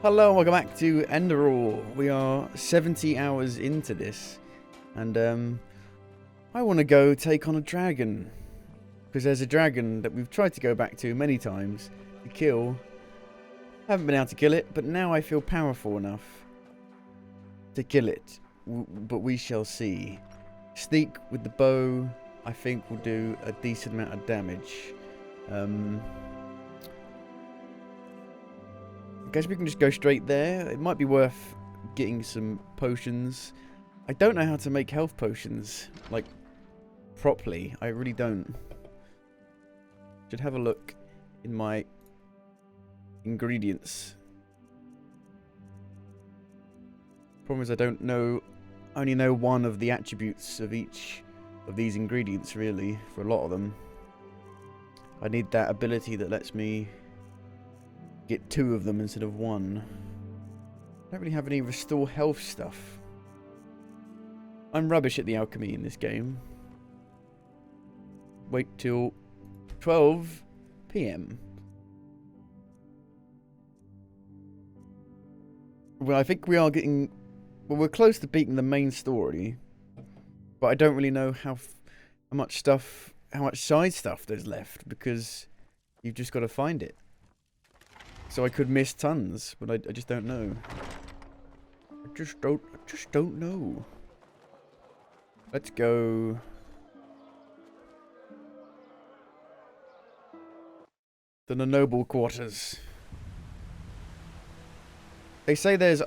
Hello, welcome back to Enderal. We are 70 hours into this, and I want to go take on a dragon. Because there's a dragon that we've tried to go back to many times to kill. Haven't been able to kill it, but now I feel powerful enough to kill it. But we shall see. Sneak with the bow, I think, will do a decent amount of damage. I guess we can just go straight there. It might be worth getting some potions. I don't know how to make health potions, like, properly. I really don't. Should have a look in my ingredients. Problem is I don't know, I only know one of the attributes of each of these ingredients, really, for a lot of them. I need that ability that lets me get 2 of them instead of 1. I don't really have any restore health stuff. I'm rubbish at the alchemy in this game. Wait till 12 PM. Well, I think we are getting... Well, we're close to beating the main story. But I don't really know how much stuff... How much side stuff there's left. Because you've just got to find it. So I could miss tons, but I just don't know. I just don't know. Let's go. The noble quarters. They say there's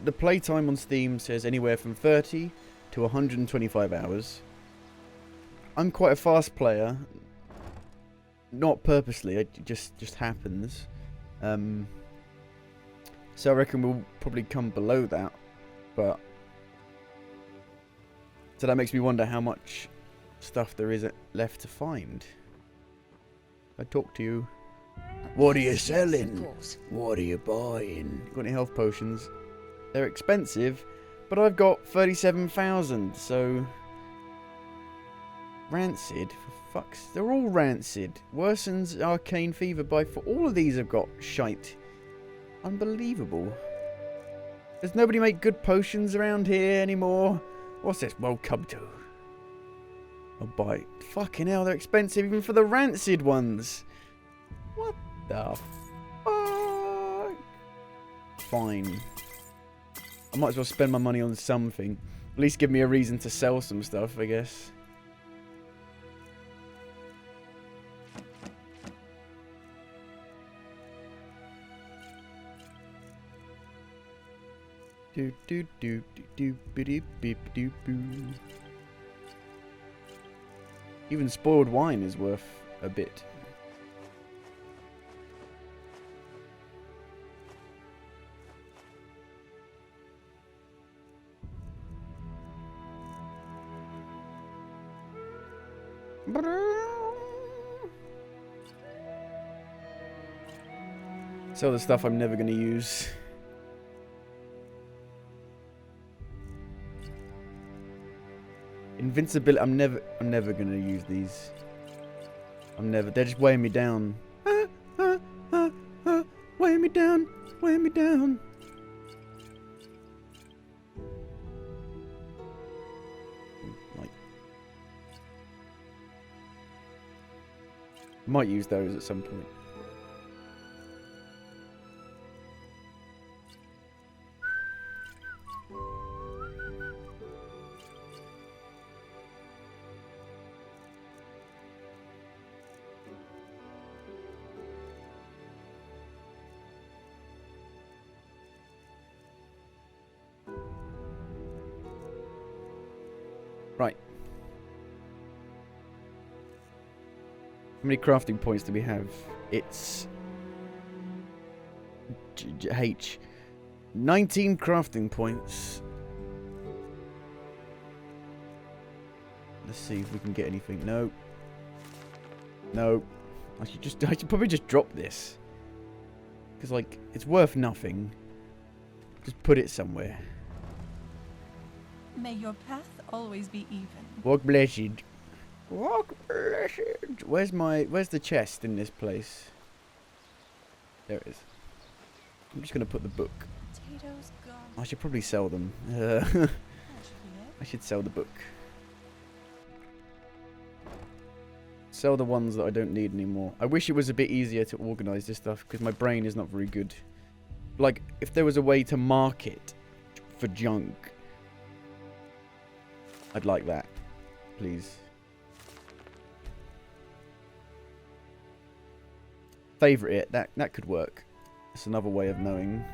the playtime on Steam says anywhere from 30 to 125 hours. I'm quite a fast player. Not purposely, it just happens. So I reckon we'll probably come below that, but so that makes me wonder how much stuff there is left to find. I talk to you. What are you selling? What are you buying? Got any health potions? They're expensive, but I've got 37,000, so rancid. They're all rancid. Worsens arcane fever by 4. All of these have got shite. Unbelievable. Does nobody make good potions around here anymore? What's this? Welcome to. I'll buy. Fucking hell, they're expensive even for the rancid ones. What the fuck? Fine. I might as well spend my money on something. At least give me a reason to sell some stuff, I guess. Do do do do do beep do boo. Even spoiled wine is worth a bit. So the stuff I'm never going to use. Invincibility. I'm never gonna use these. They're just weighing me down. Weighing me down. Weighing me down. Like, might use those at some point. Right. How many crafting points do we have? It's H. 19 crafting points. Let's see if we can get anything. No. No. I should probably just drop this. Because, like, it's worth nothing. Just put it somewhere. May your path always be even. Walk blessed. Walk blessed. Where's the chest in this place? There it is. I'm just going to put the book. Potatoes gone. I should probably sell them. That should be it. I should sell the book. Sell the ones that I don't need anymore. I wish it was a bit easier to organise this stuff, because my brain is not very good. Like, if there was a way to mark it for junk, I'd like that. Please. Favourite it. That could work. It's another way of knowing.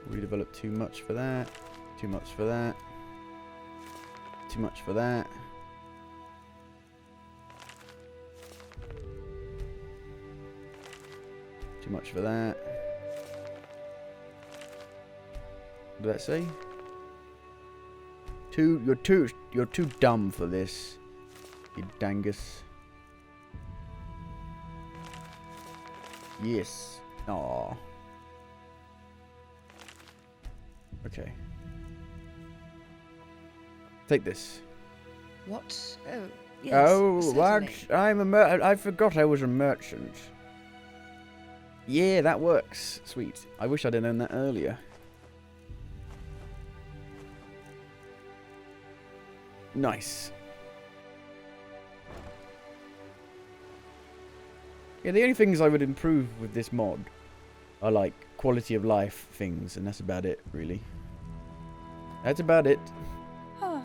Redevelop too much for that. Too much for that. Too much for that. Too much for that. What did that say? You're too dumb for this, you dangus. Yes. Aww. Okay. Take this. What? Oh, yes. Oh, what? Certainly. I forgot I was a merchant. Yeah, that works. Sweet. I wish I'd have known that earlier. Nice. Yeah, the only things I would improve with this mod are like quality of life things, and that's about it, really. That's about it. Huh.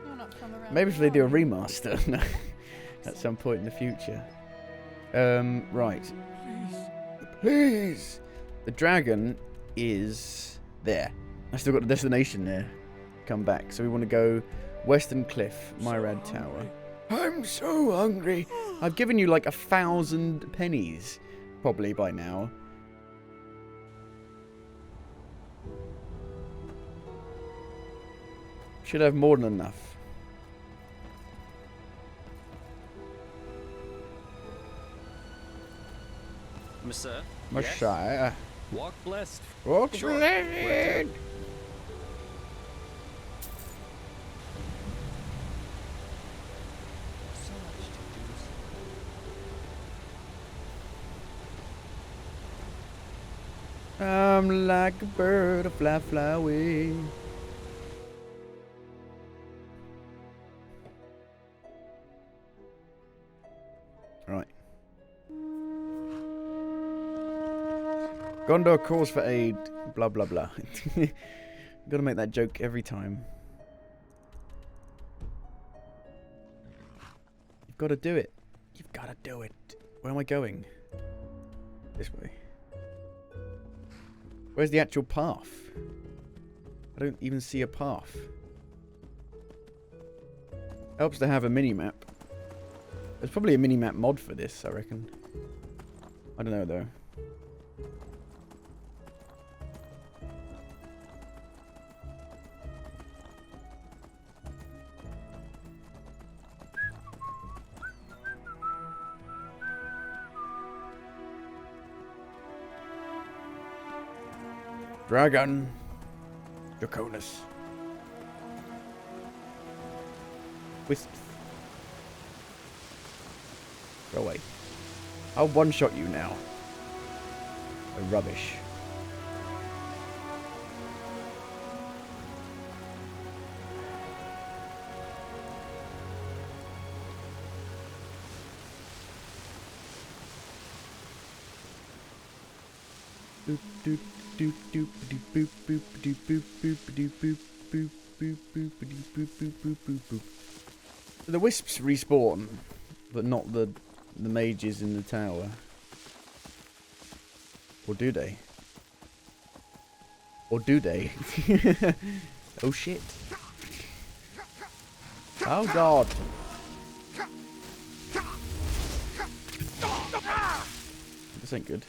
You're not from around Maybe if they do a here. remaster at some point in the future. Right. Please. The dragon is there. I still got the destination there. Come back. So we want to go Western Cliff, Myrad Tower. I'm so hungry. I've given you like 1,000 pennies, probably by now. Should have more than enough. Monsieur? Messiah. Walk blessed. Walk Sure. blessed. So much to do. I'm like a bird, a fly away. Right. Gondor calls for aid. Blah, blah, blah. Gotta make that joke every time. You've got to do it. You've got to do it. Where am I going? This way. Where's the actual path? I don't even see a path. Helps to have a mini-map. There's probably a mini-map mod for this, I reckon. I don't know, though. Dragon. Draconis. Wisp. Go away. I'll one-shot you now. Oh, rubbish. Boop doop doop doop doop boop boop doop boop boop doop boop boop boop boop doop boop boop boop boop boop. So the wisps respawn, but not the mages in the tower. Or do they? Or do they? Oh shit. Oh god. This ain't good.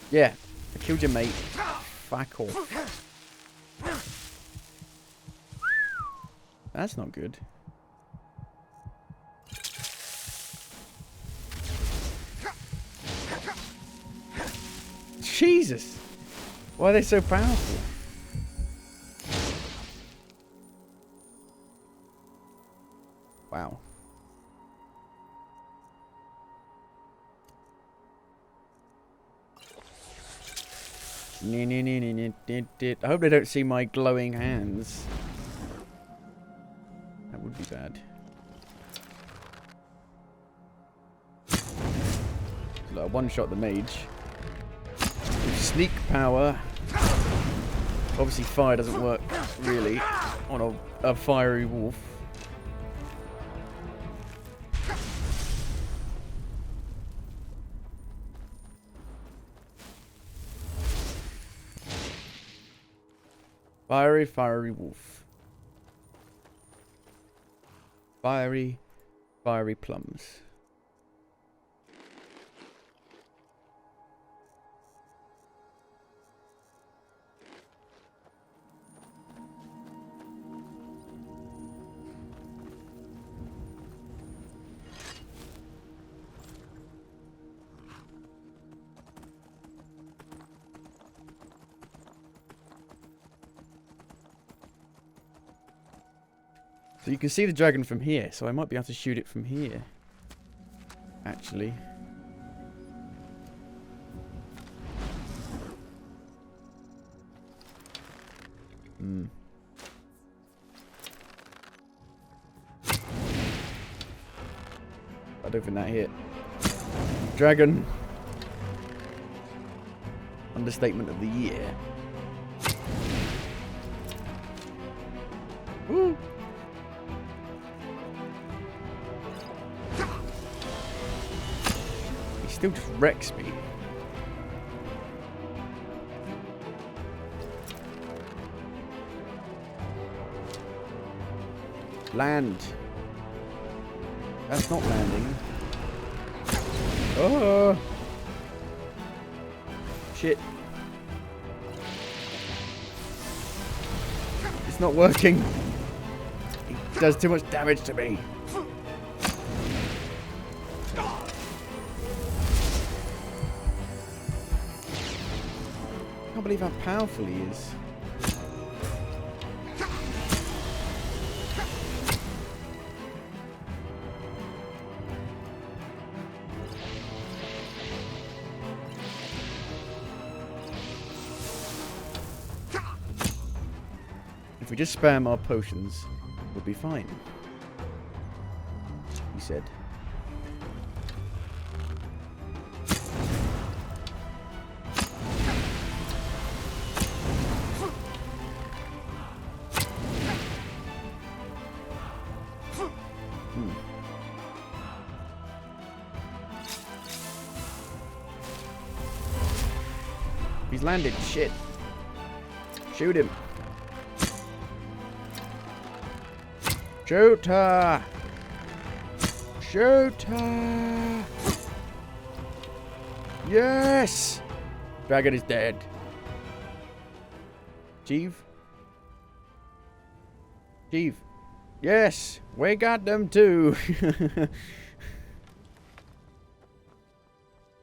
Yeah, I killed your mate. Fuck off. That's not good. Jesus! Why are they so powerful? Wow. I hope they don't see my glowing hands. That would be bad. Like one-shot the mage. With sneak power. Obviously fire doesn't work really on a fiery wolf. Fiery wolf. Fiery plums. So you can see the dragon from here, so I might be able to shoot it from here. Actually. I don't think that hit. Dragon. Understatement of the year. Woo! He still just wrecks me. Land. That's not landing. Oh! Shit. It's not working. It does too much damage to me. I can't believe how powerful he is. If we just spam our potions, we'll be fine. He said. He's landed. Shit. Shoot him. Shoot her! Shoot her! Yes! Dragon is dead. Jeeve? Jeeve. Yes! We got them too!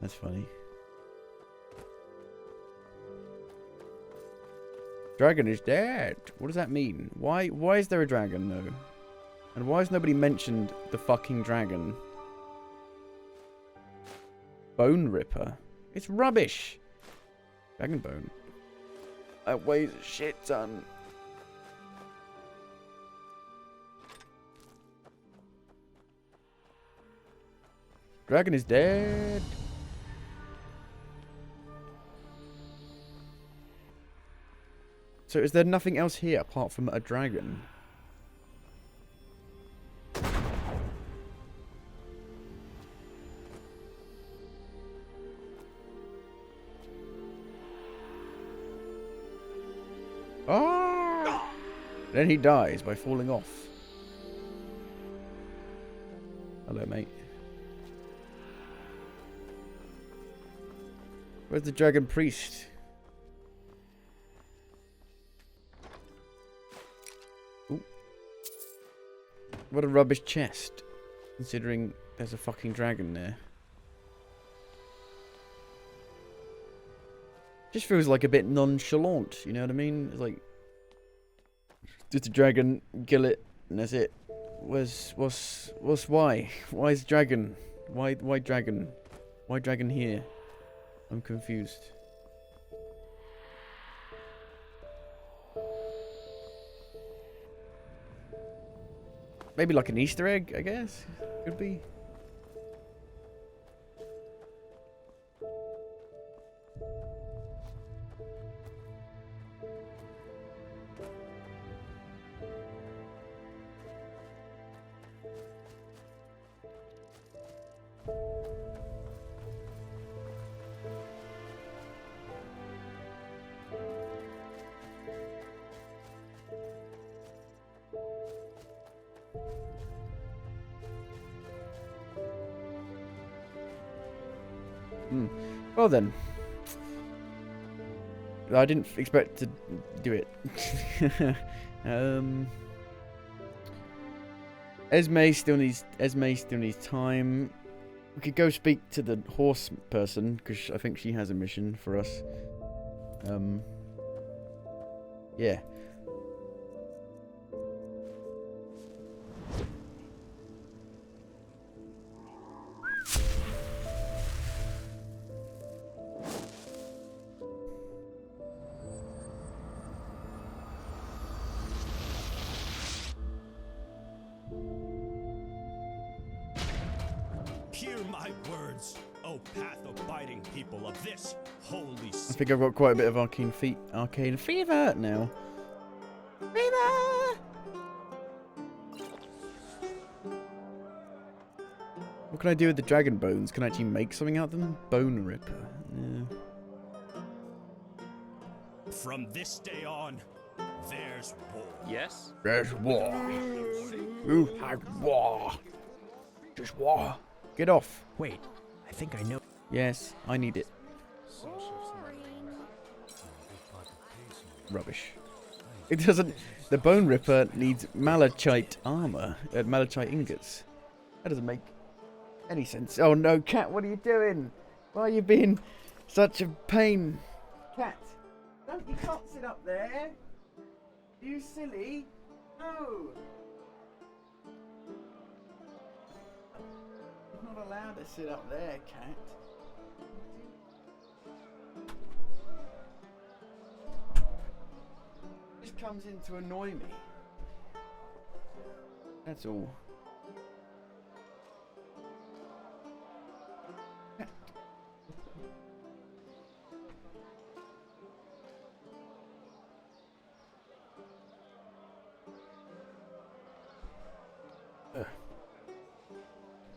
That's funny. Dragon is dead. What does that mean? Why is there a dragon though? And why has nobody mentioned the fucking dragon? Bone Ripper. It's rubbish. Dragon bone. That weighs a shit ton. Dragon is dead. So is there nothing else here apart from a dragon? Oh! Then he dies by falling off. Hello, mate. Where's the dragon priest? Ooh. What a rubbish chest. Considering there's a fucking dragon there. Just feels like a bit nonchalant, you know what I mean? It's like just a dragon, kill it, and that's it. What's why? Why is dragon? Why dragon? Why dragon here? I'm confused. Maybe like an Easter egg, I guess. Could be. Well then. I didn't expect to do it. Esme still needs time. We could go speak to the horse person because I think she has a mission for us. Yeah. Hear my words, O path-abiding people of this holy I think I've got quite a bit of arcane fever now. Fever! What can I do with the dragon bones? Can I actually make something out of them? Bone Ripper. Yeah. From this day on, there's war. Yes? There's war. You had war. Just war. Get off. Wait, I think I know. Yes, I need it. Rubbish. It doesn't. The Bone Ripper needs malachite armor. Malachite ingots. That doesn't make any sense. Oh no, Cat, what are you doing? Why are you being such a pain? Cat, you can't sit up there. You silly. No. You're not allowed to sit up there, Cat. Just comes in to annoy me. That's all.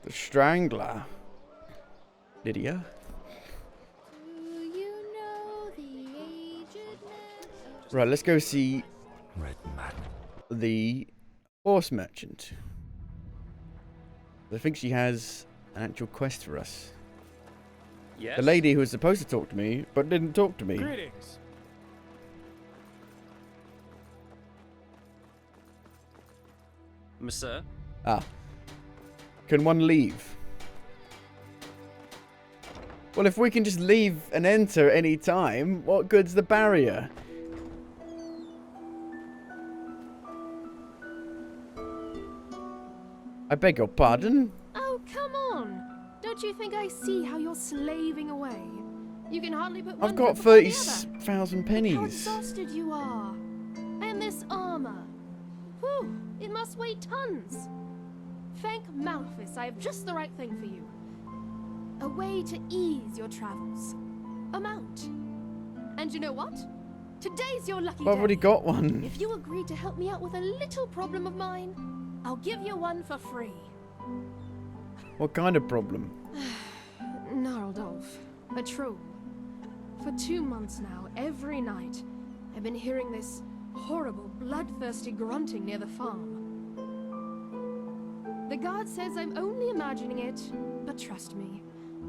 The Strangler. Lydia. Right, let's go see the horse merchant. I think she has an actual quest for us. Yes? The lady who was supposed to talk to me, but didn't talk to me. Greetings. Monsieur? Ah. Can one leave? Well, if we can just leave and enter any time, what good's the barrier? I beg your pardon? Oh, come on! Don't you think I see how you're slaving away? You can hardly put one I've got foot before the other. 30,000 How pennies. exhausted you are. And this armor. Whew, it must weigh tons. Thank Malphus, I have just the right thing for you. A way to ease your travels. A mount. And you know what? Today's your lucky I've day. already got one. If you agree to help me out with a little problem of mine, I'll give you one for free. What kind of problem? Gnarldolf, a troll. For 2 months now, every night, I've been hearing this horrible, bloodthirsty grunting near the farm. The guard says I'm only imagining it, but trust me,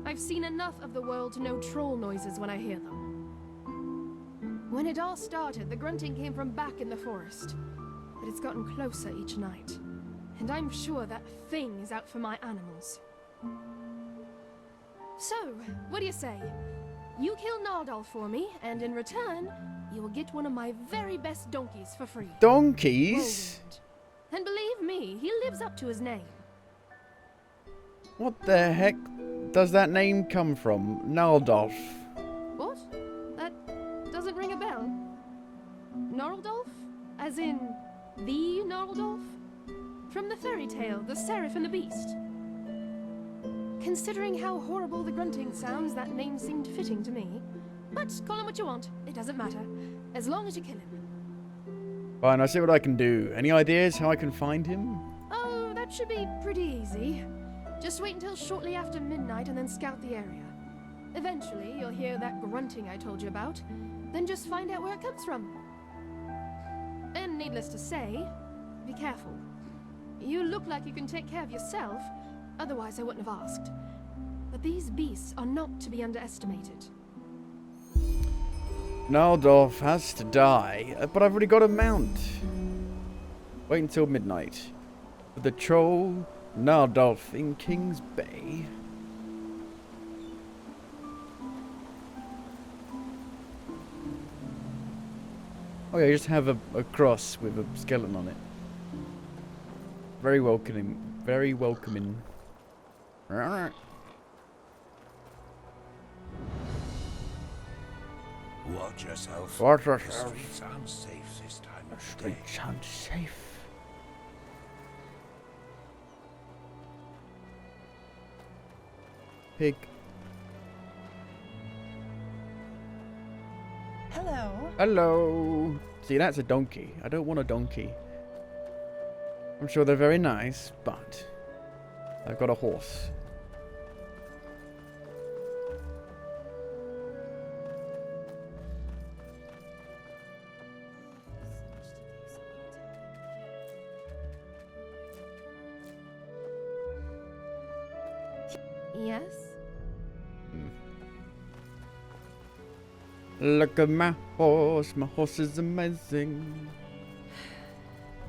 I've seen enough of the world to know troll noises when I hear them. When it all started, the grunting came from back in the forest, but it's gotten closer each night, and I'm sure that thing is out for my animals. So, what do you say? You kill Gnarldolf for me, and in return, you will get one of my very best donkeys for free. Donkeys? Whirlwind. And believe me, he lives up to his name. What the heck does that name come from? Gnarldolf. What? That doesn't ring a bell. Gnarldolf? As in, the Gnarldolf? From the fairy tale, The Seraph and the Beast. Considering how horrible the grunting sounds, that name seemed fitting to me. But call him what you want, it doesn't matter, as long as you kill him. Fine, I'll see what I can do. Any ideas how I can find him? Oh, that should be pretty easy. Just wait until shortly after midnight and then scout the area. Eventually, you'll hear that grunting I told you about, then just find out where it comes from. And needless to say, be careful. You look like you can take care of yourself, otherwise I wouldn't have asked. But these beasts are not to be underestimated. Naldorf has to die, but I've already got a mount. Wait until midnight. For the troll, Naldorf in King's Bay. Oh yeah, just have a cross with a skeleton on it. Very welcoming. Very welcoming. Watch yourself. Watch The yourself. streets aren't safe this time The of day. streets aren't safe. Pig. Hello. Hello. See, that's a donkey. I don't want a donkey. I'm sure they're very nice, but I've got a horse. Yes? Look at my horse. My horse is amazing.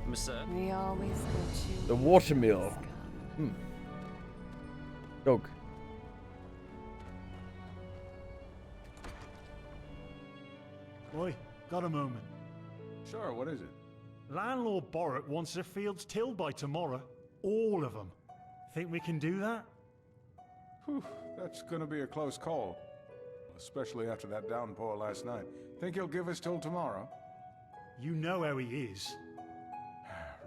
Monsieur? We always go to The watermill. Dog. Oi, got a moment. Sure, what is it? Landlord Borrett wants their fields tilled by tomorrow. All of them. Think we can do that? Whew, that's gonna be a close call. Especially after that downpour last night. Think he'll give us till tomorrow? You know how he is.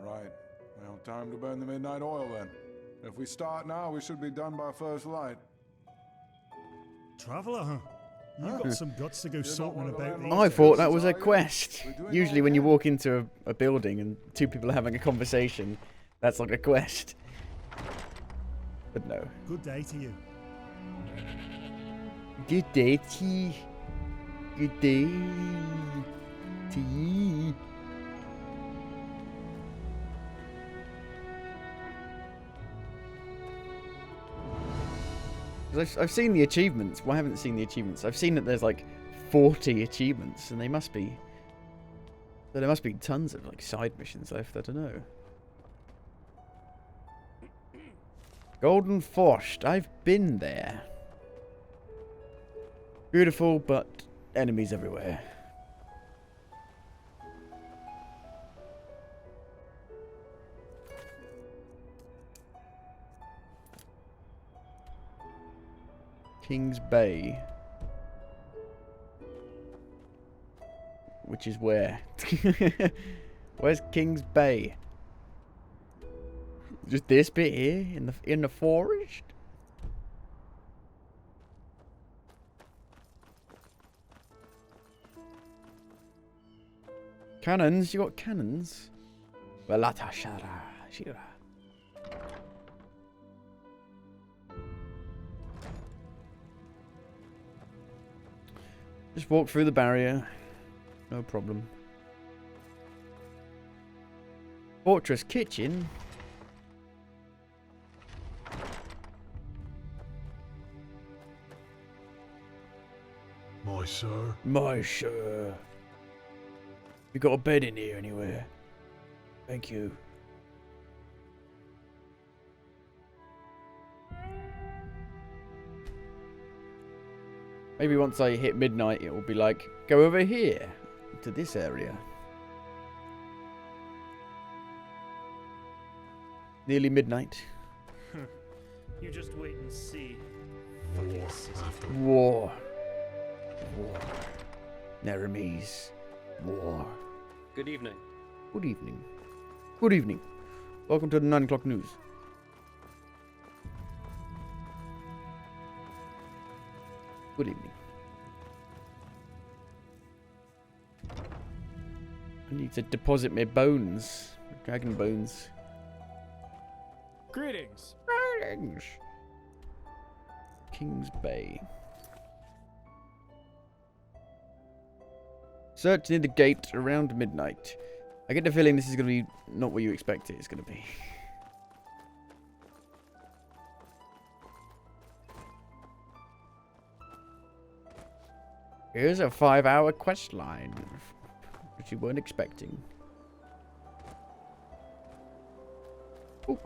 Right. Well, time to burn the midnight oil then. If we start now, we should be done by first light. Traveller, huh? You've got some guts to go sorting one of the about landlords. these I thought days. that was a Are you? quest. We're doing Usually all when you right. walk into a building and two people are having a conversation, that's like a quest. But no. Good day to you. Good day, tea. Good day, tea. I've seen the achievements. Well, I haven't seen the achievements. I've seen that there's like 40 achievements, and they must be. So there must be tons of like side missions left. I don't know. Golden Forest. I've been there. Beautiful, but enemies everywhere. King's Bay. Which is where? Where's King's Bay? Just this bit here in the forest? Cannons? You got cannons? Velata Shara Shira. Just walk through the barrier. No problem. Fortress kitchen. My sir. My sir. You got a bed in here anywhere? Thank you. Maybe once I hit midnight, it will be like, go over here to this area. Nearly midnight. You just wait and see. War. War. Neramis. War. Good evening. Good evening. Good evening. Welcome to the 9 o'clock news. Good evening. I need to deposit my bones. Dragon bones. Greetings. Greetings. Kings Bay. Search near the gate around midnight. I get the feeling this is going to be not what you expect it's going to be. Here's a 5-hour quest line, which you weren't expecting. Ooh.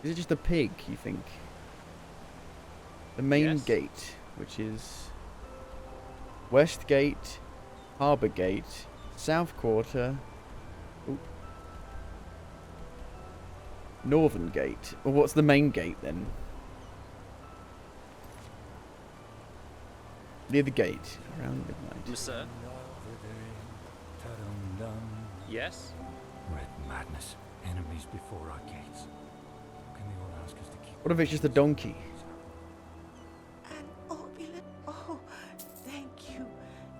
Is it just a pig, you think? The main gate, which is West Gate, Harbour Gate, South Quarter, ooh, Northern Gate. Well, what's the main gate then? Near the gate, around midnight. Sir? Yes? Red madness. Enemies before our gates. Can they all ask us to keep... What if it's just a donkey? An opulent... Oh, thank you.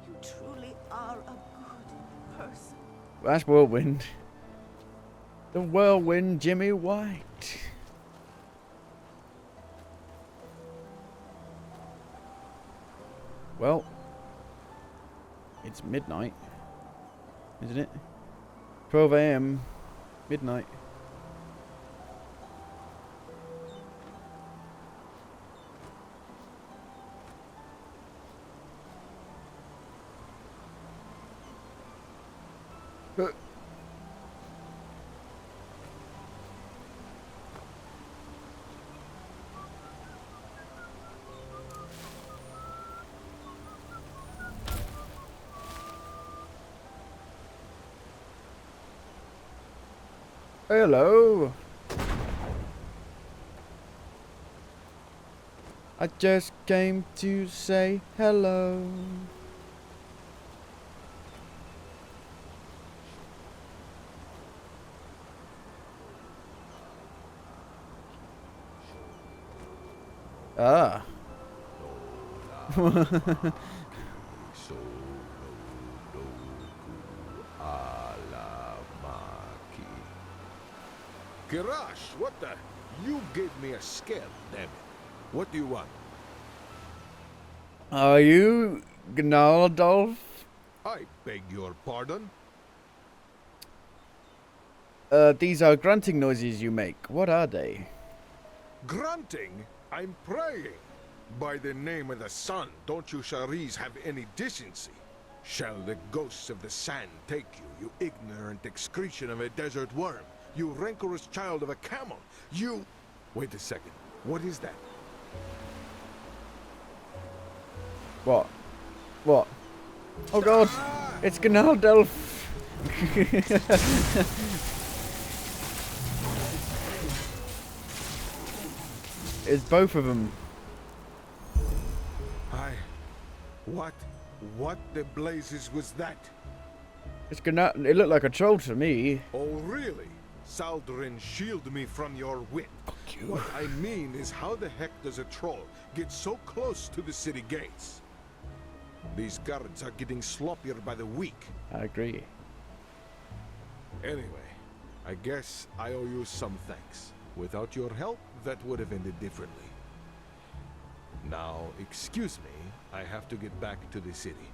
You truly are a good person. That's Whirlwind. The Whirlwind Jimmy White. Well, it's midnight, isn't it? 12 a.m. Midnight. Hello. I just came to say hello. Ah. Girash, what the? You gave me a scare, damn it. What do you want? Are you Gnaldolf? I beg your pardon? These are grunting noises you make. What are they? Grunting? I'm praying. By the name of the sun, don't you Sharis have any decency? Shall the ghosts of the sand take you, you ignorant excretion of a desert worm? You rancorous child of a camel. You... Wait a second. What is that? What? What? Oh god! It's Gnaldolf! It's both of them. What the blazes was that? It's It looked like a troll to me. Oh, really? Saldrin, shield me from your wit. What I mean is, how the heck does a troll get so close to the city gates? These guards are getting sloppier by the week. I agree. Anyway, I guess I owe you some thanks. Without your help, that would have ended differently. Now, excuse me, I have to get back to the city.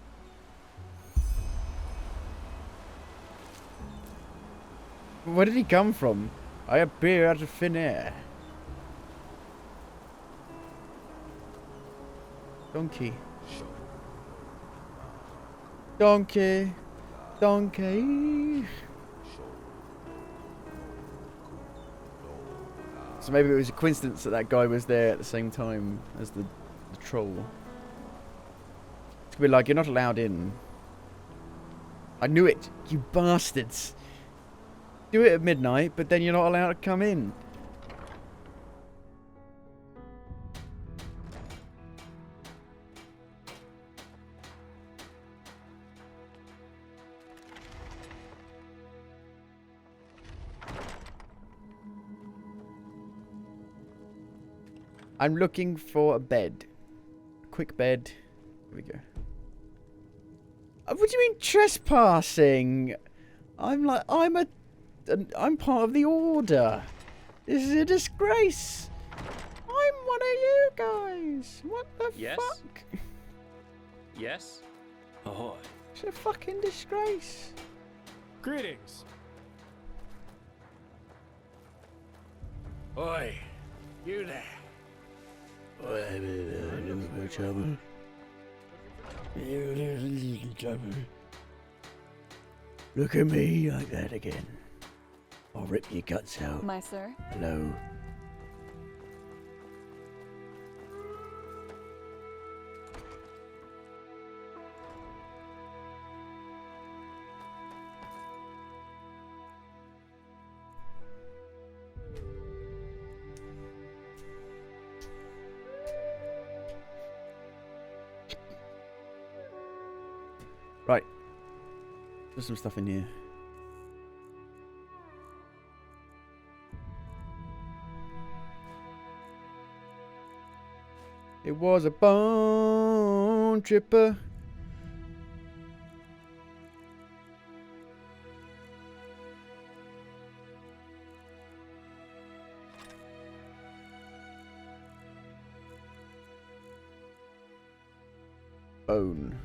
Where did he come from? I appear out of thin air. Donkey. Donkey. Donkey. So maybe it was a coincidence that that guy was there at the same time as the troll. It's gonna be like, you're not allowed in. I knew it, you bastards. Do it at midnight, but then you're not allowed to come in. I'm looking for a bed. A quick bed. Here we go. What do you mean trespassing? I'm part of the order. This is a disgrace. I'm one of you guys. What the Yes? fuck? Yes? Ahoy. It's a fucking disgrace. Greetings. Oi, you there. Trouble. Look at me like that again. I'll rip your guts out. My sir. Hello. Right. There's some stuff in here. It was a bone tripper. Bone.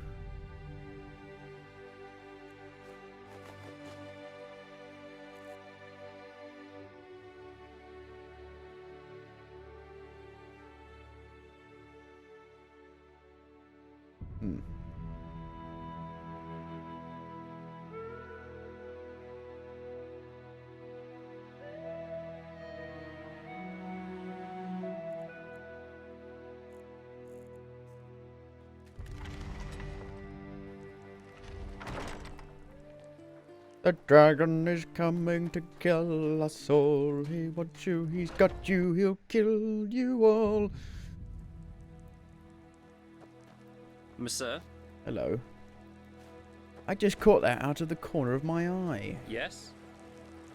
The dragon is coming to kill us all. He wants you, he's got you, he'll kill you all. Monsieur? Hello. I just caught that out of the corner of my eye. Yes?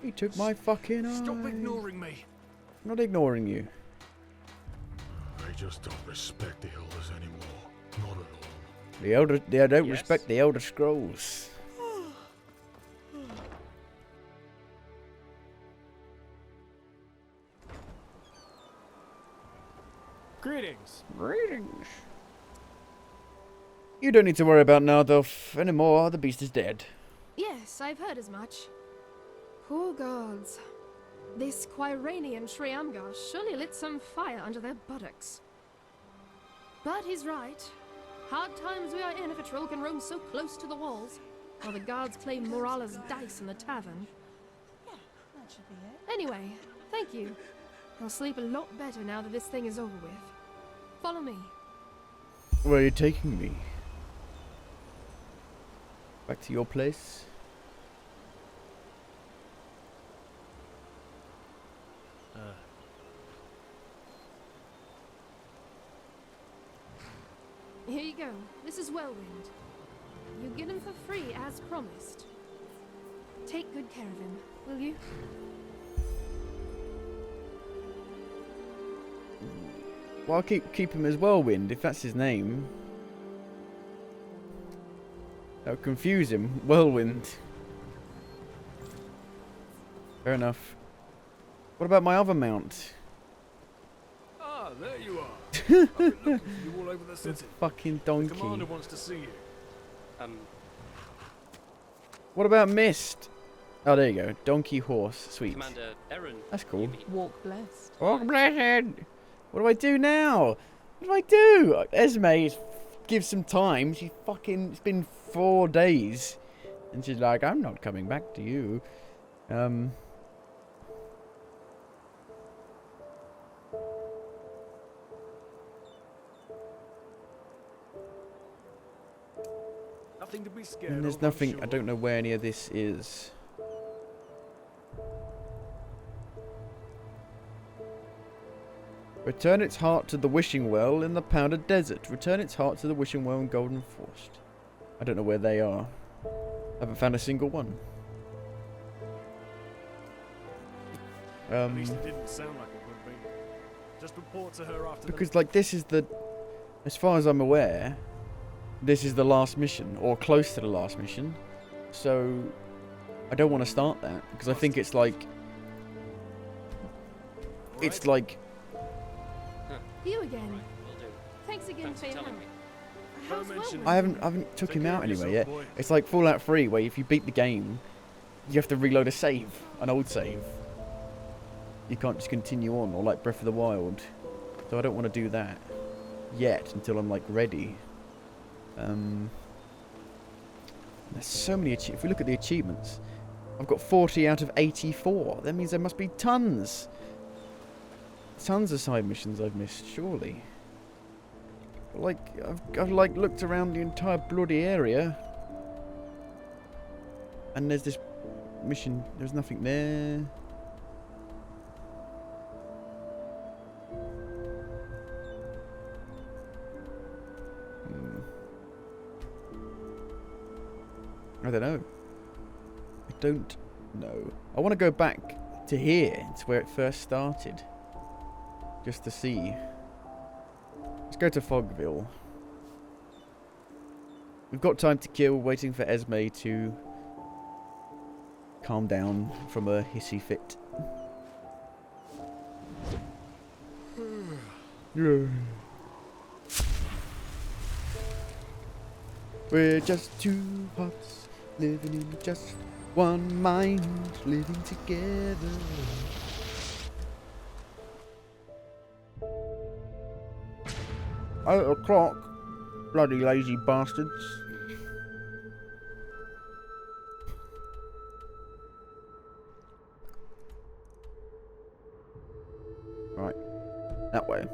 He took my fucking eye. Stop ignoring me. I'm not ignoring you. I just don't respect the elders anymore. Not at all. The elder, they don't Yes? respect the Elder Scrolls. Greetings. Greetings. You don't need to worry about Nardolf anymore. The beast is dead. Yes, I've heard as much. Poor gods. This Quiranian Shriamgar surely lit some fire under their buttocks. But he's right. Hard times we are in if a troll can roam so close to the walls, while the guards play Morala's dice in the tavern. That should be it. Anyway, thank you. I'll sleep a lot better now that this thing is over with. Follow me. Where are you taking me? Back to your place? Here you go. This is Whirlwind. You get him for free, as promised. Take good care of him, will you? Well, I'll keep him as Whirlwind, if that's his name. That would confuse him. Whirlwind. Fair enough. What about my other mount? Ah, there you are. I've been looking for you all over the This city. fucking The donkey. commander wants to see you. What about Mist? Oh, there you go. Donkey horse. Sweet. Commander Aaron. That's cool. you mean? Walk blessed. Oh, blessed! What do I do now? What do I do? Esme gives some time. She fucking... It's been 4 days. And she's like, I'm not coming back to you. Nothing to be scared And there's of, I'm nothing. sure. I don't know where any of this is. Return its heart to the wishing well in the powdered desert. Return its heart to the wishing well in Golden Forest. I don't know where they are. I haven't found a single one. At least it didn't sound like it would be. Just report to her after Because, like, this is the... As far as I'm aware, this is the last mission, or close to the last mission. So, I don't want to start that, because I think it's like... It's like... You again. Right, will do. Thanks again Thanks for for your telling help. me. How's Don't mention Rowan? I haven't took Take him care out of anywhere yourself, yet. boy. It's like Fallout 3, where if you beat the game, you have to reload a save, an old save. You can't just continue on, or like Breath of the Wild. So I don't want to do that yet until I'm like ready. There's so many. If we look at the achievements, I've got 40 out of 84. That means there must be tons of side missions I've missed, surely. But like I've like looked around the entire bloody area, and there's this mission. There's nothing there. I don't know. I don't know. I want to go back to here. It's where it first started. Just to see. Let's go to Fogville. We've got time to kill, waiting for Esme to calm down from a hissy fit. We're just two hearts living in just one mind, living together. 8 o'clock, bloody lazy bastards. Right, that way.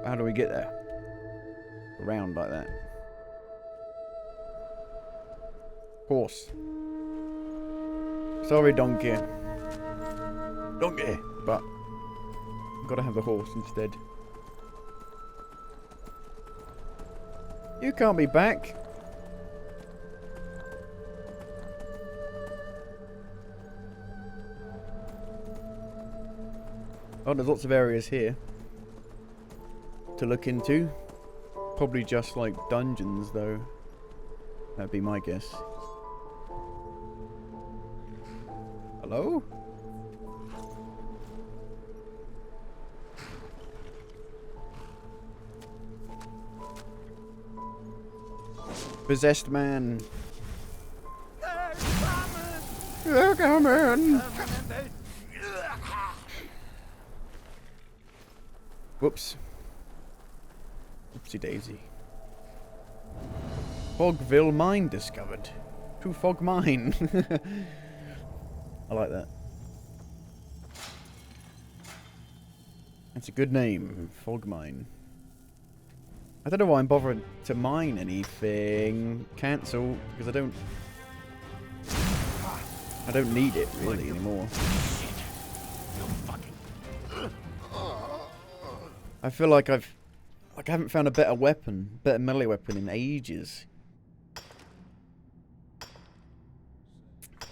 How do we get there? Around like that. Horse. Sorry, donkey. Donkey, but gotta have the horse instead. You can't be back. Oh, there's lots of areas here to look into. Probably just like dungeons, though. That'd be my guess. Hello? Possessed man. They're coming! Whoops. Oopsie daisy. Fogville mine discovered. True fog mine. I like that. That's a good name, fog mine. I don't know why I'm bothering to mine anything. Cancel, because I don't need it really anymore. I feel like I haven't found a better weapon, better melee weapon in ages.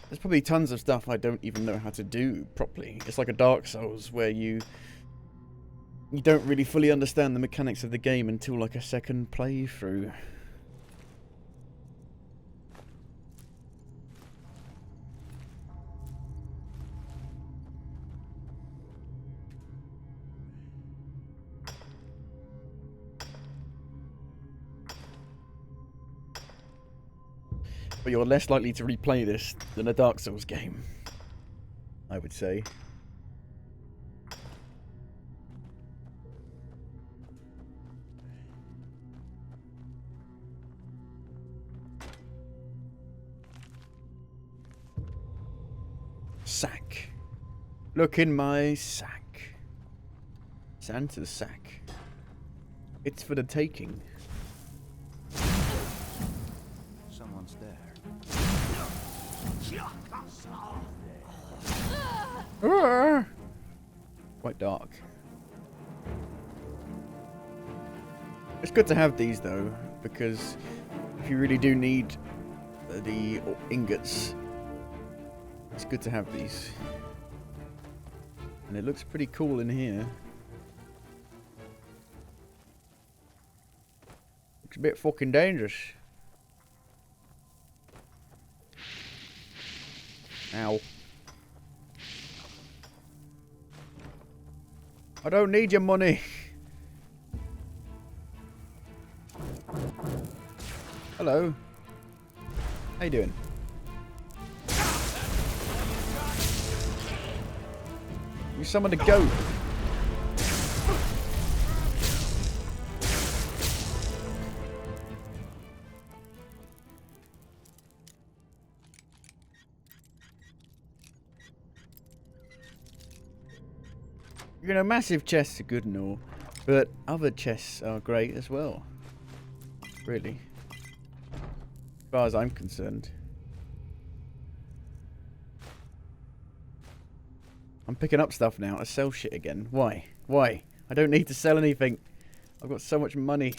There's probably tons of stuff I don't even know how to do properly. It's like a Dark Souls where you don't really fully understand the mechanics of the game until like a second playthrough. But you're less likely to replay this than a Dark Souls game, I would say. Sack. Look in my sack. Santa's sack. It's for the taking. What's there? Quite dark. It's good to have these though, because if you really do need the ingots, it's good to have these. And it looks pretty cool in here. Looks a bit fucking dangerous. Ow. I don't need your money. Hello. How you doing? You summoned a goat. You know, massive chests are good and all, but other chests are great as well. Really. As far as I'm concerned. I'm picking up stuff now to sell shit again. Why? Why? I don't need to sell anything. I've got so much money.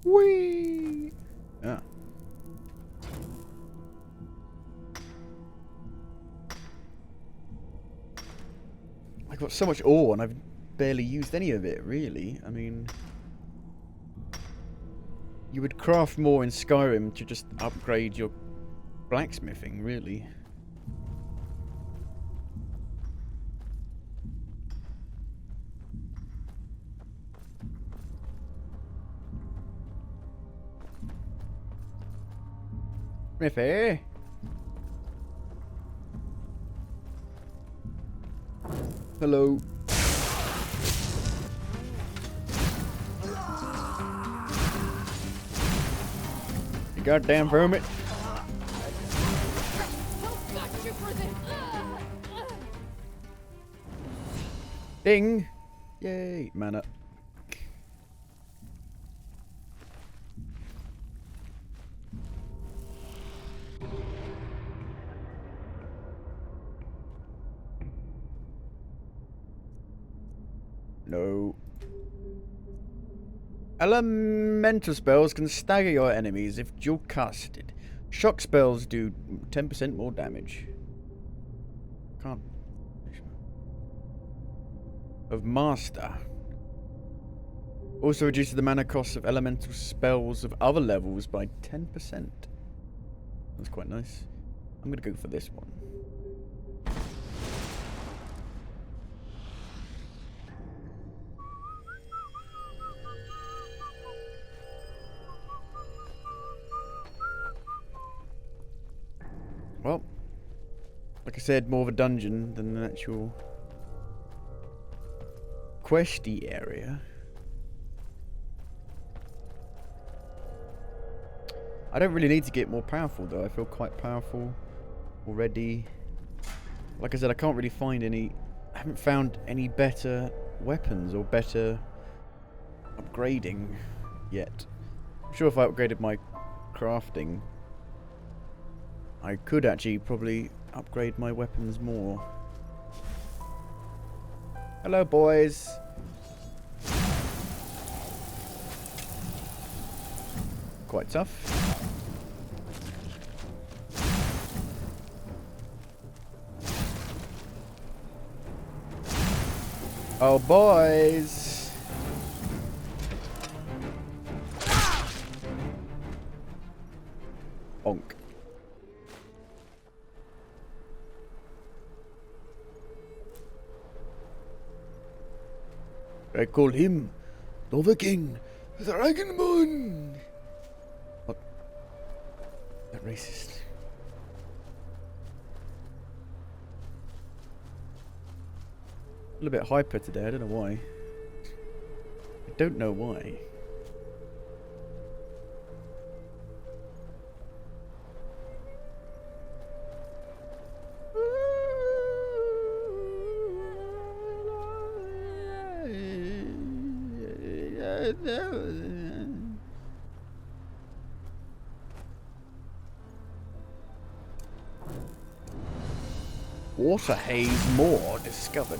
Whee! Ah. I got so much ore and I've barely used any of it, really. I mean, you would craft more in Skyrim to just upgrade your blacksmithing, really. Smithy? Hello. You goddamn hermit. Ding! Yay, mana. No. Elemental spells can stagger your enemies if dual casted. Shock spells do 10% more damage. Can't. Of Master. Also reduces the mana cost of elemental spells of other levels by 10%. That's quite nice. I'm gonna go for this one. Well, like I said, more of a dungeon than an actual questy area. I don't really need to get more powerful though. I feel quite powerful already. Like I said, I can't really find any. I haven't found any better weapons or better upgrading yet. I'm sure if I upgraded my crafting, I could actually probably upgrade my weapons more. Hello, boys. Quite tough. Oh, boys. Bonk. I call him the Viking, the Dragonborn. What? That racist. A little bit hyper today, I don't know why. I don't know why. Water haze more discovered.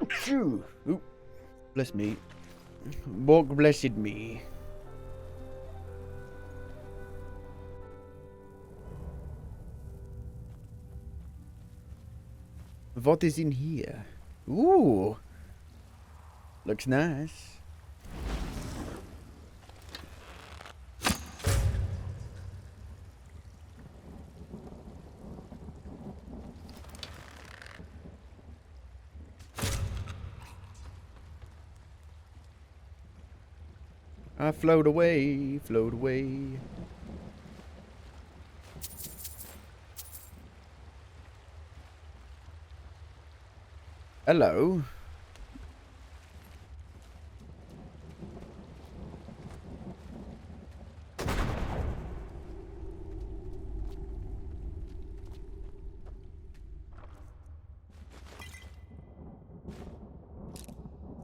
Phew. Ooh. Bless me. Borg blessed me. What is in here? Ooh. Looks nice. I float away, float away. Hello.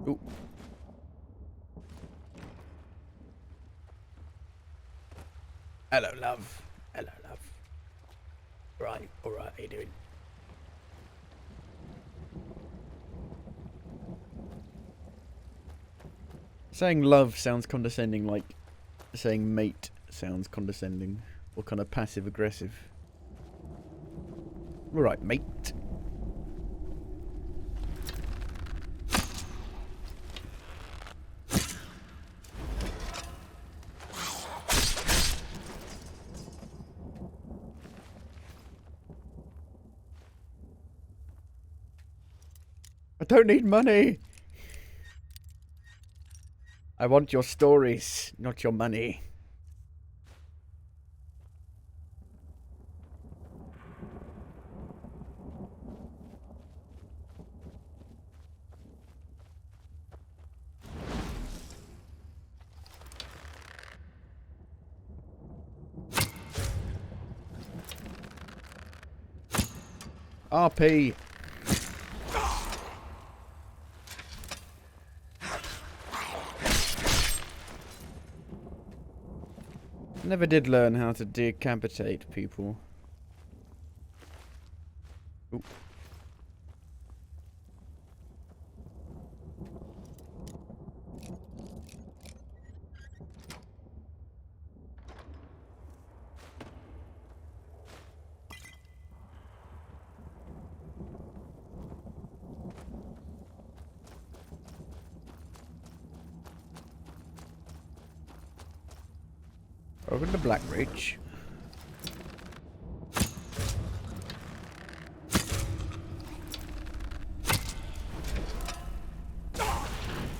Ooh. Hello, love. Hello, love. Right, alright, how you doing? Saying love sounds condescending, like saying mate sounds condescending, or kind of passive aggressive. Alright, mate. I don't need money. I want your stories, not your money. RP. Never did learn how to decapitate people. Ooh. Over to Black Ridge.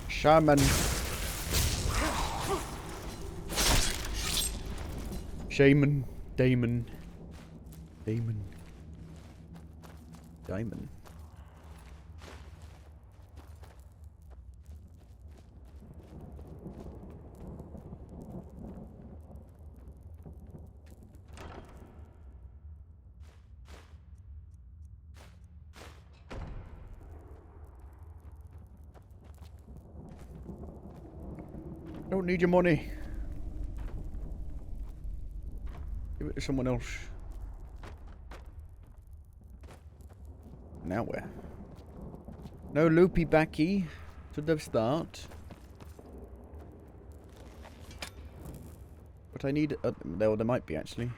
Shaman. Shaman. Damon. Damon. Diamond. Don't need your money. Give it to someone else. Now where? No loopy backy to the start. But I need... there might be actually.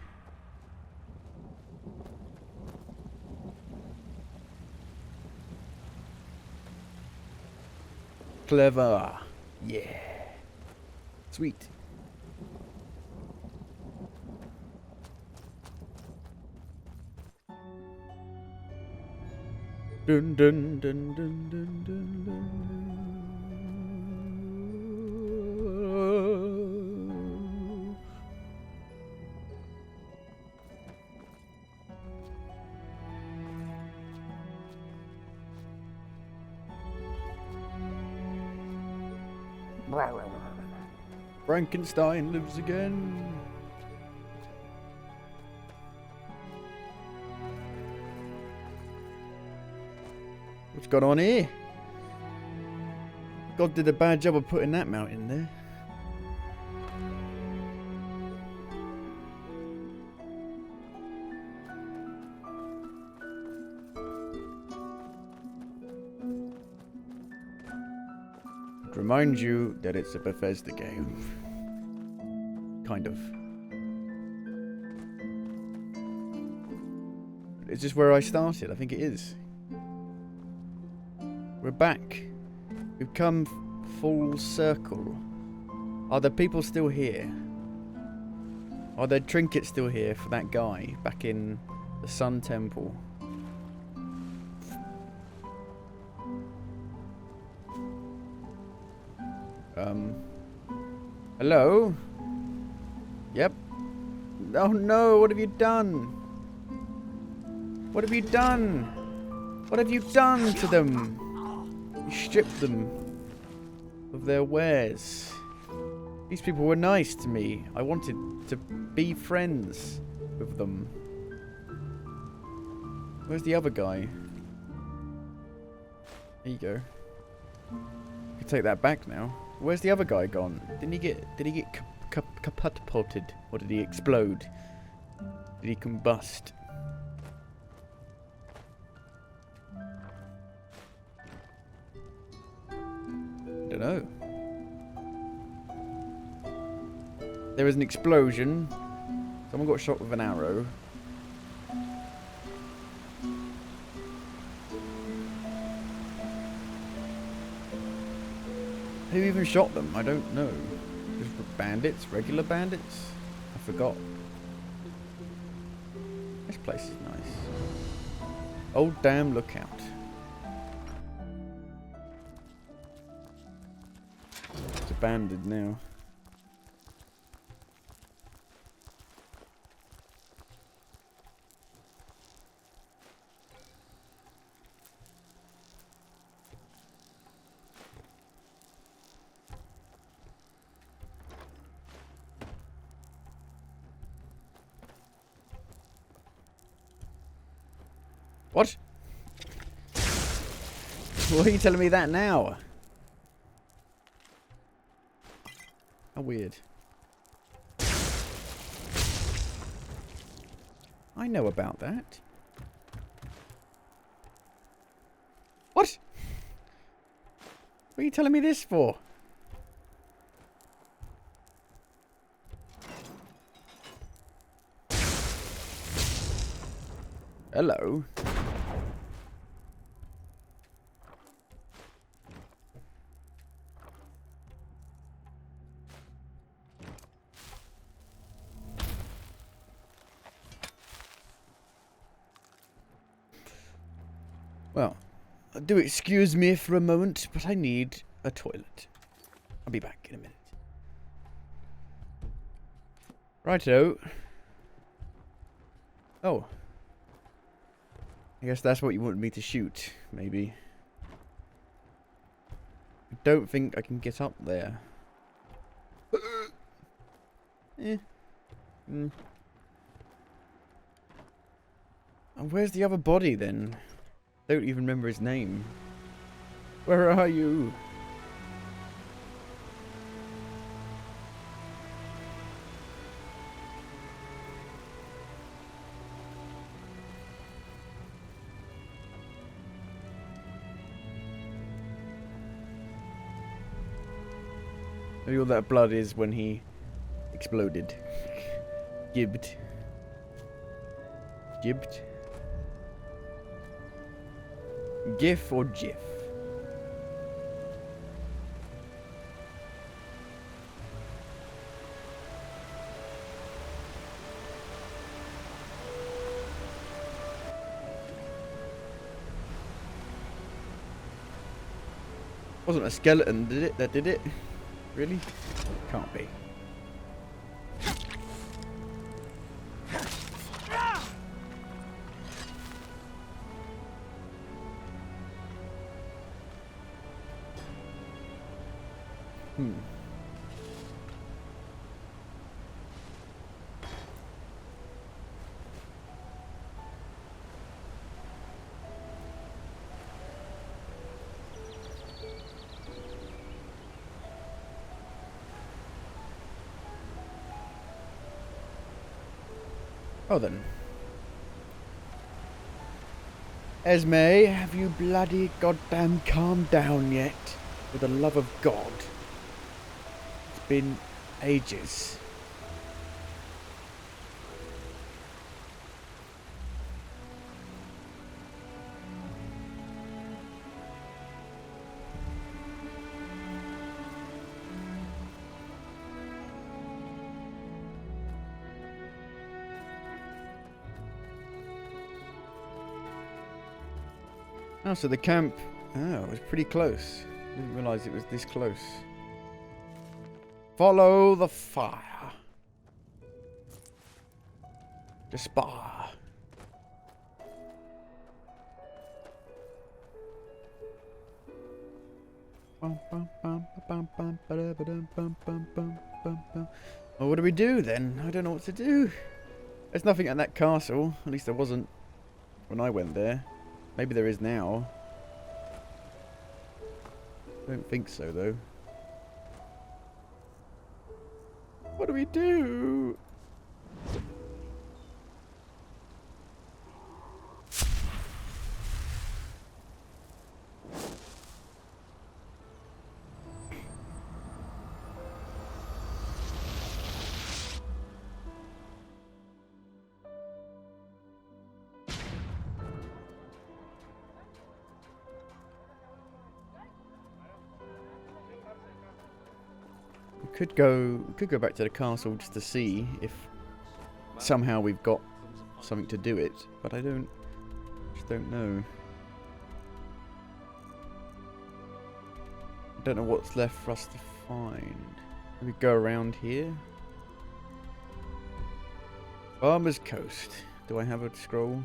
Clever. Yeah. Sweet. Dun dun dun dun dun dun dun. Frankenstein lives again. What's going on here? God did a bad job of putting that mountain there. Remind you that it's a Bethesda game. Kind of. Is this where I started? I think it is. We're back. We've come full circle. Are the people still here? Are there trinkets still here for that guy back in the Sun Temple? Hello? Yep. Oh no, what have you done? What have you done? What have you done to them? You stripped them of their wares. These people were nice to me. I wanted to be friends with them. Where's the other guy? There you go. I can take that back now. Where's the other guy gone? Did he get catapulted? Or did he explode? Did he combust? I don't know. There was an explosion. Someone got shot with an arrow. Who even shot them? I don't know. Just bandits? Regular bandits? I forgot. This place is nice. Old Dam Lookout. It's abandoned now. What? Why are you telling me that now? How weird. I know about that. What? What are you telling me this for? Hello. Well, do excuse me for a moment, but I need a toilet. I'll be back in a minute. Righto. Oh. I guess that's what you wanted me to shoot, maybe. I don't think I can get up there. And where's the other body then? I don't even remember his name. Where are you? Maybe all that blood is when he exploded. Gibbed. Gibbed? GIF or GIF? Wasn't a skeleton, did it? That did it? Really? Can't be. Oh then. Esme, have you bloody goddamn calmed down yet? For the love of God. It's been ages. Oh, so the camp... Oh, it was pretty close. Didn't realise it was this close. Follow the fire. The spar. Well, what do we do then? I don't know what to do. There's nothing at that castle. At least there wasn't when I went there. Maybe there is now. I don't think so, though. What do we do? We could go back to the castle just to see if somehow we've got something to do it, but I just don't know. I don't know what's left for us to find. Can we go around here? Farmer's Coast. Do I have a scroll?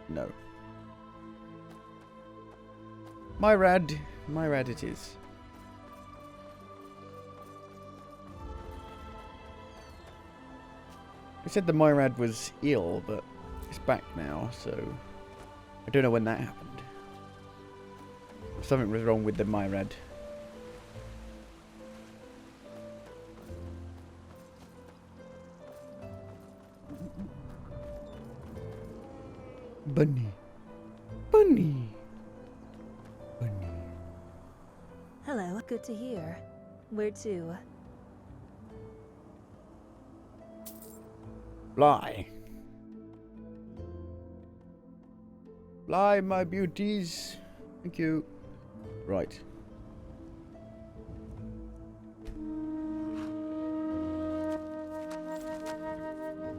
No. Myrad it is. I said the Myrad was ill, but it's back now, so I don't know when that happened. Something was wrong with the Myrad. Bunny. Bunny. Bunny. Hello, good to hear. Where to? Fly. Fly, my beauties. Thank you. Right.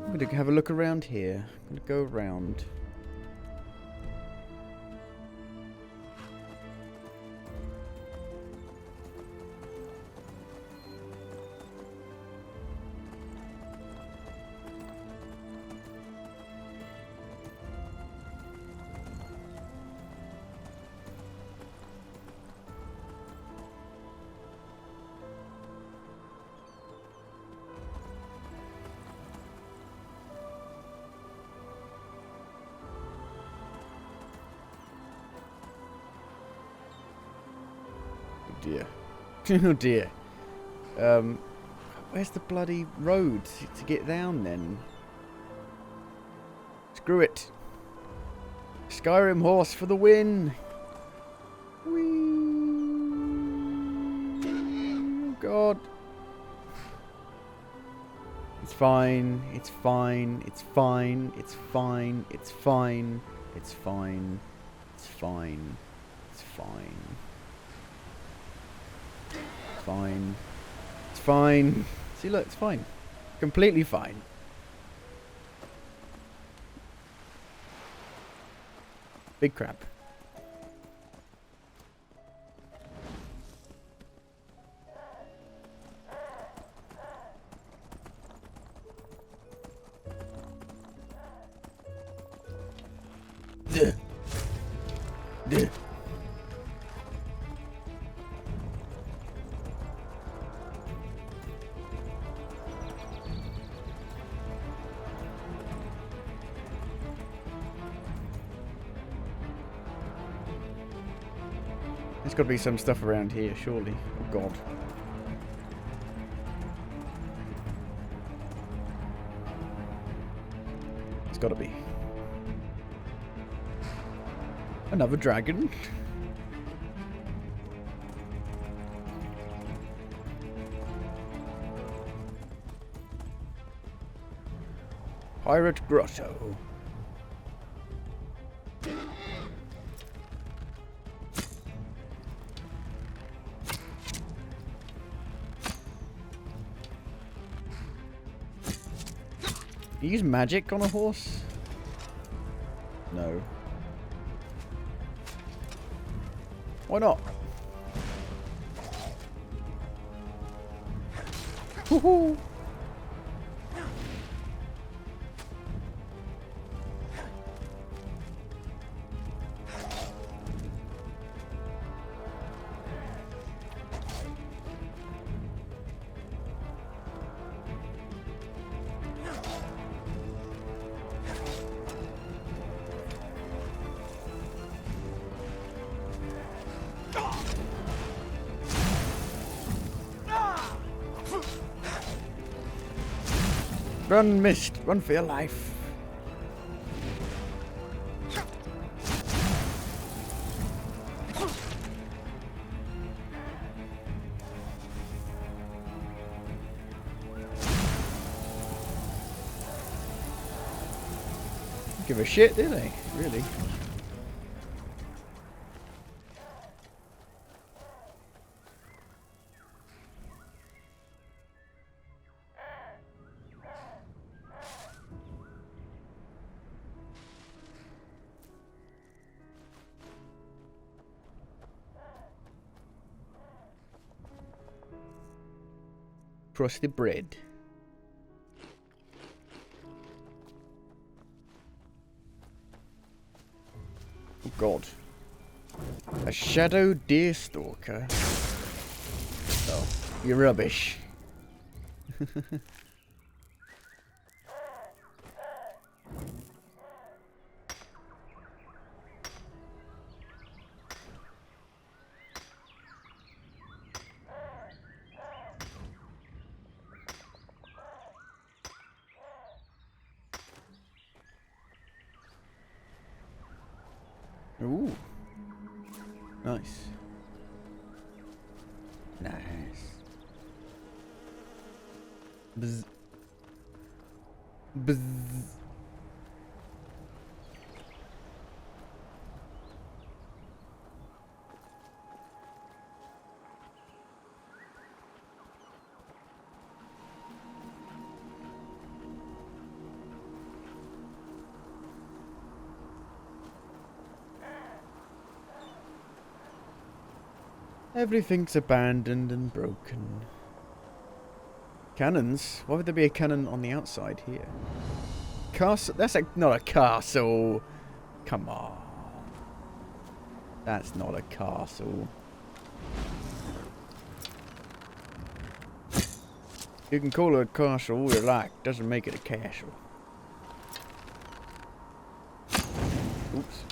I'm going to have a look around here. I'm going to go around. Dear. Oh dear. Where's the bloody road to get down then? Screw it. Skyrim horse for the win. Whee. Oh God. It's fine. It's fine. It's fine. It's fine. It's fine. It's fine. It's fine. It's fine. Fine. It's fine. See, look, it's fine. Completely fine. Big crab. Duh. Duh. There's got to be some stuff around here, surely. Oh god. There's got to be. Another dragon. Pirate Grotto. You use magic on a horse? No. Why not? Woohoo! Run, Mist! Run for your life! Give a shit, do they? Really? Crusty bread. Oh god. A shadow deer stalker. Oh, you're rubbish. Ooh. Nice. Nice. Bzz. Bzz. Everything's abandoned and broken. Cannons? Why would there be a cannon on the outside here? Castle? That's not a castle. Come on. That's not a castle. You can call it a castle all you like. Doesn't make it a castle. Oops.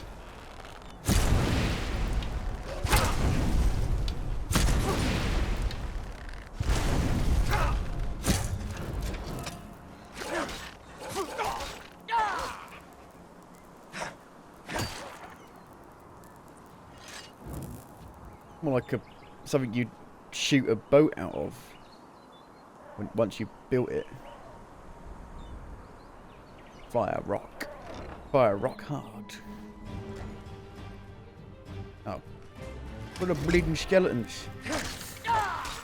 More like something you'd shoot a boat out of once you built it. Fire rock. Fire rock hard. Oh. Full of bleeding skeletons.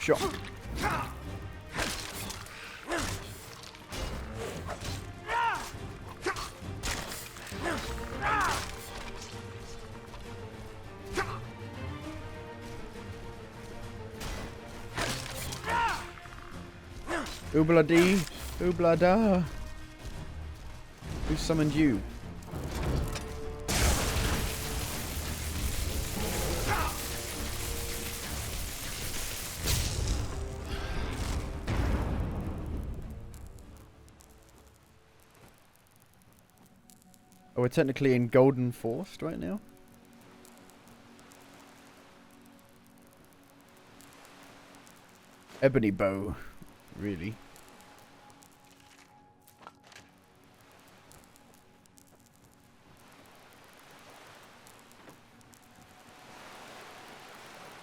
Shot. Oobla-dee, oobla-da. Who summoned you? Oh, we're technically in Golden Forest right now. ebony bow, really.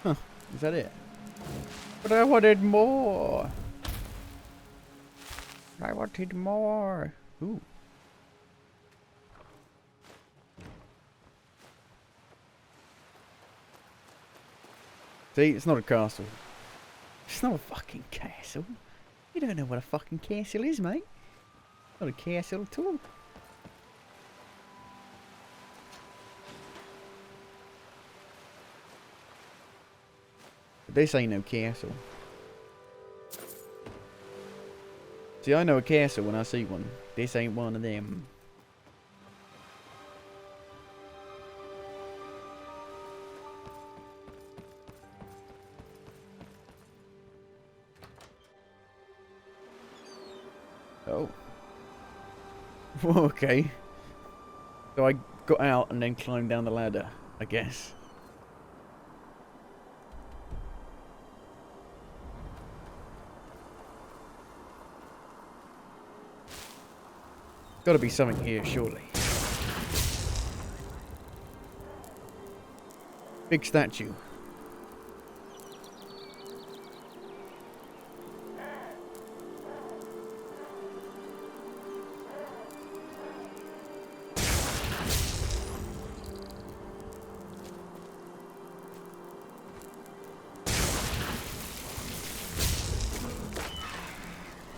Huh, is that it? But I wanted more. I wanted more. Ooh. See, it's not a castle. It's not a fucking castle. You don't know what a fucking castle is, mate. Not a castle at all. But this ain't no castle. See, I know a castle when I see one. This ain't one of them. Oh. Okay. So I got out and then climbed down the ladder, I guess. Gotta be something here, surely. Big statue.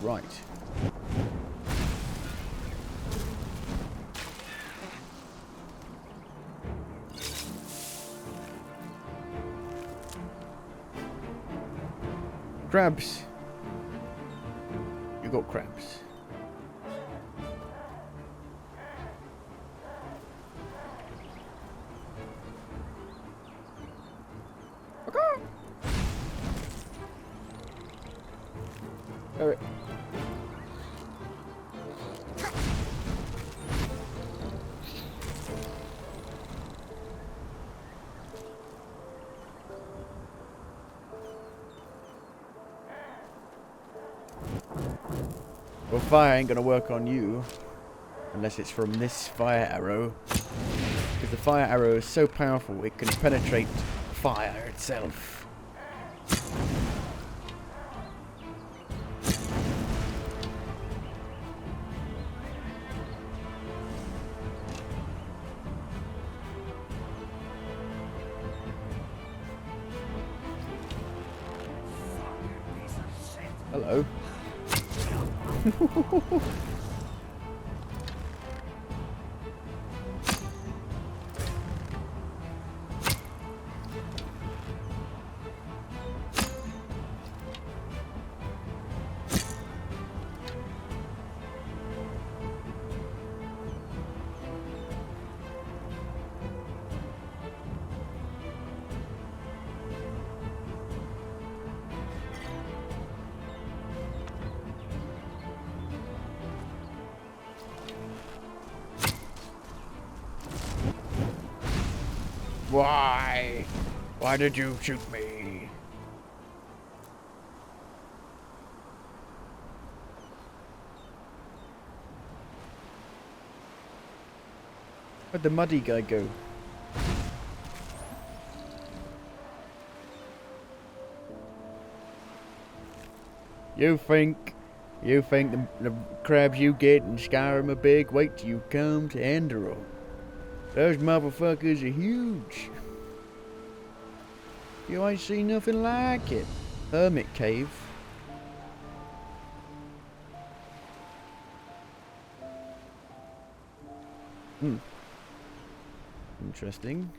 Right. Crabs. You got crabs. Okay. All right. Well, fire ain't gonna work on you unless it's from this fire arrow, because the fire arrow is so powerful it can penetrate fire itself. Hello. Why? Why did you shoot me? Where'd the muddy guy go? You think the crabs you get in Skyrim are big? Wait till you come to Enderal. Those motherfuckers are huge. You ain't seen nothing like it. Hermit Cave. Interesting.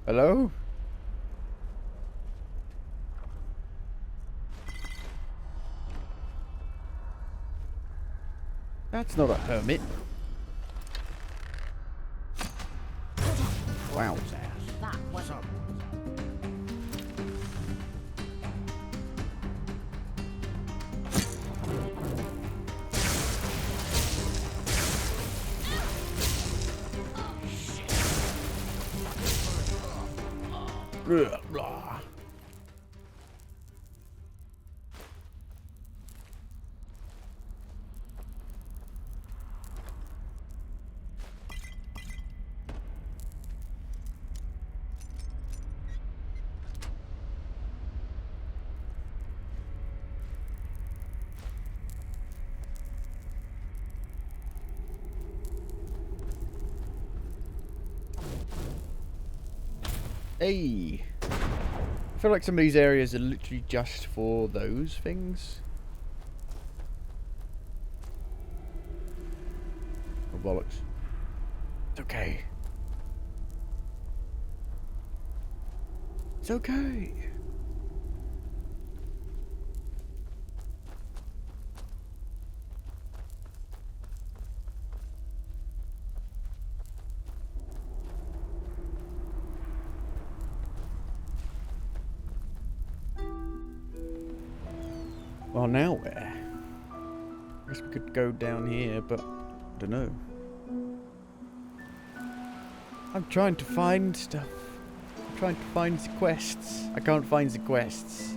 Hello? That's not a hermit. Wow. That was a Blah, blah. Hey! I feel like some of these areas are literally just for those things. Oh, bollocks. It's okay. It's okay. Well, now where? I guess we could go down here, but I don't know. I'm trying to find stuff. I'm trying to find the quests. I can't find the quests.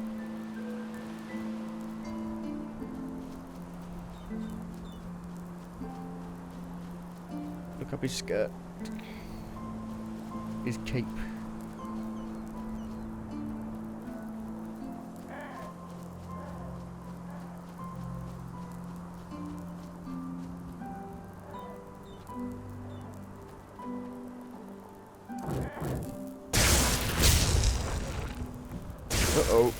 Look up his skirt. His cape. Uh-oh.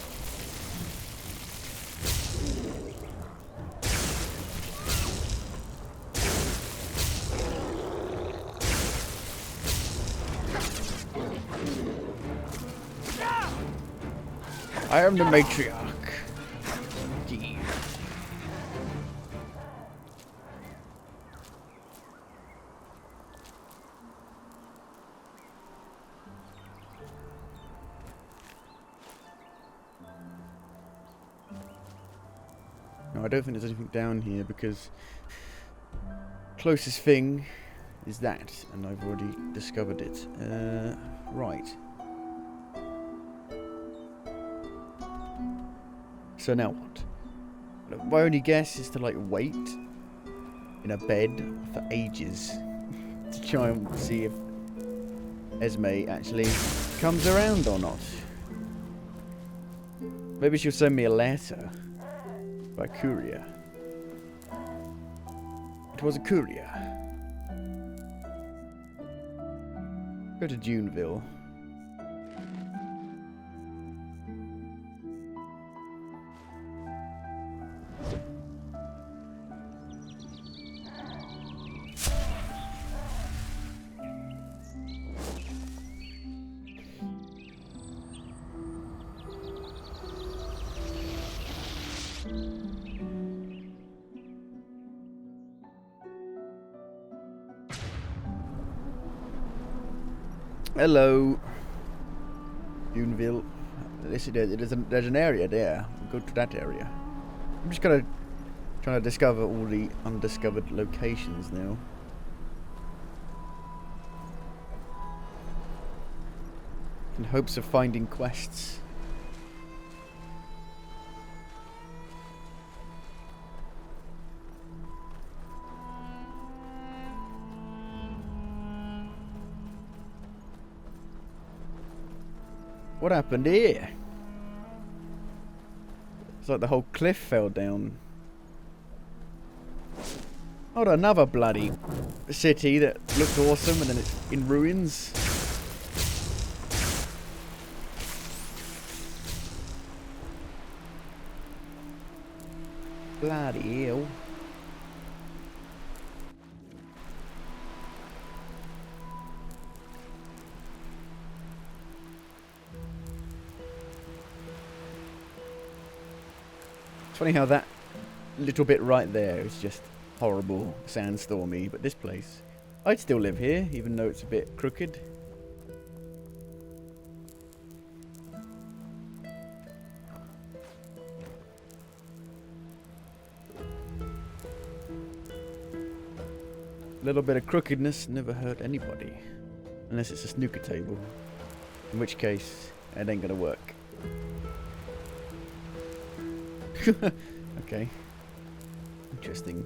I am the matriarch. Gee. No, I don't think there's anything down here because closest thing is that, and I've already discovered it. Right. So now what? My only guess is to like wait in a bed for ages to try and see if Esme actually comes around or not. Maybe she'll send me a letter by courier. It was a courier. Go to Juneville. Hello, Uneville. There's an area there. We'll go to that area. I'm just trying to discover all the undiscovered locations now. In hopes of finding quests. What happened here? It's like the whole cliff fell down. Oh, another bloody city that looked awesome and then it's in ruins. Bloody hell. It's funny how that little bit right there is just horrible, sandstormy, but this place, I'd still live here, even though it's a bit crooked. A little bit of crookedness never hurt anybody, unless it's a snooker table, in which case It ain't gonna work. Okay. Interesting.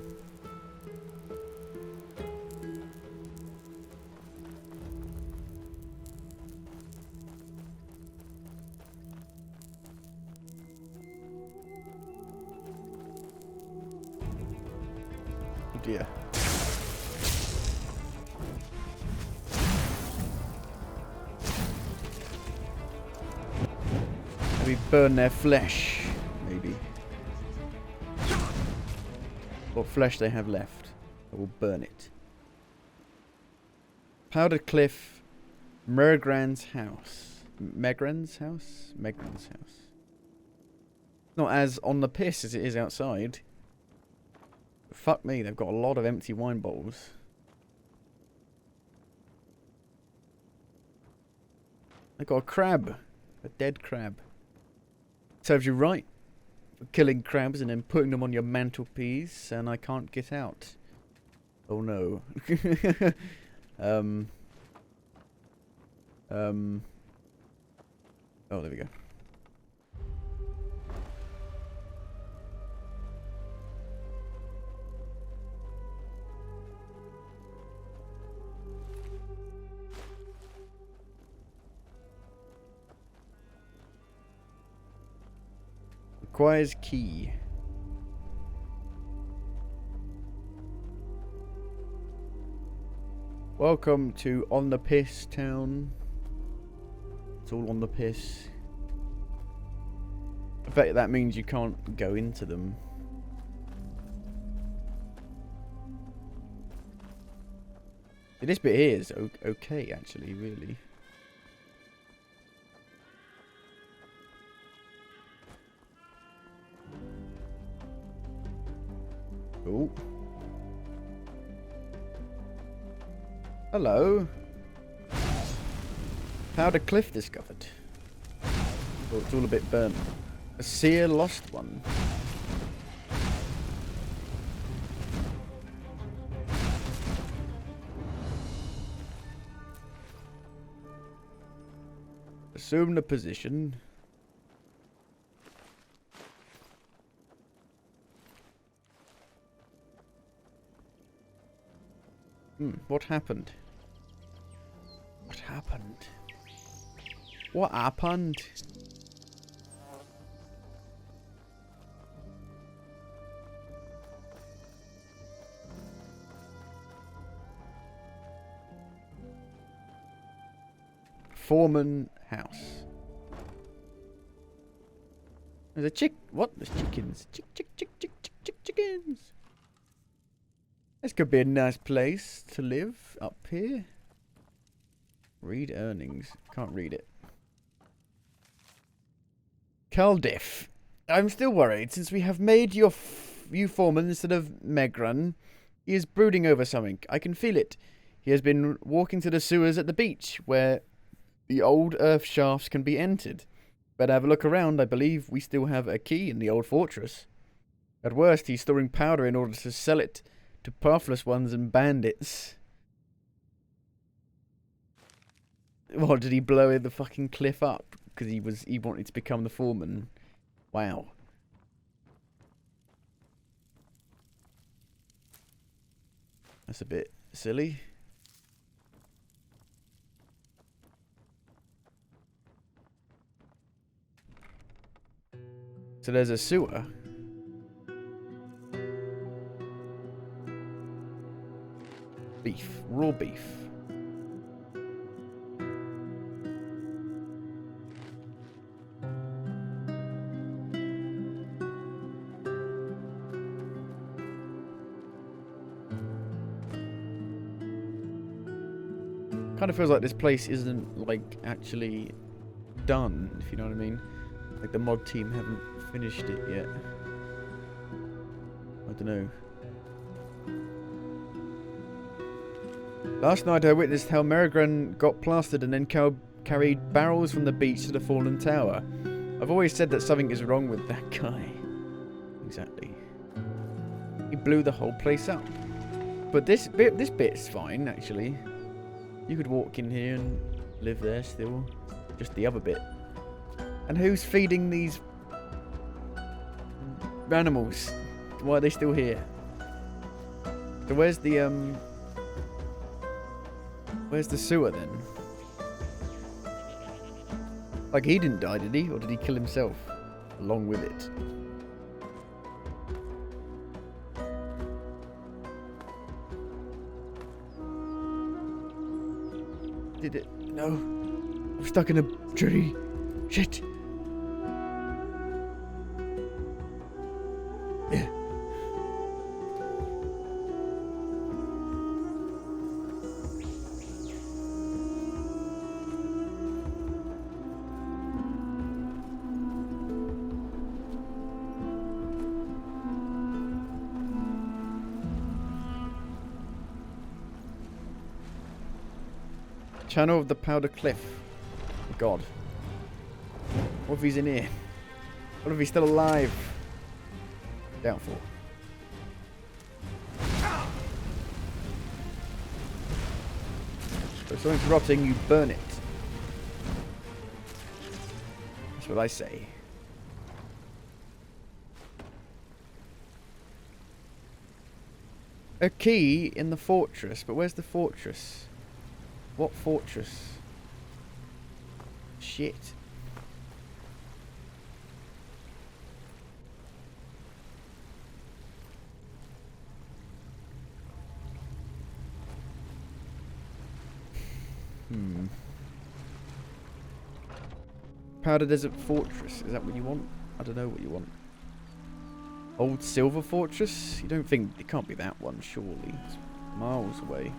Oh dear. Maybe burn their flesh, maybe. What flesh they have left. I will burn it. Powder Cliff, Mergran's house. Megran's house? Megran's house. Not as on the piss as it is outside. But fuck me, they've got a lot of empty wine bottles. They got a crab. A dead crab. Serves you right. For killing crabs and then putting them on your mantelpiece, and I can't get out. Oh no. Oh, there we go. Requires key. Welcome to On the Piss Town. It's all on the piss. I bet that means you can't go into them. This bit here is okay, actually, really. Oh. Hello. Powder Cliff discovered. Oh, it's all a bit burnt. A seer lost one. Assume the position. What happened? What happened? What happened? Foreman house. There's a chick. What? There's chickens. Chickens. This could be a nice place to live up here. Read earnings. Can't read it. Caldiff. I'm still worried since we have made you foreman instead of Megran. He is brooding over something. I can feel it. He has been walking to the sewers at the beach where the old earth shafts can be entered. Better have a look around. I believe we still have a key in the old fortress. At worst, he's storing powder in order to sell it to pathless ones and bandits. What, did he blow the fucking cliff up because he wanted to become the foreman? Wow. That's a bit silly. So there's a sewer. Beef. Raw beef. Kind of feels like this place isn't, like, actually done, if you know what I mean. Like, the mod team haven't finished it yet. I don't know. Last night I witnessed how Merigran got plastered and then carried barrels from the beach to the fallen tower. I've always said that something is wrong with that guy. Exactly. He blew the whole place up. But this bit's fine, actually. You could walk in here and live there still. Just the other bit. And who's feeding these animals? Why are they still here? So where's the sewer then? Like, he didn't die, did he? Or did he kill himself along with it? Did it? No. I'm stuck in a tree. Shit. Yeah. Channel of the Powder Cliff. Oh God. What if he's in here? What if he's still alive? Doubtful. So if something's rotting, you burn it. That's what I say. A key in the fortress, but where's the fortress? What fortress? Shit. Powder Desert Fortress. Is that what you want? I don't know what you want. Old Silver Fortress? You don't think... It can't be that one, surely. It's miles away.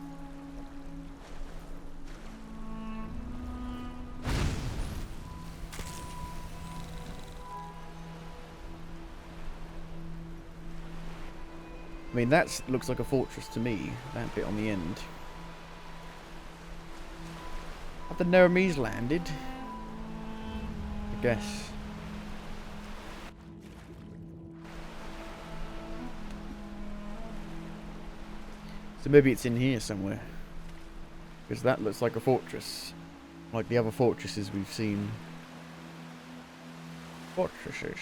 I mean, that looks like a fortress to me. That bit on the end. Have the Neremese landed? I guess. So maybe it's in here somewhere. Because that looks like a fortress. Like the other fortresses we've seen. Fortresses.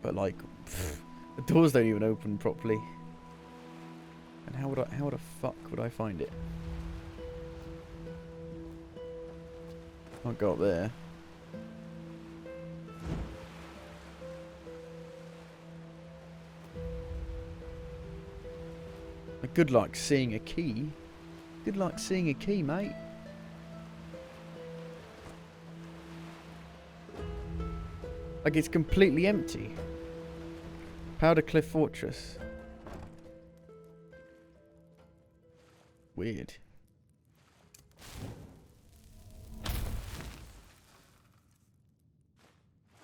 But like, the doors don't even open properly. And how the fuck would I find it? Can't go up there. Good luck seeing a key. Good luck seeing a key, mate. Like, it's completely empty. Powder Cliff Fortress. Weird.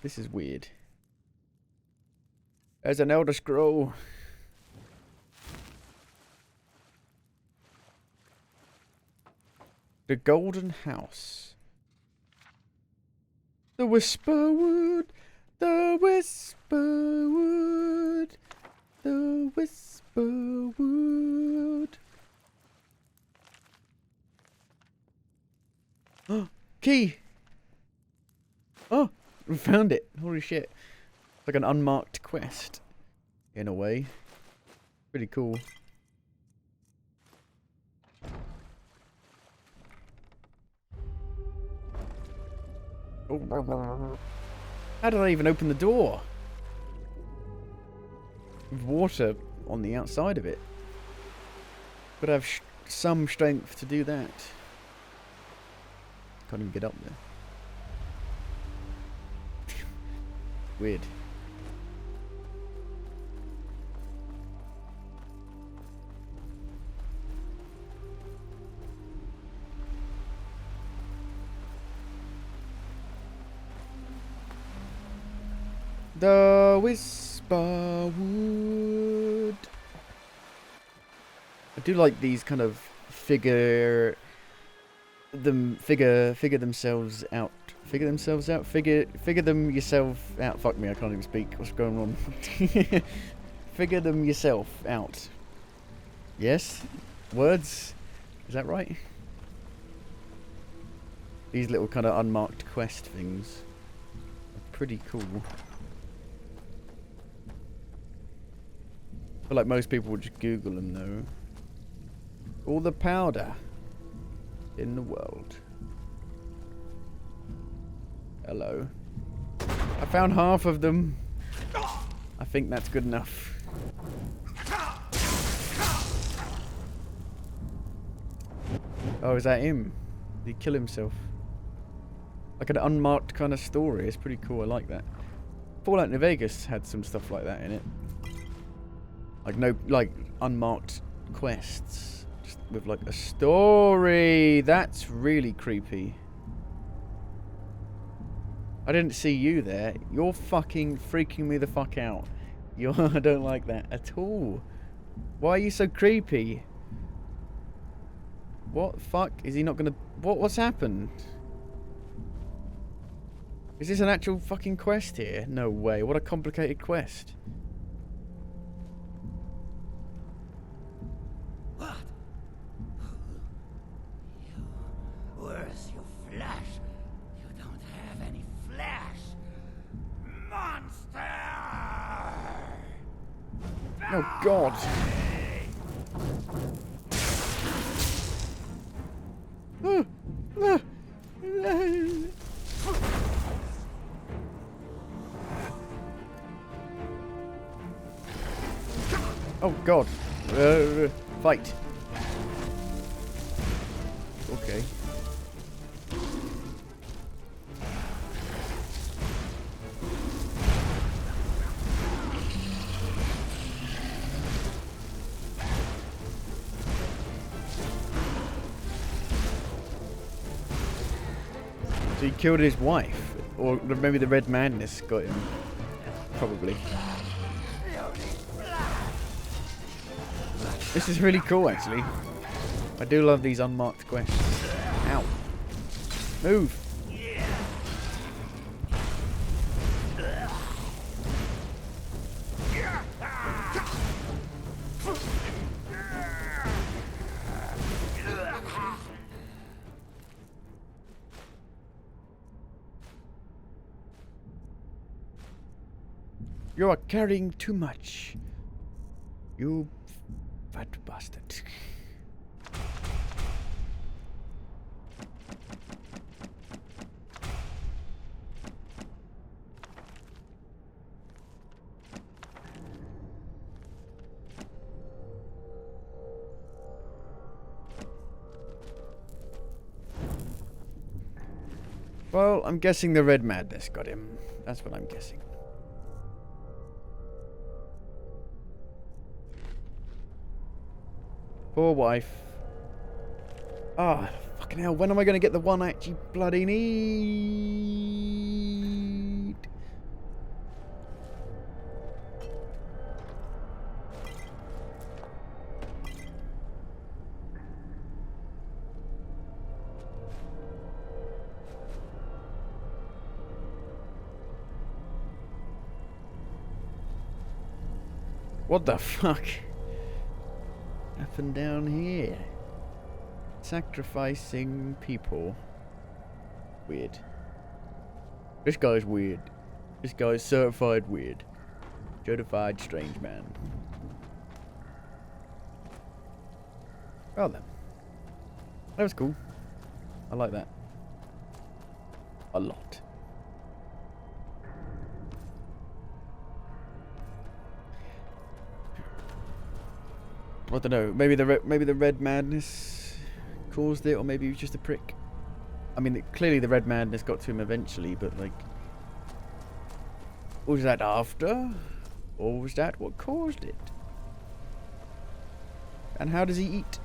This is weird. There's an Elder Scroll. The Golden House. The Whisperwood. The Whisperwood. The Whisperwood. Oh, key. Oh, we found it. Holy shit. It's like an unmarked quest. In a way. Pretty cool. How did I even open the door? With water on the outside of it. But I have some strength to do that. Can't even get up there. Weird. The Whisperwood. I do like these kind of figure themselves out. Figure themselves out. Figure them yourself out. Fuck me, I can't even speak. What's going on? Figure them yourself out. Yes? Words? Is that right? These little kind of unmarked quest things are pretty cool. I feel like most people would just Google them though. All the powder in the world. Hello. I found half of them. I think that's good enough. Oh, is that him? Did he kill himself? Like an unmarked kind of story. It's pretty cool. I like that. Fallout New Vegas had some stuff like that in it. Like unmarked quests. Just with like a story. That's really creepy. I didn't see you there. You're fucking freaking me the fuck out. I don't like that at all. Why are you so creepy? What the fuck? Is he not gonna... What's happened? Is this an actual fucking quest here? No way. What a complicated quest. What? Where's your flesh? You don't have any flesh. Monster! Oh god. Oh god. Fight. Okay. So he killed his wife, or maybe the Red Madness got him. Probably. This is really cool, actually. I do love these unmarked quests. Ow. Move. You are carrying too much. You fat bastard. Well, I'm guessing the Red Madness got him. That's what I'm guessing. Poor wife. Ah, oh, fucking hell. When am I going to get the one I actually bloody need? What the fuck? Happened down here. Sacrificing people. Weird. This guy's weird. This guy's certified weird. Certified strange man. Well then. That was cool. I like that. A lot. I don't know. Maybe the Red Madness caused it, or maybe he was just a prick. I mean, clearly the Red Madness got to him eventually, but like, was that after, or was that what caused it? And how does he eat?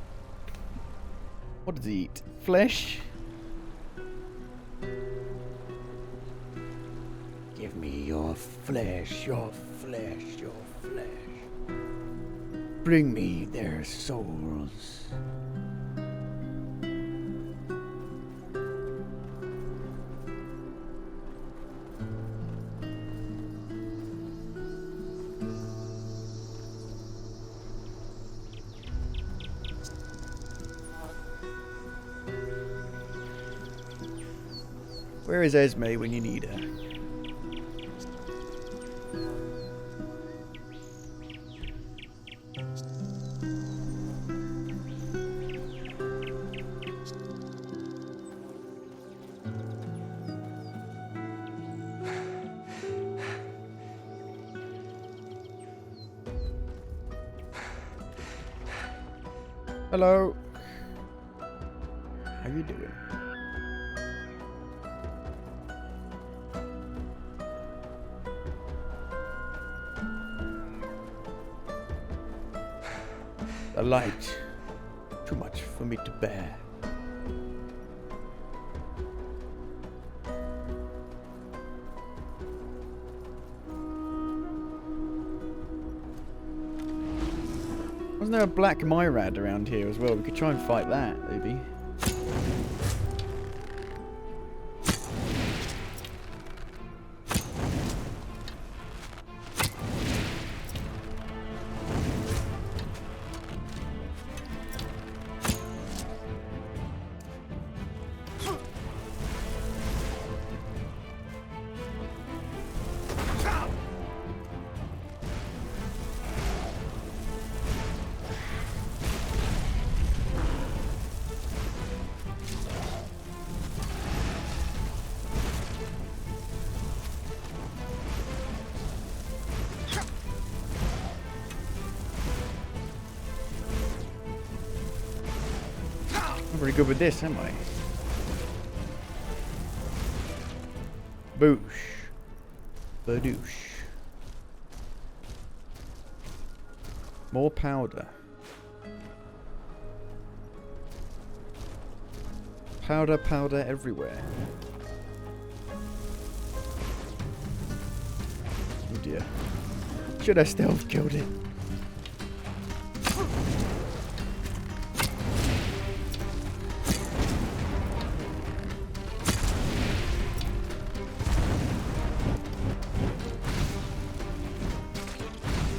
What does he eat? Flesh? Give me your flesh, your flesh, your flesh. Bring me their souls. Where is Esme when you need her? Hello. How you doing? The light. Too much for me to bear. Wasn't there a black Myrad around here as well? We could try and fight that, maybe. I'm pretty good with this, am I? Boosh. Badoosh. More powder. Powder, powder everywhere. Oh dear. Should I stealth killed it?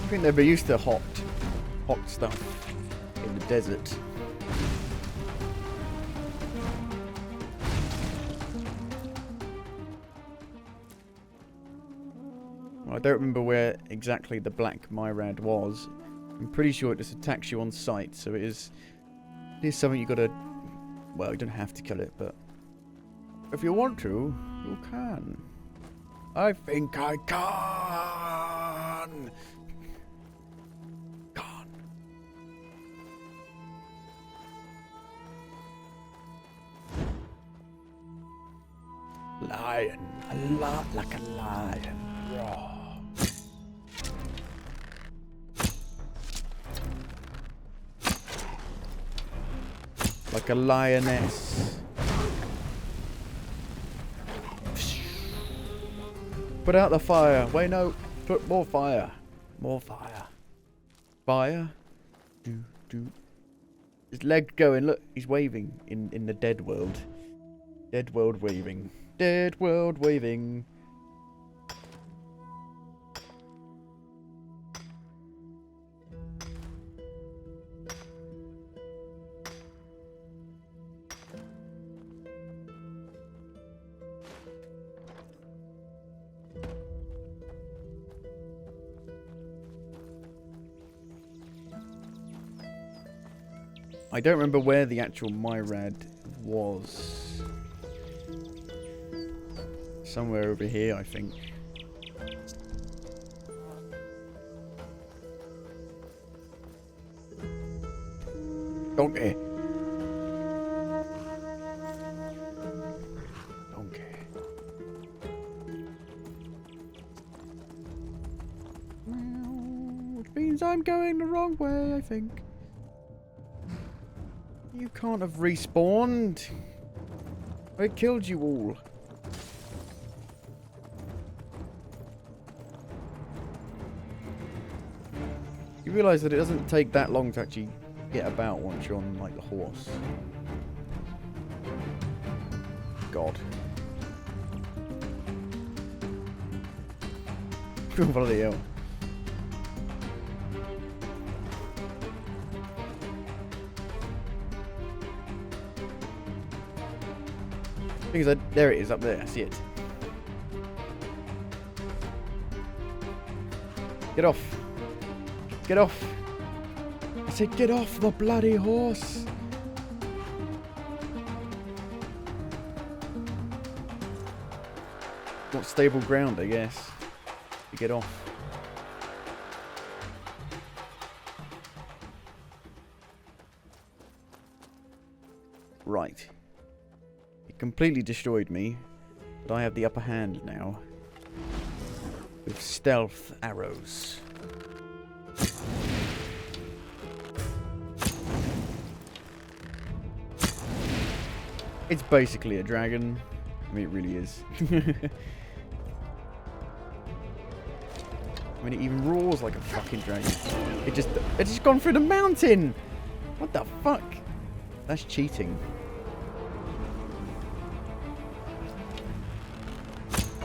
I think they'd be used to hot stuff in the desert. Well, I don't remember where exactly the black Myrad was. I'm pretty sure it just attacks you on sight, so it is something you gotta... Well, you don't have to kill it, but if you want to, you can. I think I can! Lion, a lot like a lion, raw. Like a lioness. Put out the fire. Wait, no. Put more fire. More fire. Fire. Do, do. His leg going. Look, he's waving in the dead world. Dead world waving. Dead world waving. I don't remember where the actual Myrad was. Somewhere over here, I think. Donkey. Donkey. Which means I'm going the wrong way, I think. You can't have respawned. I killed you all. You realise that it doesn't take that long to actually get about once you're on, like, the horse. God. Bloody hell. Thing is, there it is up there. I see it. Get off. Get off. I said get off the bloody horse. Want stable ground, I guess. To get off. Right. It completely destroyed me, but I have the upper hand now. With stealth arrows. It's basically a dragon. I mean, it really is. I mean, it even roars like a fucking dragon. It's just gone through the mountain! What the fuck? That's cheating.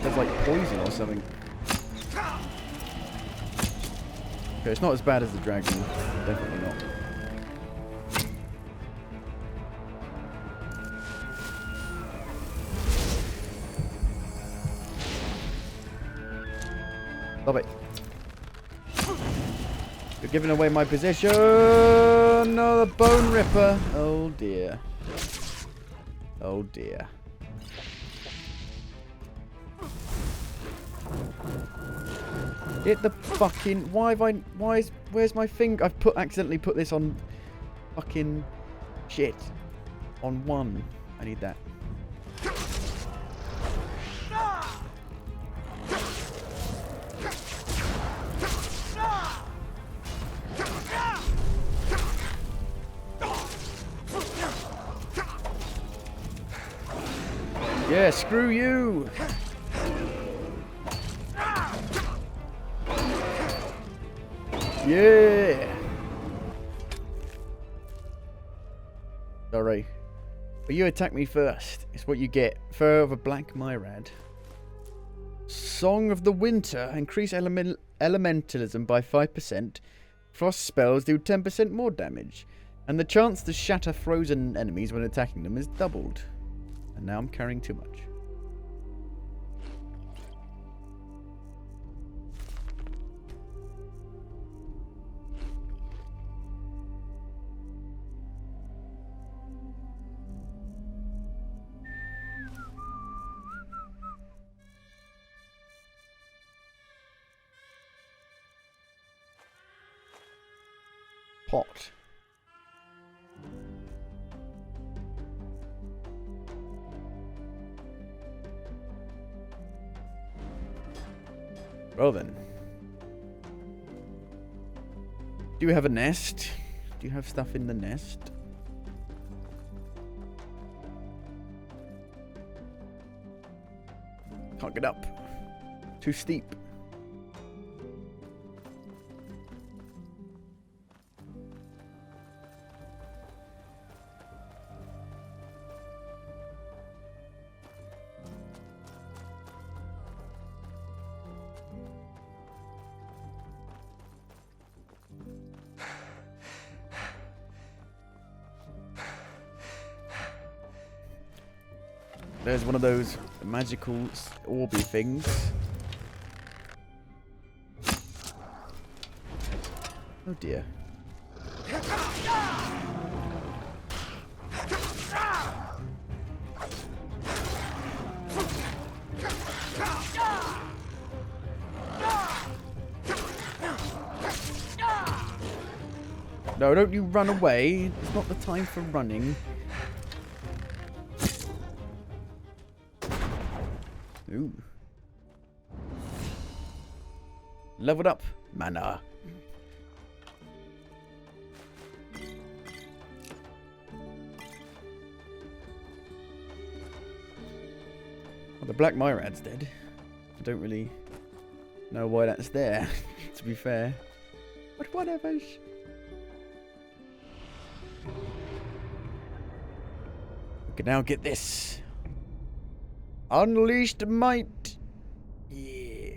There's like poison or something. Okay, it's not as bad as the dragon. Definitely not. Stop it. You're giving away my position. No, the bone ripper. Oh dear. Oh dear. Hit the fucking. Why have I? Where's my finger? I've accidentally put this on. Fucking shit. On 1. I need that. Yeah, screw you. Yeah. Sorry. But you attack me first. It's what you get. Fur of a black Myrad. Song of the Winter. Increase elementalism by 5%. Frost spells do 10% more damage. And the chance to shatter frozen enemies when attacking them is doubled. And now I'm carrying too much. Pot. Well then. Do you have a nest? Do you have stuff in the nest? Can't get up. Too steep. There's one of those magical orby things. Oh dear. No, don't you run away. It's not the time for running. Ooh. Leveled up. Mana. Well, the Black Myrad's dead. I don't really know why that's there, to be fair. But whatever. We can now get this. Unleashed might. Yeah.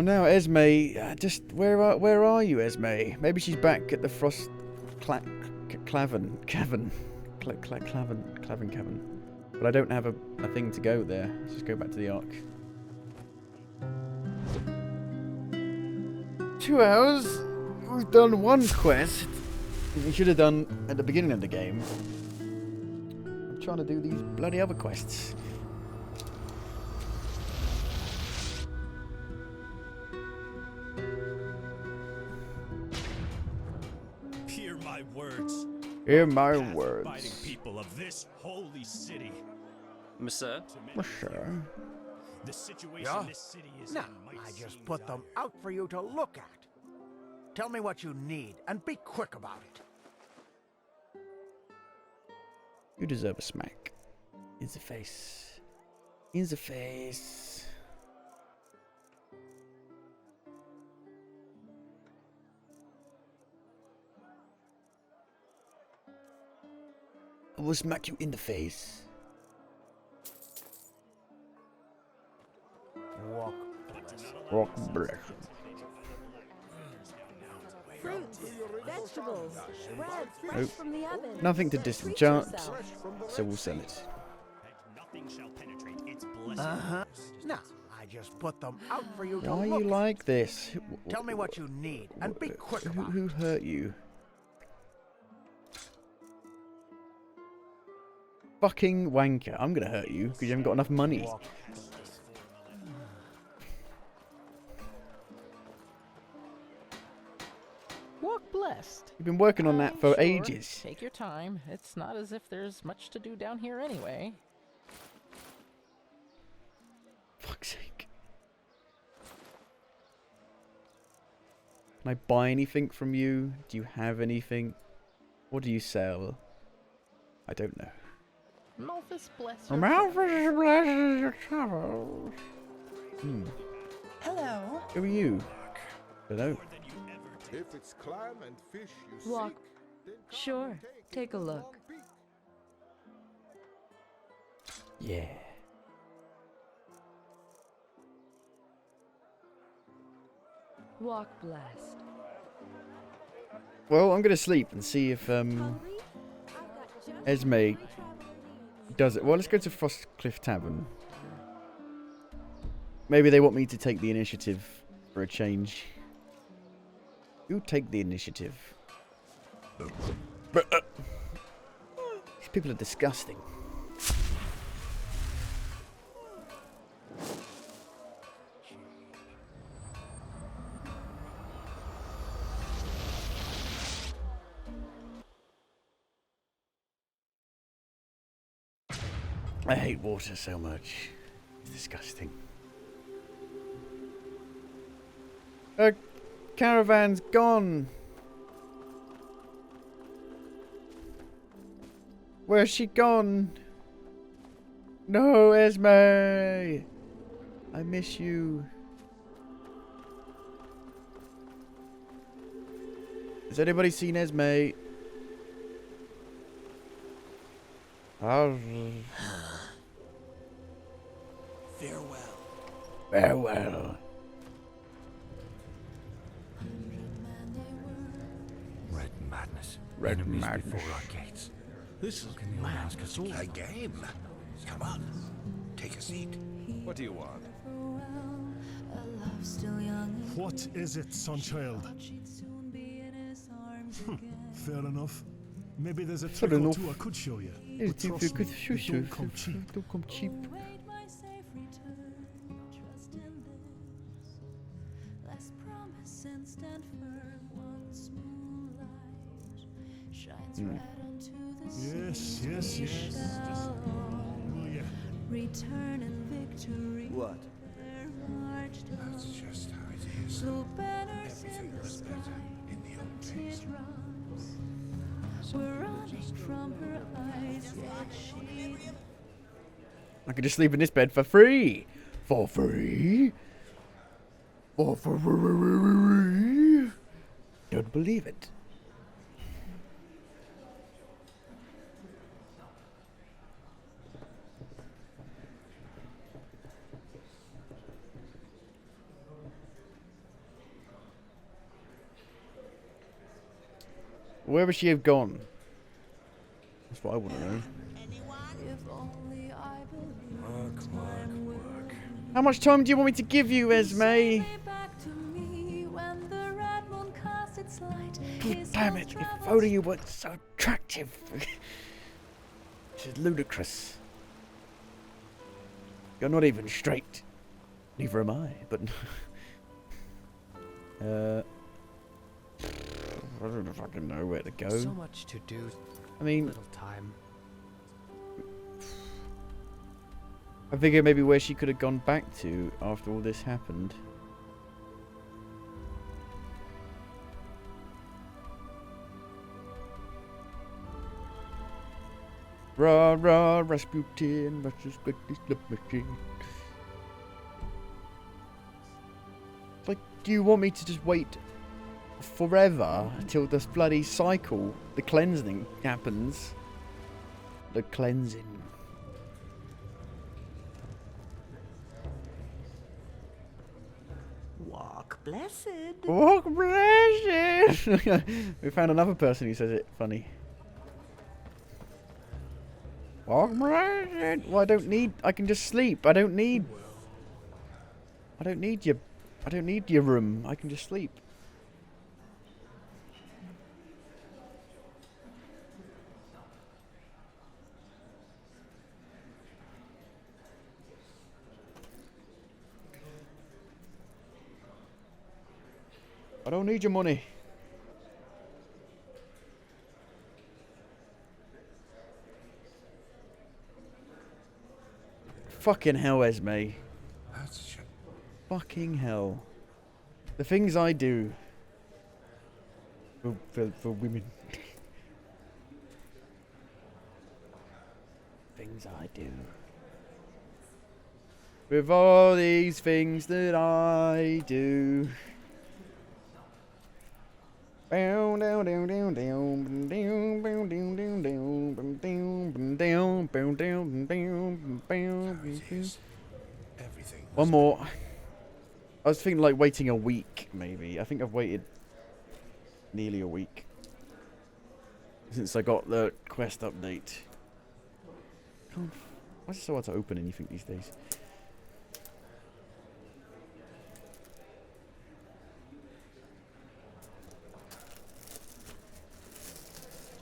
Well, now Esme, just where are you, Esme? Maybe she's back at the Frost Clavin Cavern. But I don't have a thing to go there. Let's just go back to the Ark. 2 hours. We've done one quest. We should have done at the beginning of the game. I'm trying to do these bloody other quests. Hear my words. Hear my Path words. Abiding people of this holy city. Monsieur? Sure. The situation Yeah? this city is No, in might I just seem put them dire. out for you to look at. Tell me what you need, and be quick about it. You deserve a smack. In the face. In the face. I will smack you in the face. Walk. Rock breath. Fruits, vegetables, bread fresh Nope. from the oven. Nothing to Treat disenchant, yourself. so we'll sell it. Nothing shall penetrate its blessed Uh-huh. No, I just put them out for you to Why are look you like this? Tell me what you need, and be quick about Who hurt you? Fucking wanker. I'm gonna hurt you because you haven't got enough money. Walk. Walk blessed. You've been working on that for Sure, ages. Take your time. It's not as if there's much to do down here anyway. Fuck's sake. Can I buy anything from you? Do you have anything? What do you sell? I don't know. Malthus bless your Malthus blesses your travels. Hello. Who are you? Hello. If it's clam and fish you Walk. seek, then come Sure, and take a long look. peek. Yeah. Walk blessed. Well, I'm gonna sleep and see if Esme does it. Well, let's go to Frostcliff Tavern. Maybe they want me to take the initiative for a change. You take the initiative. These people are disgusting. I hate water so much. It's disgusting. Her caravan's gone. Where's she gone? No, Esme. I miss you. Has anybody seen Esme? Farewell. Farewell. Red madness. Red Enemies madness. before our gates. This How is can the old ask us to keep a game. Come on, take a seat. What do you want? What is it, sonchild? Fair enough. Maybe there's a Fair trick or enough. two I could show you. It's But trust good me, shoo it shoo. don't come cheap. Don't come cheap. Yes, yes, yes. Oh, yeah. Return in victory. What? That's just how it is. Everything was better in the old days. We're running from her eyes, yet she I could just sleep in this bed for free. For free? For free? Don't believe it. Where would she have gone? That's what I want to know. How much time do you want me to give you, Esme? God damn it, if only you weren't so attractive. This is ludicrous. You're not even straight. Neither am I, but... I don't fucking know where to go. So much to do. I mean... Little time. I figure maybe where she could have gone back to after all this happened. Rah rah Rasputin, Russia's greatest love machine. Like, do you want me to just wait forever until this bloody cycle, the cleansing, happens? The cleansing. Walk blessed. Walk blessed. We found another person who says it funny. Walk blessed. Well, I don't need. I can just sleep. I don't need your. I don't need your room. I can just sleep. I don't need your money. Fucking hell, Esme. Fucking hell. The things I do for women. Things I do. With all these things that I do. One more. I was thinking like waiting a week, maybe. I think I've waited nearly a week since I got the quest update. Why is it so hard to open anything these days?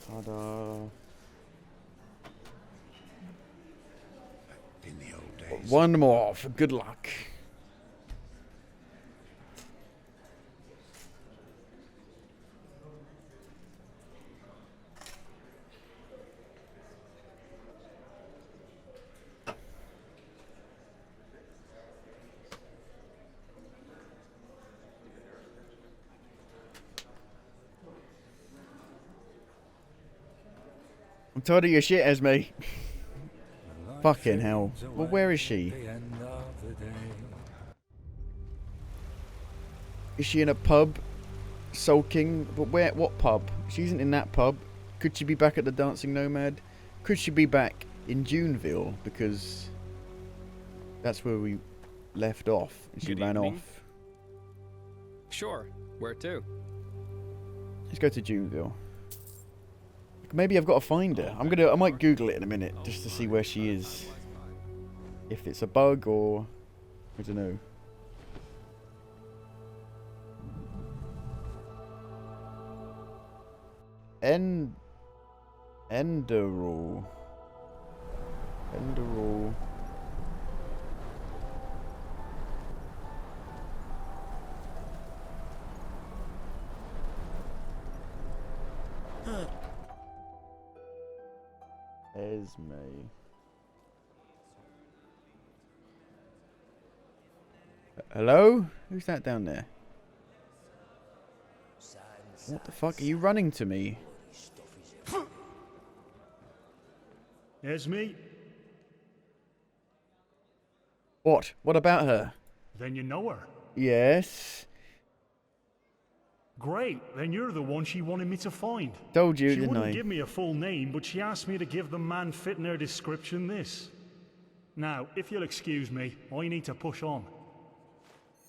Ta-da. In the old days. One more for good luck. I'm tired of your shit, Esme. Fucking hell. Well, where is she? Is she in a pub? Sulking? But where? What pub? She isn't in that pub. Could she be back at the Dancing Nomad? Could she be back in Juneville? Because that's where we left off. And she ran off. Sure. Where to? Let's go to Juneville. Maybe I've got to find her. I might Google it in a minute just to see where she is. If it's a bug or I don't know. Enderal. Esme. Hello? Who's that down there? What the fuck? Are you running to me? Esme? What? What about her? Then you know her. Yes. Great, then you're the one she wanted me to find. Told you, she didn't wouldn't I? give me a full name, but she asked me to give the man fitting her description this. Now, if you'll excuse me, I need to push on.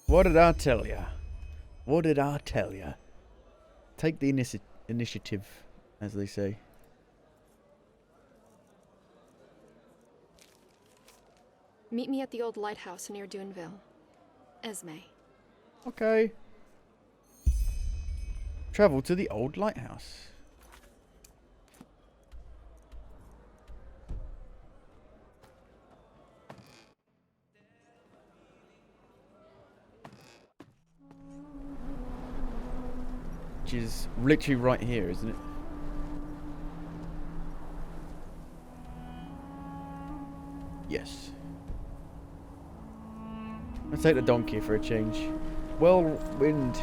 What did I tell ya? What did I tell ya? Take the initiative, as they say. Meet me at the old lighthouse near Duneville. Esme. Okay. Travel to the old lighthouse. Which is literally right here, isn't it? Yes. Let's take the donkey for a change. Whirlwind.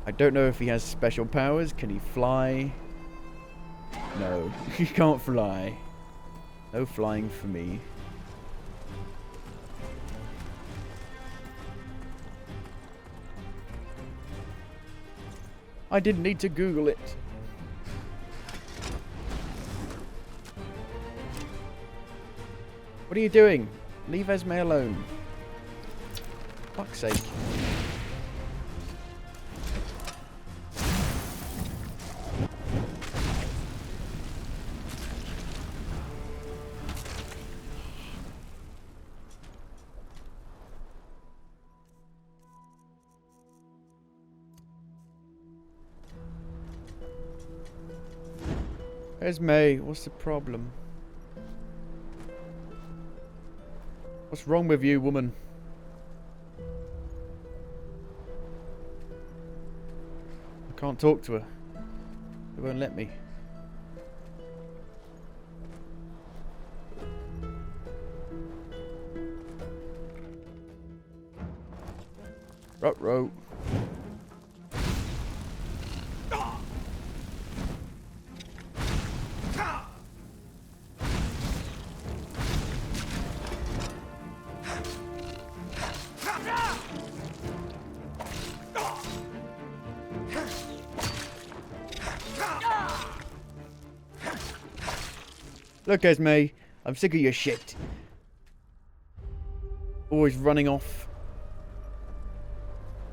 I don't know if he has special powers. Can he fly? No, he can't fly. No flying for me. I didn't need to Google it. What are you doing? Leave Esme alone. Fuck's sake. Esme, what's the problem? What's wrong with you, woman? I can't talk to her. They won't let me. Ruh-roh. Look, Esme, I'm sick of your shit. Always running off.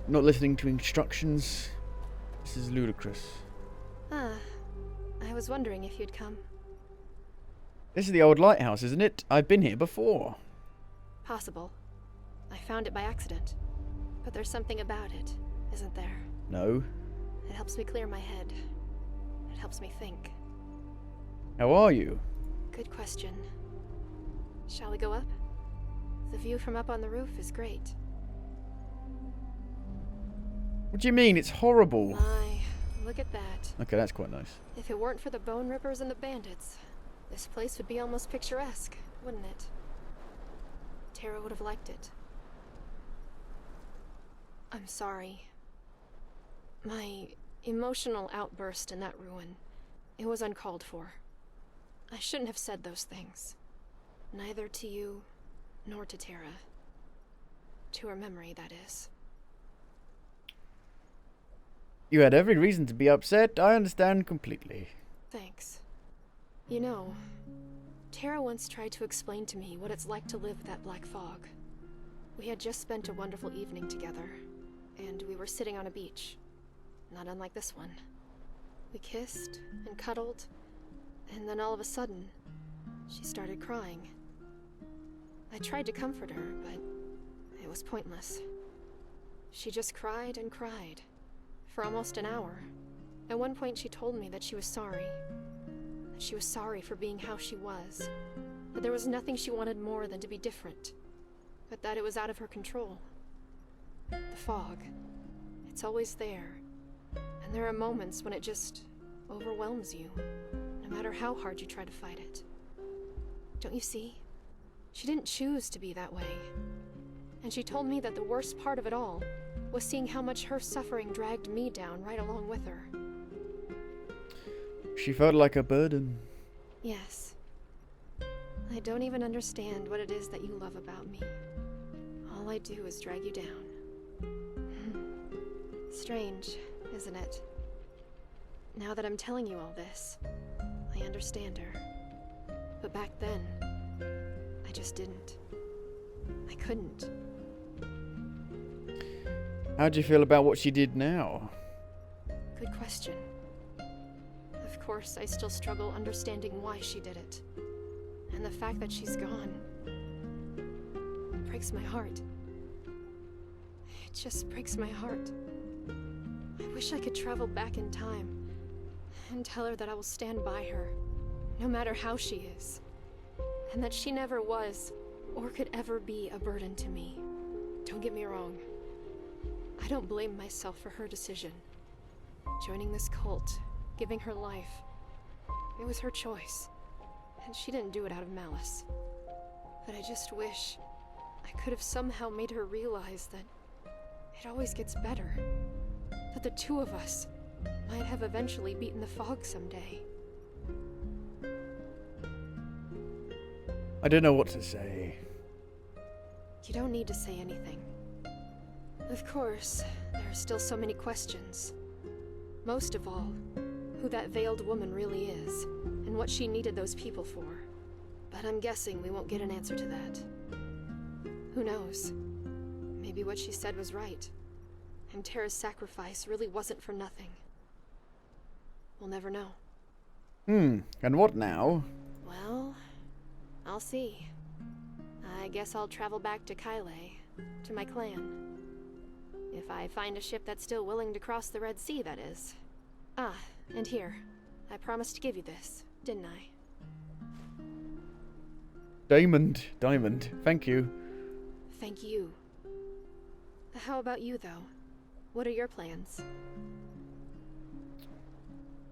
Not listening to instructions. This is ludicrous. Ah, I was wondering if you'd come. This is the old lighthouse, isn't it? I've been here before. Possible. I found it by accident. But there's something about it, isn't there? No. It helps me clear my head. It helps me think. How are you? Good question. Shall we go up? The view from up on the roof is great. What do you mean? It's horrible. My, look at that. Okay, that's quite nice. If it weren't for the bone rippers and the bandits, this place would be almost picturesque, wouldn't it? Tara would have liked it. I'm sorry. My emotional outburst in that ruin, it was uncalled for. I shouldn't have said those things. Neither to you, nor to Tara. To her memory, that is. You had every reason to be upset. I understand completely. Thanks. You know, Tara once tried to explain to me what it's like to live that black fog. We had just spent a wonderful evening together, and we were sitting on a beach. Not unlike this one. We kissed and cuddled, and then all of a sudden, she started crying. I tried to comfort her, but it was pointless. She just cried and cried, for almost an hour. At one point she told me that she was sorry. That she was sorry for being how she was. That there was nothing she wanted more than to be different. But that it was out of her control. The fog. It's always there. And there are moments when it just overwhelms you. No matter how hard you try to fight it. Don't you see? She didn't choose to be that way. And she told me that the worst part of it all was seeing how much her suffering dragged me down right along with her. She felt like a burden. Yes. I don't even understand what it is that you love about me. All I do is drag you down. Strange, isn't it? Now that I'm telling you all this, I understand her. But back then, I just didn't. I couldn't. How do you feel about what she did now? Good question. Of course, I still struggle understanding why she did it. And the fact that she's gone breaks my heart. It just breaks my heart. I wish I could travel back in time and tell her that I will stand by her, no matter how she is, and that she never was or could ever be a burden to me. Don't get me wrong. I don't blame myself for her decision. Joining this cult, giving her life, it was her choice, and she didn't do it out of malice. But I just wish I could have somehow made her realize that it always gets better. That the two of us might have eventually beaten the fog someday. I don't know what to say. You don't need to say anything. Of course, there are still so many questions. Most of all, who that veiled woman really is, and what she needed those people for. But I'm guessing we won't get an answer to that. Who knows? Maybe what she said was right, and Terra's sacrifice really wasn't for nothing. We'll never know. And what now? Well, I'll see. I guess I'll travel back to Kyle, to my clan. If I find a ship that's still willing to cross the Red Sea, that is. Ah, and here. I promised to give you this, didn't I? Diamond. Thank you. Thank you. How about you, though? What are your plans?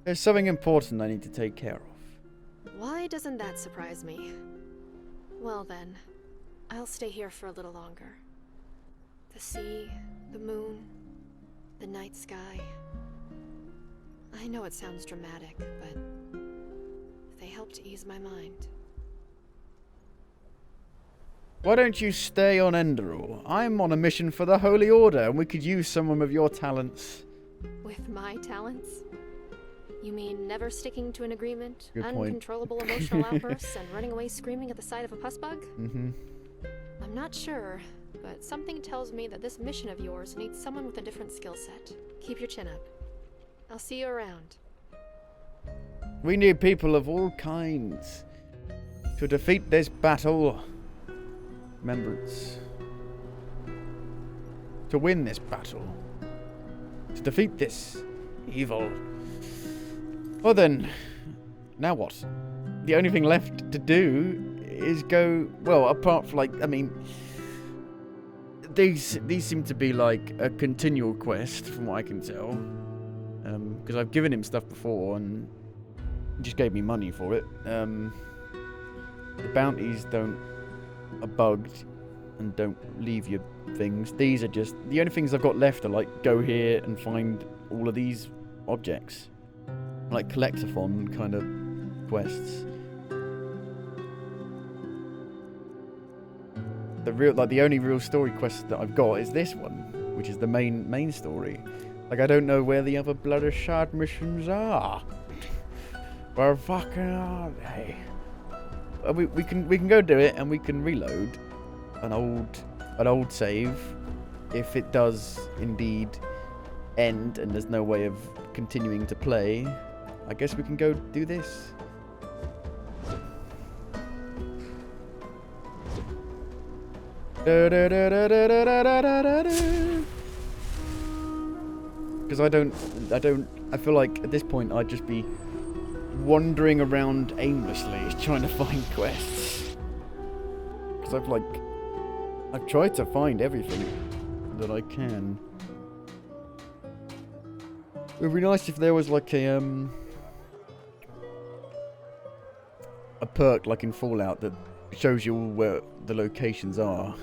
There's something important I need to take care of. Why doesn't that surprise me? Well then, I'll stay here for a little longer. The sea, the moon, the night sky. I know it sounds dramatic, but they help to ease my mind. Why don't you stay on Enderal? I'm on a mission for the Holy Order, and we could use someone with your talents. With my talents? You mean never sticking to an agreement, Good point. uncontrollable emotional outbursts, and running away screaming at the sight of a puss bug? Mm-hmm. I'm not sure, but something tells me that this mission of yours needs someone with a different skill set. Keep your chin up. I'll see you around. We need people of all kinds to defeat this battle. Remembrance. To win this battle. To defeat this evil. Well then, now what? The only thing left to do is go, well, apart from these seem to be like a continual quest from what I can tell. Because I've given him stuff before and he just gave me money for it. The bounties are bugged and don't leave you things. These are just, the only things I've got left are like, go here and find all of these objects. Like collectathon kind of quests. The only real story quest that I've got is this one, which is the main story. Like, I don't know where the other bloody side missions are. Where fucking are they? We can go do it, and we can reload an old save if it does indeed end and there's no way of continuing to play. I guess we can go do this. Because I feel like at this point I'd just be wandering around aimlessly trying to find quests. Because I've tried to find everything that I can. It would be nice if there was like a perk like in Fallout that shows you all where the locations are.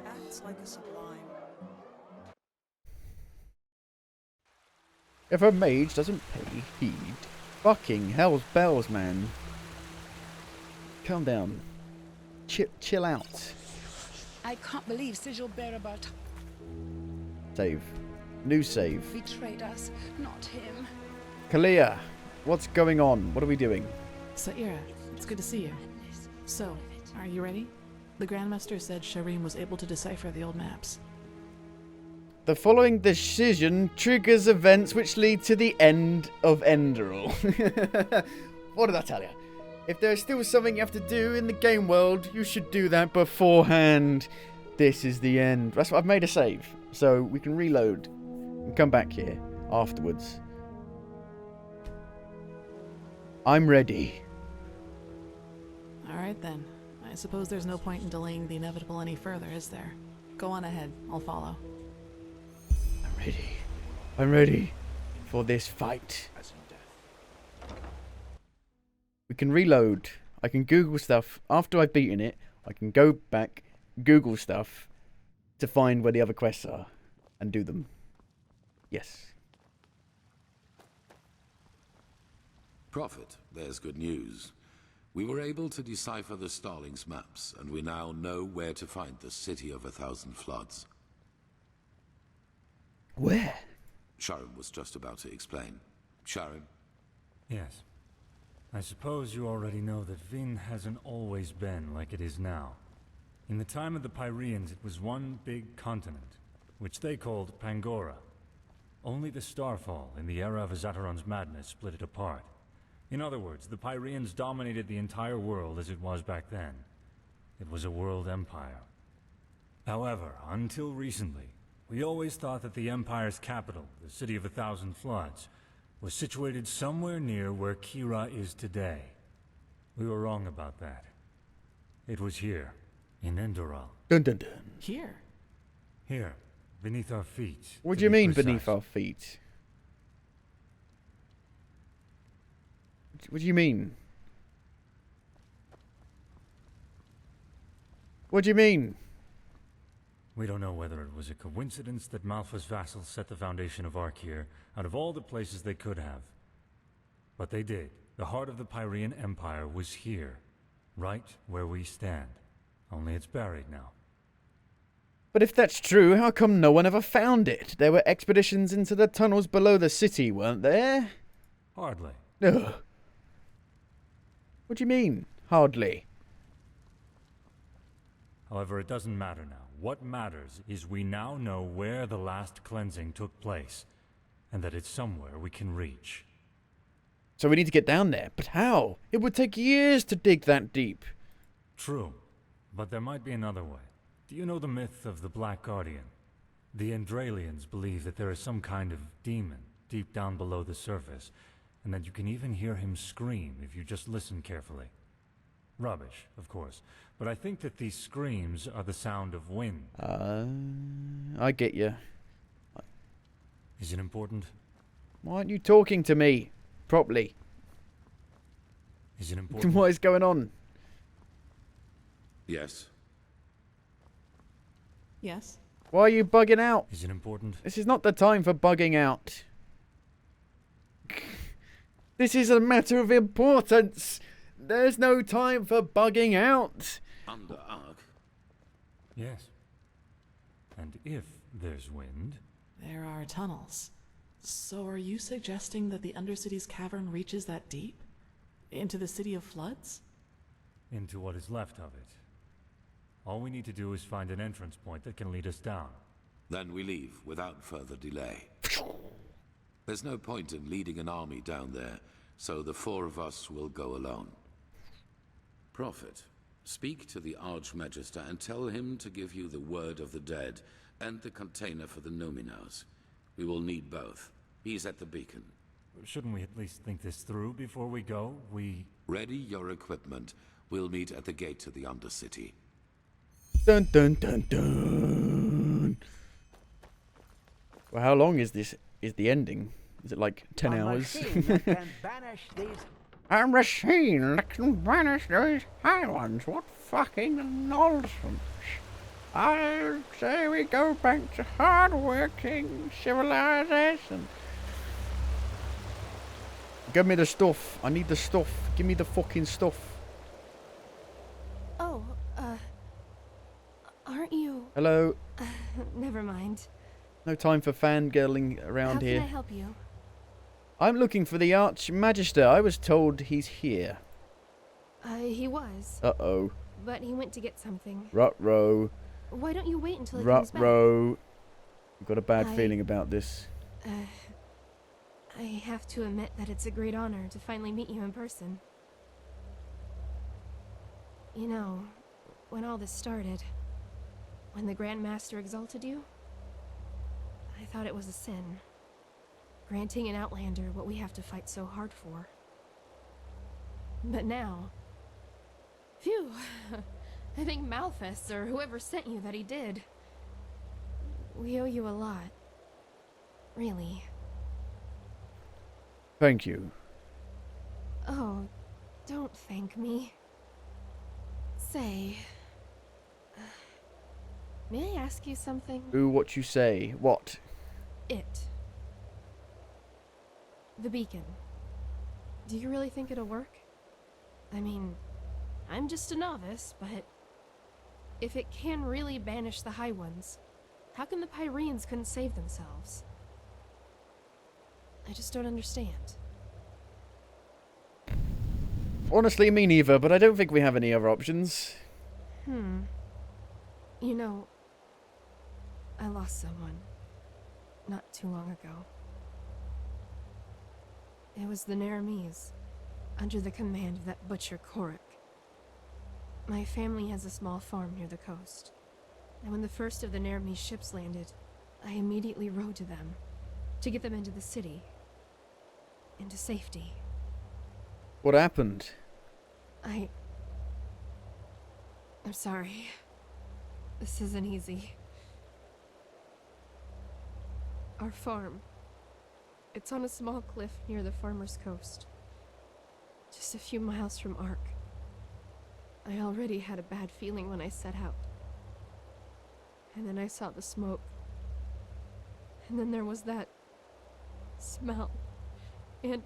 Acts like a sublime. If a mage doesn't pay heed, fucking hell's bells, man. Calm down. Chill out. I can't believe Sigil Bearabat Save. New save. betrayed us, not him. Kalia, what's going on? What are we doing? Saira, it's good to see you. So, are you ready? The Grandmaster said Shireen was able to decipher the old maps. The following decision triggers events which lead to the end of Enderal. What did I tell you? If there's still something you have to do in the game world, you should do that beforehand. This is the end. That's what I've made a save. So we can reload and come back here afterwards. I'm ready. Alright then. I suppose there's no point in delaying the inevitable any further, is there? Go on ahead. I'll follow. I'm ready. I'm ready for this fight. We can reload. I can Google stuff. After I've beaten it, I can go back, Google stuff to find where the other quests are and do them. Yes. Prophet, there's good news. We were able to decipher the Starling's maps, and we now know where to find the City of 1,000 Floods. Where? Sharon was just about to explain. Sharon? Yes. I suppose you already know that Vin hasn't always been like it is now. In the time of the Pyreans, it was one big continent, which they called Pangora. Only the Starfall, in the era of Azateron's madness, split it apart. In other words, the Pyreans dominated the entire world as it was back then. It was a world empire. However, until recently, we always thought that the Empire's capital, the City of 1,000 Floods, was situated somewhere near where Kira is today. We were wrong about that. It was here, in Enderal. Dun dun dun. Here? Here, beneath our feet. What do you mean beneath our feet? What do you mean? What do you mean? We don't know whether it was a coincidence that Malfa's vassals set the foundation of Arkir out of all the places they could have. But they did. The heart of the Pyrean Empire was here, right where we stand. Only it's buried now. But if that's true, how come no one ever found it? There were expeditions into the tunnels below the city, weren't there? Hardly. Ugh. What do you mean, hardly? However, it doesn't matter now. What matters is we now know where the last cleansing took place, and that it's somewhere we can reach. So we need to get down there, but how? It would take years to dig that deep. True, but there might be another way. Do you know the myth of the Black Guardian? The Endralians believe that there is some kind of demon deep down below the surface, and that you can even hear him scream if you just listen carefully. Rubbish, of course, but I think that these screams are the sound of wind. I get you. Is it important? Why aren't you talking to me properly? Is it important? What is going on? Yes. Yes? Why are you bugging out? Is it important? This is not the time for bugging out. This is a matter of importance. There's no time for bugging out. Under Ark? Yes. And if there's wind... There are tunnels. So are you suggesting that the Undercity's cavern reaches that deep? Into the City of Floods? Into what is left of it. All we need to do is find an entrance point that can lead us down. Then we leave without further delay. There's no point in leading an army down there, so the four of us will go alone. Prophet, speak to the Archmagister and tell him to give you the word of the dead and the container for the Numinos. We will need both. He's at the beacon. Shouldn't we at least think this through before we go? Ready your equipment. We'll meet at the gate to the Undercity. Dun dun dun dun. Well, how long is this? Is the ending? Is it like 10 hours? A machine that can banish those islands. What fucking nonsense. I say we go back to hard-working civilization. Give me the stuff. I need the stuff. Give me the fucking stuff. Oh, aren't you? Hello. Never mind. No time for fangirling around here. How can I help you? I'm looking for the Archmagister. I was told he's here. He was. Uh-oh. But he went to get something. Ruh-roh. Why don't you wait until he comes back? Ruh-roh. I've got a bad feeling about this. I have to admit that it's a great honor to finally meet you in person. You know, when all this started, when the Grand Master exalted you, I thought it was a sin. Granting an outlander what we have to fight so hard for. But now... Phew! I think Malthus, or whoever sent you, that he did. We owe you a lot. Really. Thank you. Oh, don't thank me. Say... may I ask you something? Do what you say. What? It. The beacon. Do you really think it'll work? I mean, I'm just a novice, but... if it can really banish the High Ones, how come the Pyreans couldn't save themselves? I just don't understand. Honestly, me neither, but I don't think we have any other options. You know, I lost someone not too long ago. It was the Naramis, under the command of that butcher Korik. My family has a small farm near the coast, and when the first of the Naramis ships landed, I immediately rowed to them, to get them into the city, into safety. What happened? I'm sorry. This isn't easy. Our farm. It's on a small cliff near the farmer's coast. Just a few miles from Ark. I already had a bad feeling when I set out. And then I saw the smoke. And then there was that smell. And...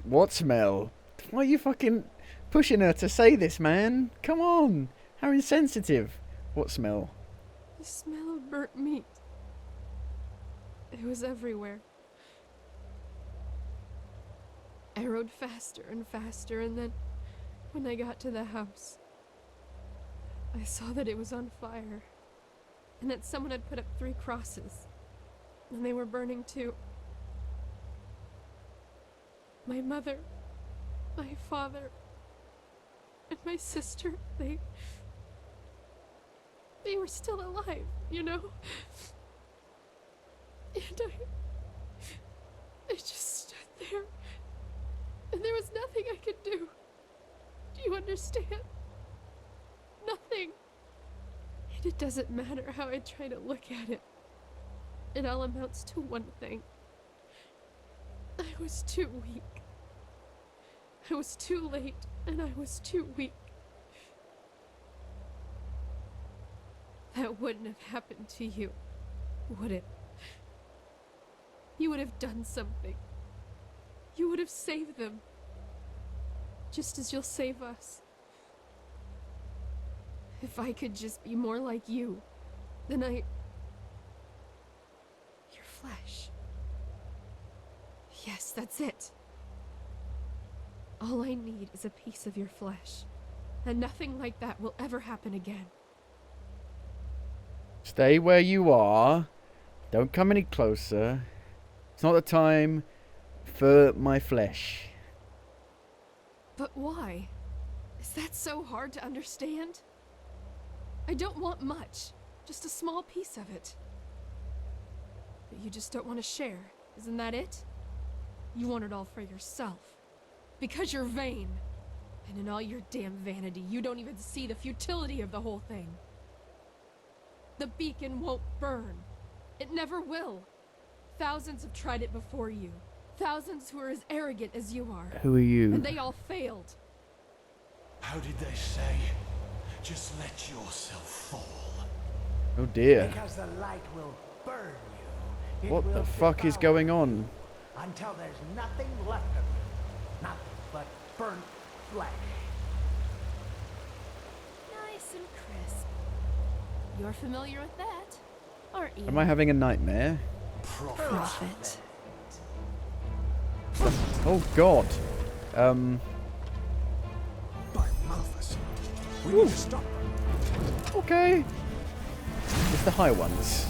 What smell? Why are you fucking pushing her to say this, man? Come on. How insensitive. What smell? The smell of burnt meat. It was everywhere. I rode faster and faster, and then, when I got to the house, I saw that it was on fire, and that someone had put up 3 crosses, and they were burning too. My mother, my father, and my sister, they were still alive, you know? And I just stood there, and there was nothing I could do. Do you understand? Nothing. And it doesn't matter how I try to look at it. It all amounts to one thing. I was too weak. I was too late, and I was too weak. That wouldn't have happened to you, would it? You would have done something. You would have saved them. Just as you'll save us. If I could just be more like you, then Your flesh. Yes, that's it. All I need is a piece of your flesh. And nothing like that will ever happen again. Stay where you are. Don't come any closer. It's not the time for my flesh. But why? Is that so hard to understand? I don't want much. Just a small piece of it. But you just don't want to share. Isn't that it? You want it all for yourself. Because you're vain. And in all your damn vanity, you don't even see the futility of the whole thing. The beacon won't burn. It never will. Thousands have tried it before you. Thousands who are as arrogant as you are. Who are you? And they all failed. How did they say? Just let yourself fall. Oh dear. Because the light will burn you. What the fuck is going on? Until there's nothing left of you. Nothing but burnt flesh. Nice and crisp. You're familiar with that, aren't you? Am I having a nightmare? Prophet. Oh god. By Malthus. We need to stop. Okay. It's the high ones.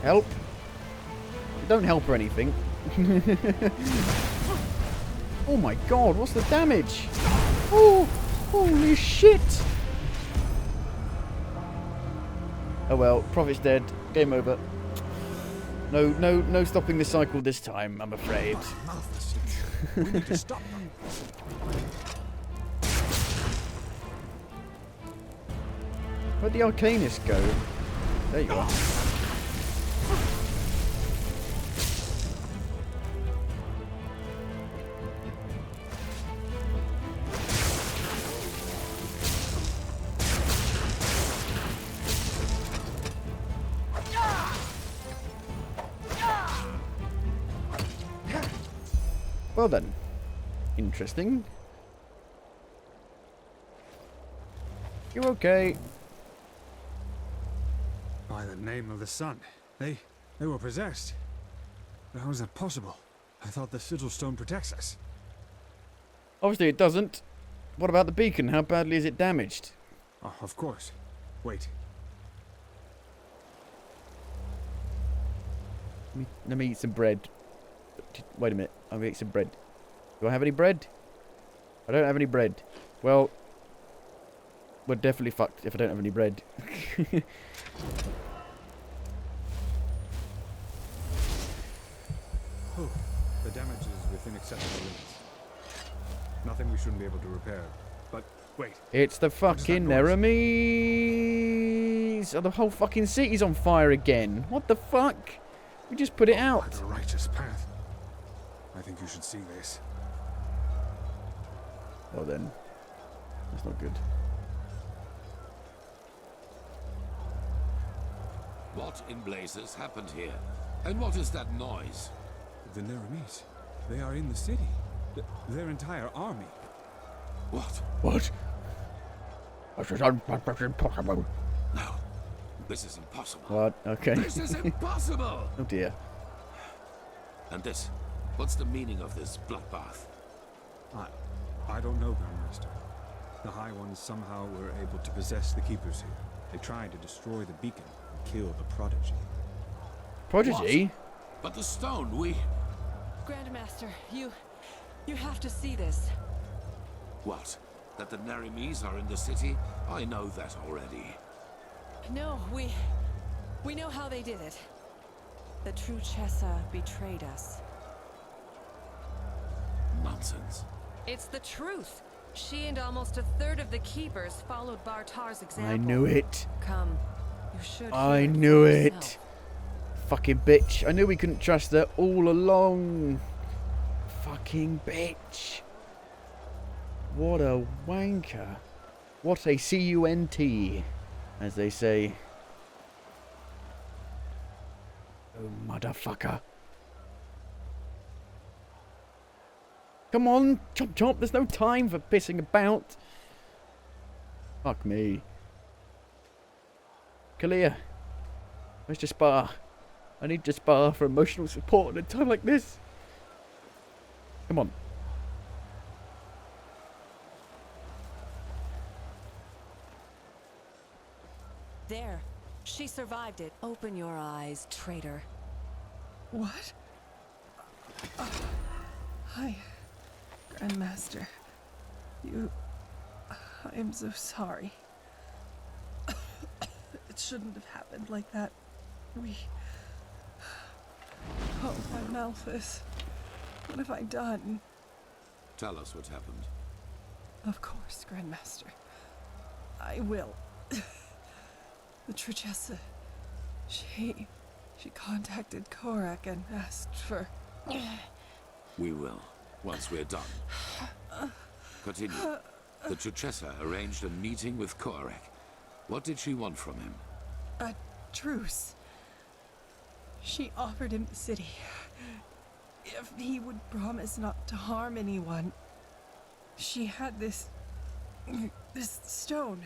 Help. Don't help or anything. Oh my god, what's the damage? Oh, holy shit. Oh well, Prophet's dead. Game over. No stopping the cycle this time, I'm afraid. We need to stop them. Where'd the Arcanist go? There you are. Well then. Interesting. You okay? By the name of the sun. They were possessed. How is that possible? I thought the sigil stone protects us. Obviously it doesn't. What about the beacon? How badly is it damaged? Oh, of course. Wait. Let me eat some bread. Wait a minute. I'm gonna eat some bread. Do I have any bread? I don't have any bread. Well, we're definitely fucked if I don't have any bread. Oh, the damage is within acceptable limits. Nothing we shouldn't be able to repair. But wait. It's the fucking Neremese! Oh, the whole fucking city's on fire again. What the fuck? We just put it out. The righteous path. I think you should see this. Well then, that's not good. What in blazes happened here? And what is that noise? The Neremese. They are in the city. Their entire army. What? What? This is impossible. No. This is impossible. What? Okay. This is impossible! Oh dear. And this? What's the meaning of this bloodbath? I don't know, Grandmaster. The High Ones somehow were able to possess the Keepers here. They tried to destroy the beacon and kill the Prodigy. Prodigy? What? But the stone, Grandmaster, you have to see this. What? That the Neremese are in the city? I know that already. No, we know how they did it. The true Chessa betrayed us. Nonsense. It's the truth. She and almost a third of the Keepers followed Bartar's example. I knew it. Come, you should. I knew it. Fucking bitch. I knew we couldn't trust her all along. Fucking bitch. What a wanker. What a C-U-N-T, as they say. Oh, motherfucker. Come on, chomp chomp, there's no time for pissing about. Fuck me. Kalia, where's Jaspar? I need Jaspar for emotional support at a time like this. Come on. There. She survived it. Open your eyes, traitor. What? Hi, Grandmaster. I am so sorry. It shouldn't have happened like that. Oh, my Malthus. What have I done? Tell us what happened. Of course, Grandmaster. I will. The Truchessa, she contacted Korak and asked for... We will, once we're done. Continue. The Truchessa arranged a meeting with Korak. What did she want from him? A truce. She offered him the city. If he would promise not to harm anyone. She had this stone.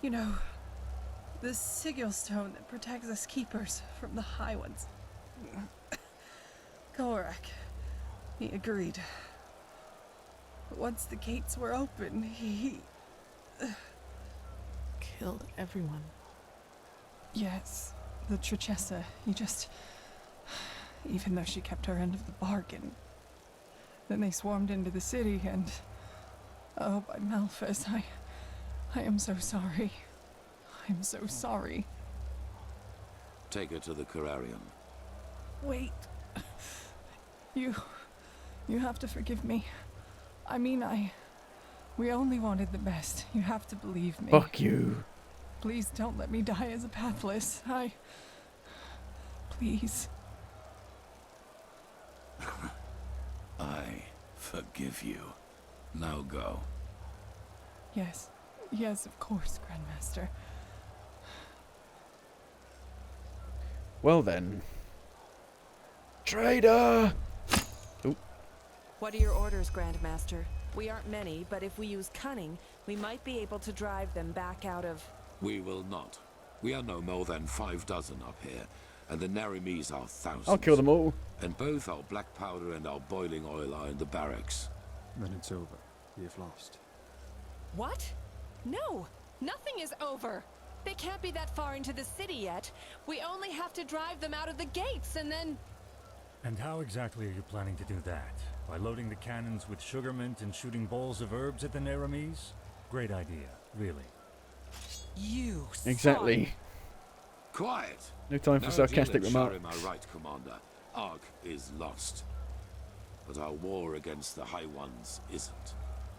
You know, the sigil stone that protects us Keepers from the High Ones. Korak. He agreed. once the gates were open, he... Killed everyone. Yes, the Trichessa. He just... Even though she kept her end of the bargain. Then they swarmed into the city and... Oh, by Malphas, I am so sorry. I'm so sorry. Take her to the Carrarium. Wait. You have to forgive me. I mean, we only wanted the best. You have to believe me. Fuck you. Please don't let me die as a pathless. Please. I forgive you. Now go. Yes. Yes, of course, Grandmaster. Well then. Traitor! Oop. What are your orders, Grandmaster? We aren't many, but if we use cunning, we might be able to drive them back out of... We will not. We are no more than 6 up here, and the Narimes are thousands. I'll kill them all. And both our black powder and our boiling oil are in the barracks. Then it's over. We have lost. What? No! Nothing is over! They can't be that far into the city yet. We only have to drive them out of the gates, and then... And how exactly are you planning to do that? By loading the cannons with sugar mint and shooting balls of herbs at the Narames? Great idea, really. You Exactly. Quiet! No time for sarcastic remarks. Am I right, Commander? Ark is lost. But our war against the High Ones isn't.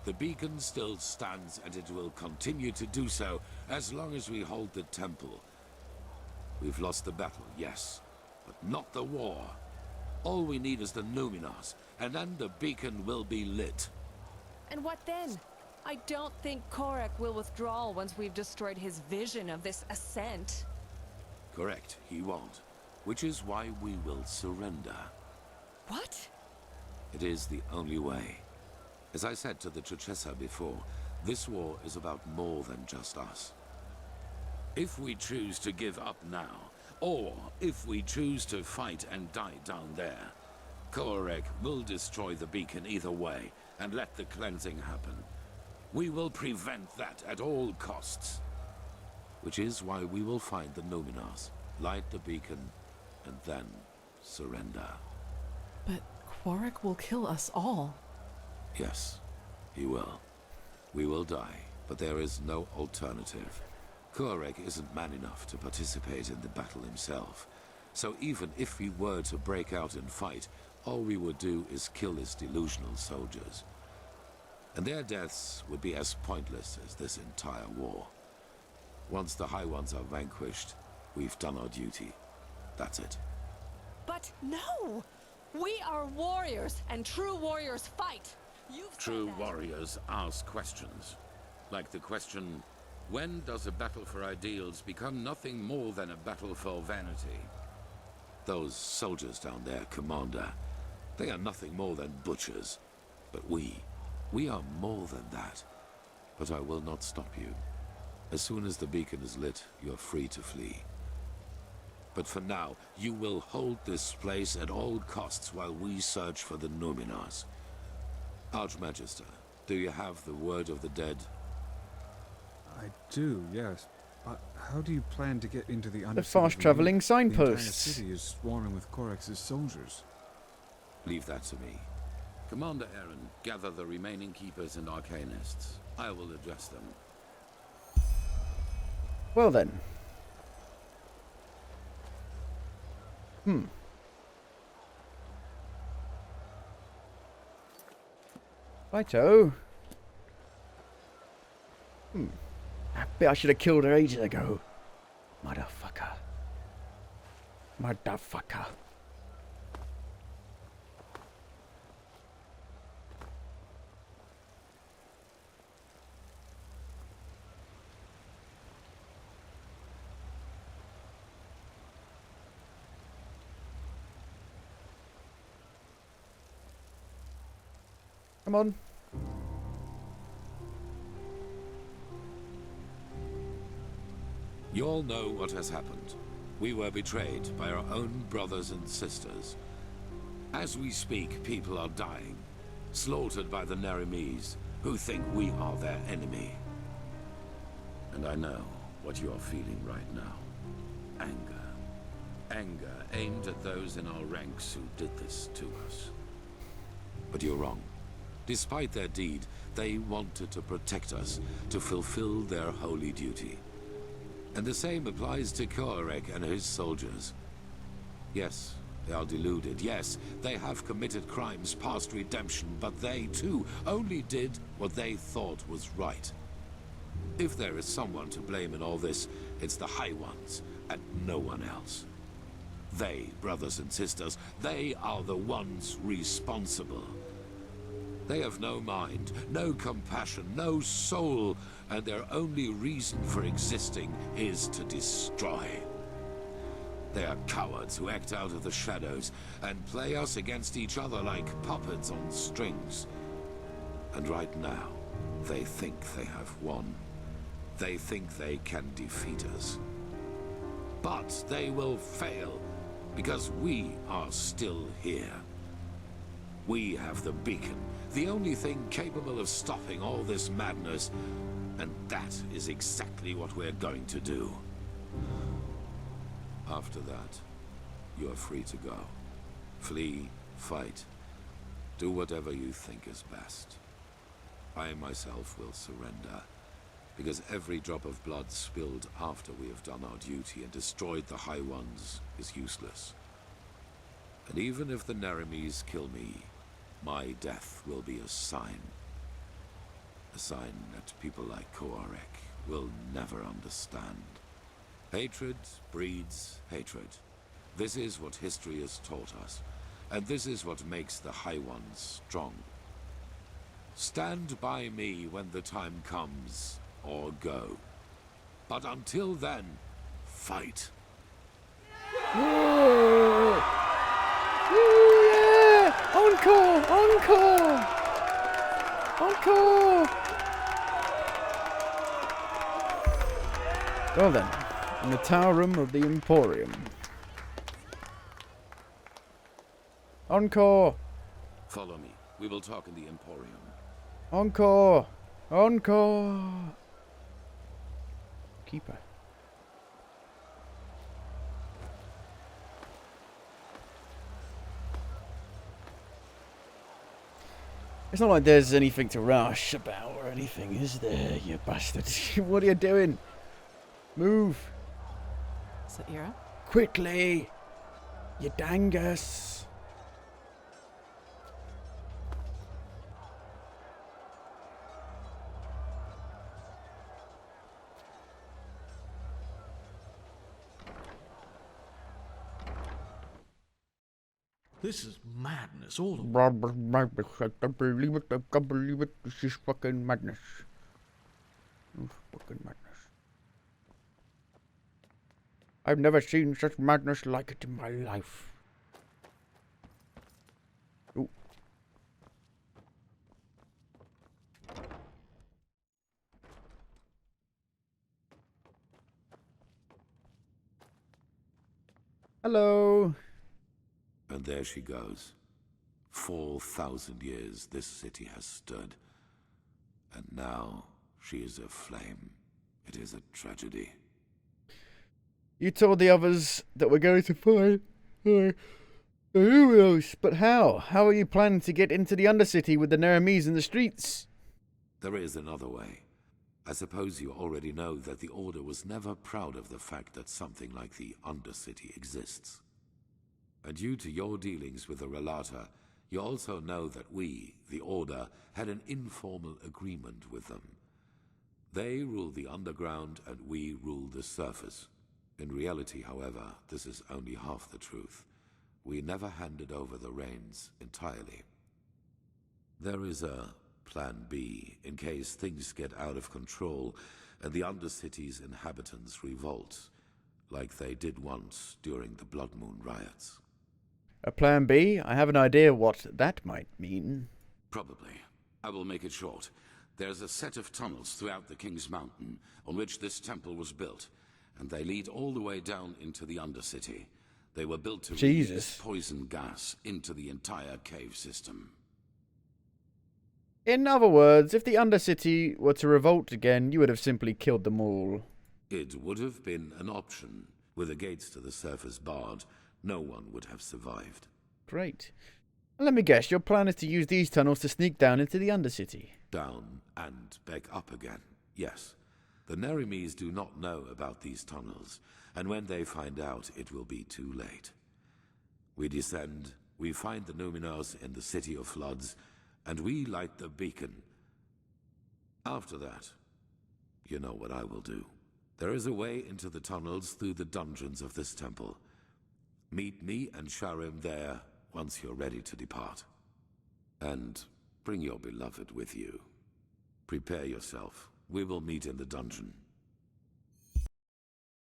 The beacon still stands, and it will continue to do so as long as we hold the temple. We've lost the battle, yes, but not the war. All we need is the Numenors, and then the beacon will be lit. And what then? I don't think Korek will withdraw once we've destroyed his vision of this ascent. Correct, he won't. Which is why we will surrender. What? It is the only way. As I said to the Trichessa before, this war is about more than just us. If we choose to give up now, or if we choose to fight and die down there, Korek will destroy the beacon either way and let the cleansing happen. We will prevent that at all costs. Which is why we will find the Numenors, light the beacon, and then surrender. But Quark will kill us all. Yes, he will. We will die, but there is no alternative. Korek isn't man enough to participate in the battle himself. So even if we were to break out and fight, all we would do is kill his delusional soldiers. And their deaths would be as pointless as this entire war. Once the High Ones are vanquished, we've done our duty. That's it. But no! We are warriors, and true warriors fight! True warriors ask questions. Like the question, when does a battle for ideals become nothing more than a battle for vanity? Those soldiers down there, Commander, they are nothing more than butchers. But we are more than that. But I will not stop you. As soon as the beacon is lit, you're free to flee. But for now, you will hold this place at all costs while we search for the Numenors. Archmagister, do you have the word of the dead? I do, yes. But how do you plan to get into the The undercity? fast-travelling The entire signposts. city is swarming with Korex's soldiers. Leave that to me. Commander Aaron, gather the remaining keepers and arcanists. I will address them. Well then. Righto. I bet I should have killed her ages ago. Motherfucker. Motherfucker. Come on. You all know what has happened. We were betrayed by our own brothers and sisters. As we speak, people are dying. slaughtered by the Nerimes, who think we are their enemy. And I know what you are feeling right now. Anger. Anger aimed at those in our ranks who did this to us. But you're wrong. Despite their deed, they wanted to protect us, to fulfill their holy duty. And the same applies to Koarek and his soldiers. Yes, they are deluded. Yes, they have committed crimes past redemption, but they, too, only did what they thought was right. If there is someone to blame in all this, it's the High Ones, and no one else. They, brothers and sisters, they are the ones responsible. They have no mind, no compassion, no soul, and their only reason for existing is to destroy. They are cowards who act out of the shadows and play us against each other like puppets on strings. And right now, they think they have won. They think they can defeat us. But they will fail, because we are still here. We have the beacon, the only thing capable of stopping all this madness, and that is exactly what we're going to do. After that, you are free to go. Flee, fight, do whatever you think is best. I myself will surrender, because every drop of blood spilled after we have done our duty and destroyed the High Ones is useless. And even if the Nerimes kill me, my death will be a sign. A sign that people like Koarek will never understand. Hatred breeds hatred. This is what history has taught us, and this is what makes the High Ones strong. Stand by me when the time comes, or go. But until then, fight. Whoa! Woo, yeah! Encore! Encore! Encore! Well then, in the tower room of the Emporium. Encore! Follow me. We will talk in the Emporium. Encore! Encore! Keeper. It's not like there's anything to rush about or anything, is there, you bastard? What are you doing? Move! Saira? Quickly! You dangus! This is madness, all of it. I can't believe it, I can't believe it. This is fucking madness. This is fucking madness. I've never seen such madness like it in my life. Ooh. Hello. And there she goes. 4,000 years this city has stood. And now she is aflame. It is a tragedy. You told the others that we're going to find the heroes, but how? How are you planning to get into the Undercity with the Nerimes in the streets? There is another way. I suppose you already know that the Order was never proud of the fact that something like the Undercity exists. And due to your dealings with the Relata, you also know that we, the Order, had an informal agreement with them. They rule the underground and we rule the surface. In reality, however, this is only half the truth. We never handed over the reins entirely. There is a Plan B in case things get out of control and the Undercity's inhabitants revolt, like they did once during the Blood Moon riots. A Plan B? I have an idea what that might mean. Probably. I will make it short. There's a set of tunnels throughout the King's Mountain on which this temple was built, and they lead all the way down into the Undercity. They were built to release poison gas into the entire cave system. In other words, if the Undercity were to revolt again, you would have simply killed them all. It would have been an option. With the gates to the surface barred, no one would have survived. Great. Let me guess, your plan is to use these tunnels to sneak down into the Undercity. Down and back up again, yes. The Nerimes do not know about these tunnels, and when they find out, it will be too late. We descend, we find the Numenors in the City of Floods, and we light the beacon. After that, you know what I will do. There is a way into the tunnels through the dungeons of this temple. Meet me and Sharim there once you're ready to depart. And bring your beloved with you. Prepare yourself. We will meet in the dungeon.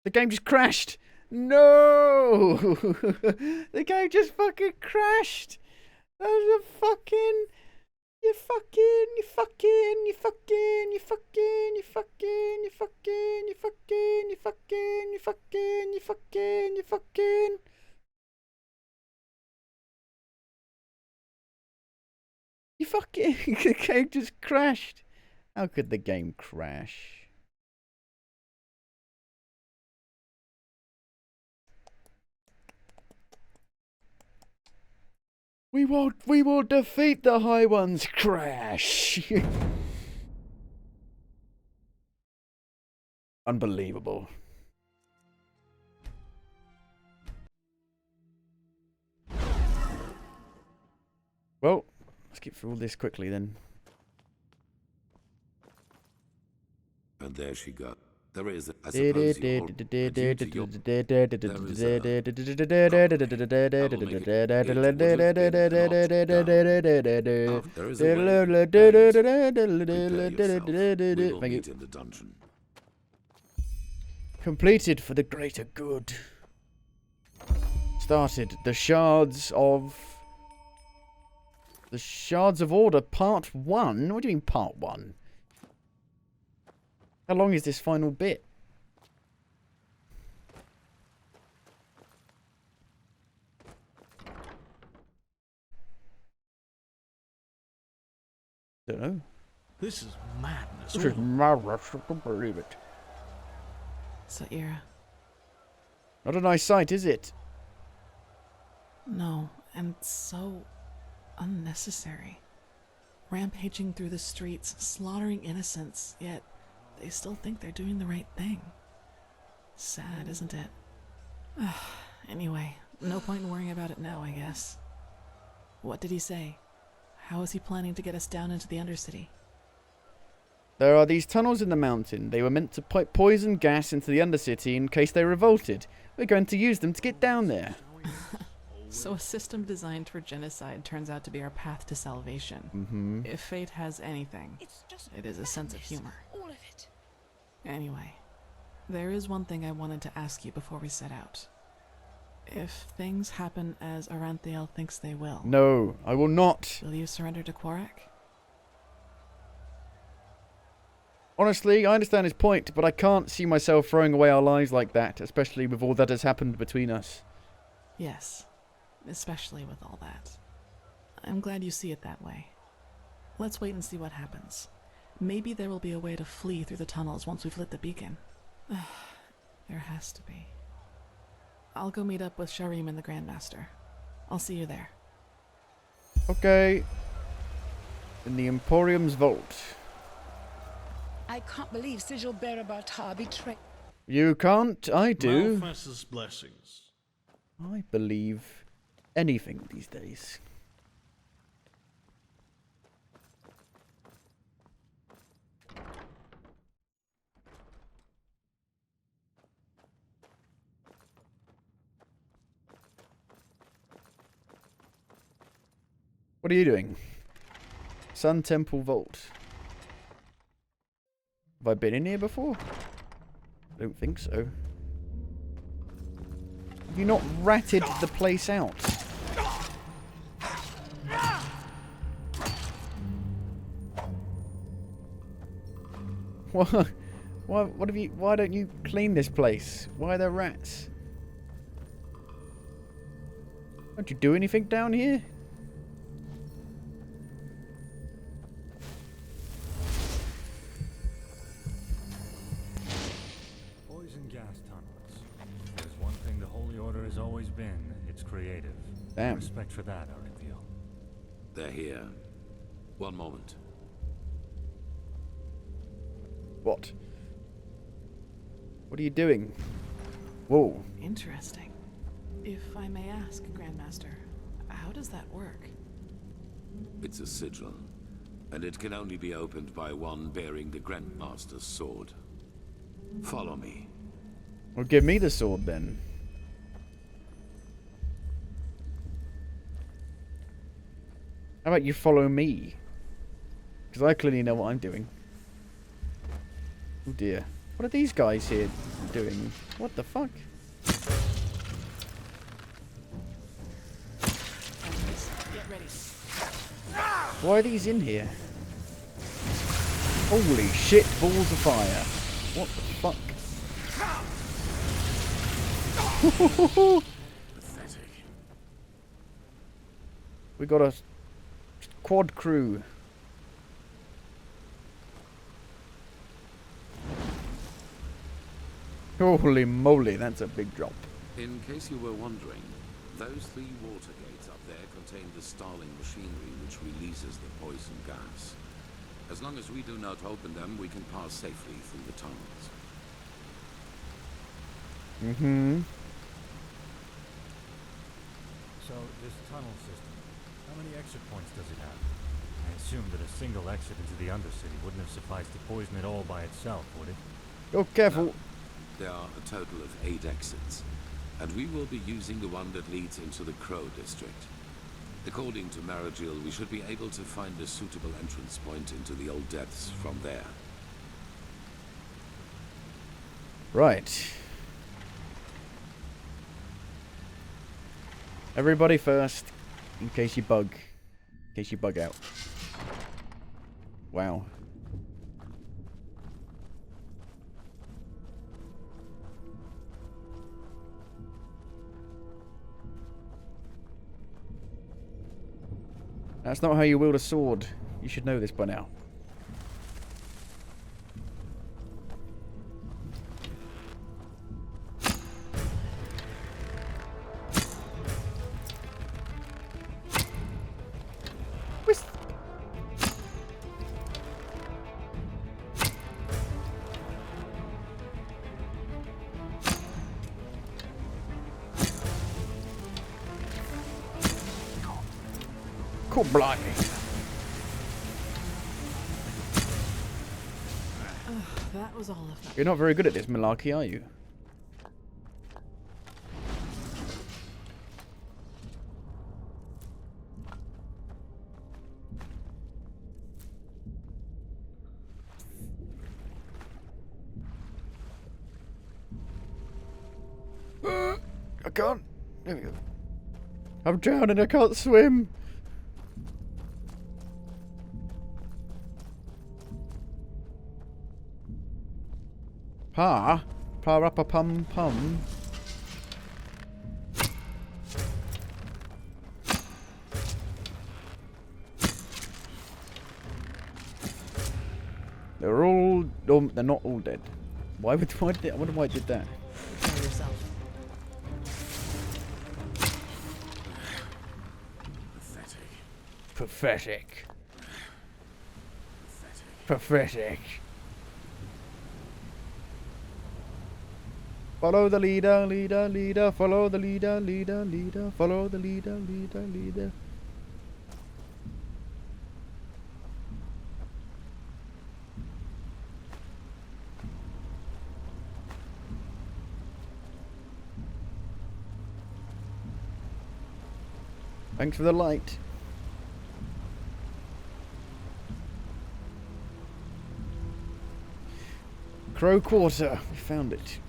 The game just crashed! No! The game just fucking crashed! That was a fucking... You fucking... The game just crashed. How could the game crash? We will defeat the High Ones. Crash. Unbelievable. Well, let's get through all this quickly then. And there she got. There is, I suppose, Completed for the greater good. Started the Shards of Order Part 1? What do you mean Part 1? How long is this final bit? Don't know. This is madness. This is madness. I can't believe it. Saira. Not a nice sight, is it? No, and so unnecessary. Rampaging through the streets, slaughtering innocents, yet they still think they're doing the right thing. Sad, isn't it? Anyway, no point in worrying about it now, I guess. What did he say? How is he planning to get us down into the Undercity? There are these tunnels in the mountain. They were meant to pipe poison gas into the Undercity in case they revolted. We're going to use them to get down there. So a system designed for genocide turns out to be our path to salvation. Mm-hmm. If fate has anything, it is a sense of humor. All of it. Anyway, there is one thing I wanted to ask you before we set out. If things happen as Aranthael thinks they will... No, I will not. Will you surrender to Quarak? Honestly, I understand his point, but I can't see myself throwing away our lives like that, especially with all that has happened between us. Yes, especially with all that. I'm glad you see it that way. Let's wait and see what happens. Maybe there will be a way to flee through the tunnels once we've lit the beacon. There has to be. I'll go meet up with Sharim and the Grandmaster. I'll see you there. Okay. In the Emporium's vault. I can't believe Sigil Berabartar betrayed. You can't? I do. Malphas's blessings. I believe anything these days. What are you doing? Sun Temple Vault. Have I been in here before? I don't think so. Have you not ratted the place out? What? What have you? Why don't you clean this place? Why are there rats? Don't you do anything down here? Holy Order has always been. It's creative. Damn. Respect for that, I can feel. They're here. One moment. What? What are you doing? Whoa. Interesting. If I may ask, Grandmaster, how does that work? It's a sigil, and it can only be opened by one bearing the Grandmaster's sword. Follow me. Well, give me the sword then. How about you follow me? Because I clearly know what I'm doing. Oh dear. What are these guys here doing? What the fuck? Get ready. Why are these in here? Holy shit, balls of fire. What the fuck? Pathetic. We got a quad crew. Holy moly, that's a big drop. In case you were wondering, those 3 water gates up there contain the Starling machinery which releases the poison gas. As long as we do not open them, we can pass safely through the tunnels. Mm-hmm. So, this tunnel system, how many exit points does it have? I assume that a single exit into the Undercity wouldn't have sufficed to poison it all by itself, would it? Go careful. No. There are a total of 8 exits, and we will be using the one that leads into the Crow District. According to Maragil, we should be able to find a suitable entrance point into the old depths from there. Right. Everybody first, in case you bug. In case you bug out. Wow. That's not how you wield a sword. You should know this by now. Cool, blimey. That was all of them. You're not very good at this malarkey, are you? I can't. There we go. I'm drowning. I can't swim. Pa-ra-pa-pum-pum. They're all... Oh, they're not all dead. Why did they, I wonder why I did that. Tell yourself. Pathetic. Pathetic. Follow the leader, leader, leader. Follow the leader, leader, leader. Follow the leader, leader, leader. Thanks for the light. Crow Quarter. We found it.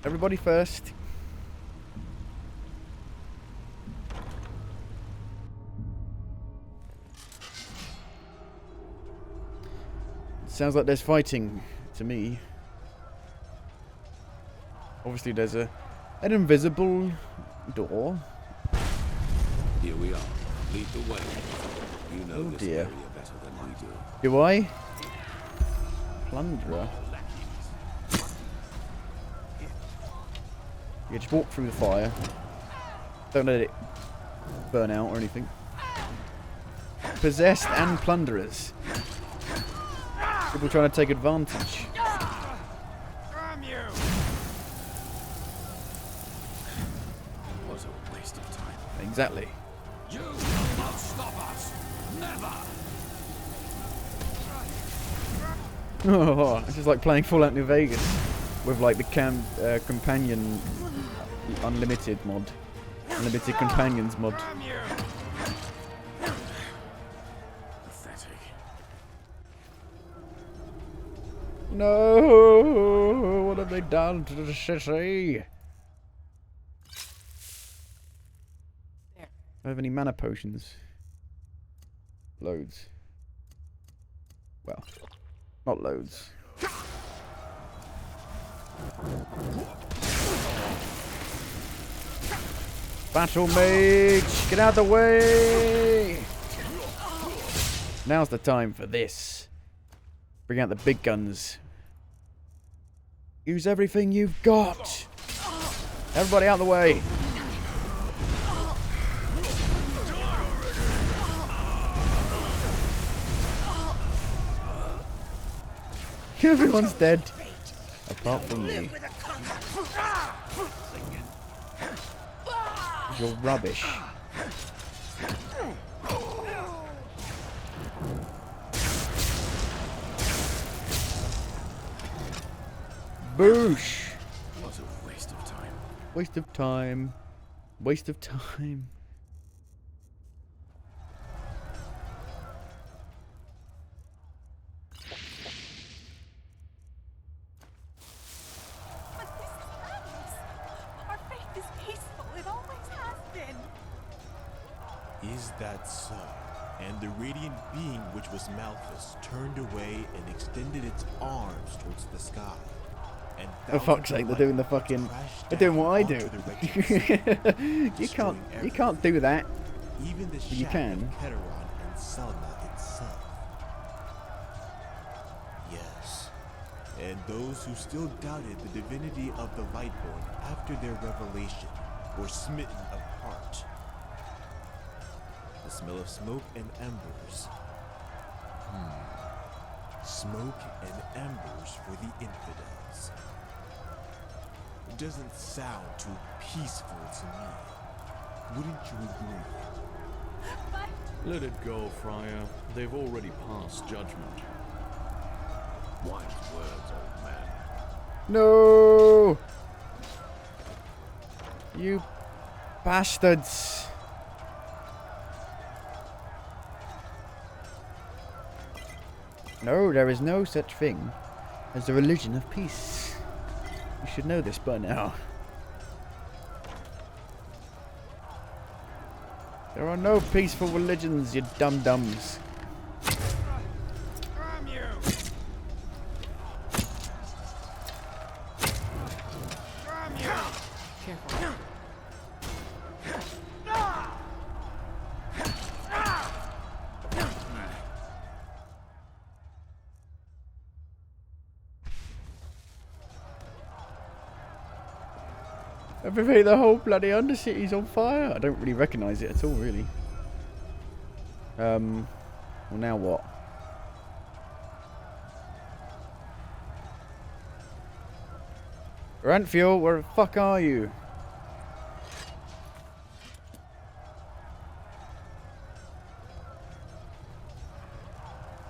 Everybody first. Sounds like there's fighting to me. Obviously there's an invisible door. Here we are. Lead the way. You know this dear. area better than we do. Do I? Plunderer. Yeah, just walk through the fire. Don't let it burn out or anything. Possessed and plunderers. People trying to take advantage. What a waste of time. Exactly. You will not stop us. Never. Oh, it's just like playing Fallout New Vegas with like the companion unlimited mod. Unlimited companions mod. Pathetic. No! What have they done to the city? Do I have any mana potions? Loads. Well, not loads. Battle mage! Get out of the way! Now's the time for this. Bring out the big guns. Use everything you've got! Everybody out of the way! Everyone's dead. Apart from me. You're rubbish. Boosh! What a waste of time. Waste of time. Waste of time. Is that so? And the radiant being which was Malthus turned away and extended its arms towards the sky. And For fuck's sake, they're doing the fucking... They're doing what I do. You can't do that. Even the But you can. Keteron and Selma itself. Yes. And those who still doubted the divinity of the Lightborn after their revelation were smitten apart. The smell of smoke and embers. Smoke and embers for the infidels. It doesn't sound too peaceful to me. Wouldn't you agree? Let it go, Friar. They've already passed judgment. Wise words, old man. No! You bastards! No, there is no such thing as the religion of peace. You should know this by now. There are no peaceful religions, you dum-dums. Careful. Everything, the whole bloody Undercity's on fire. I don't really recognise it at all, really. Well, now what? Rantfuel, where the fuck are you?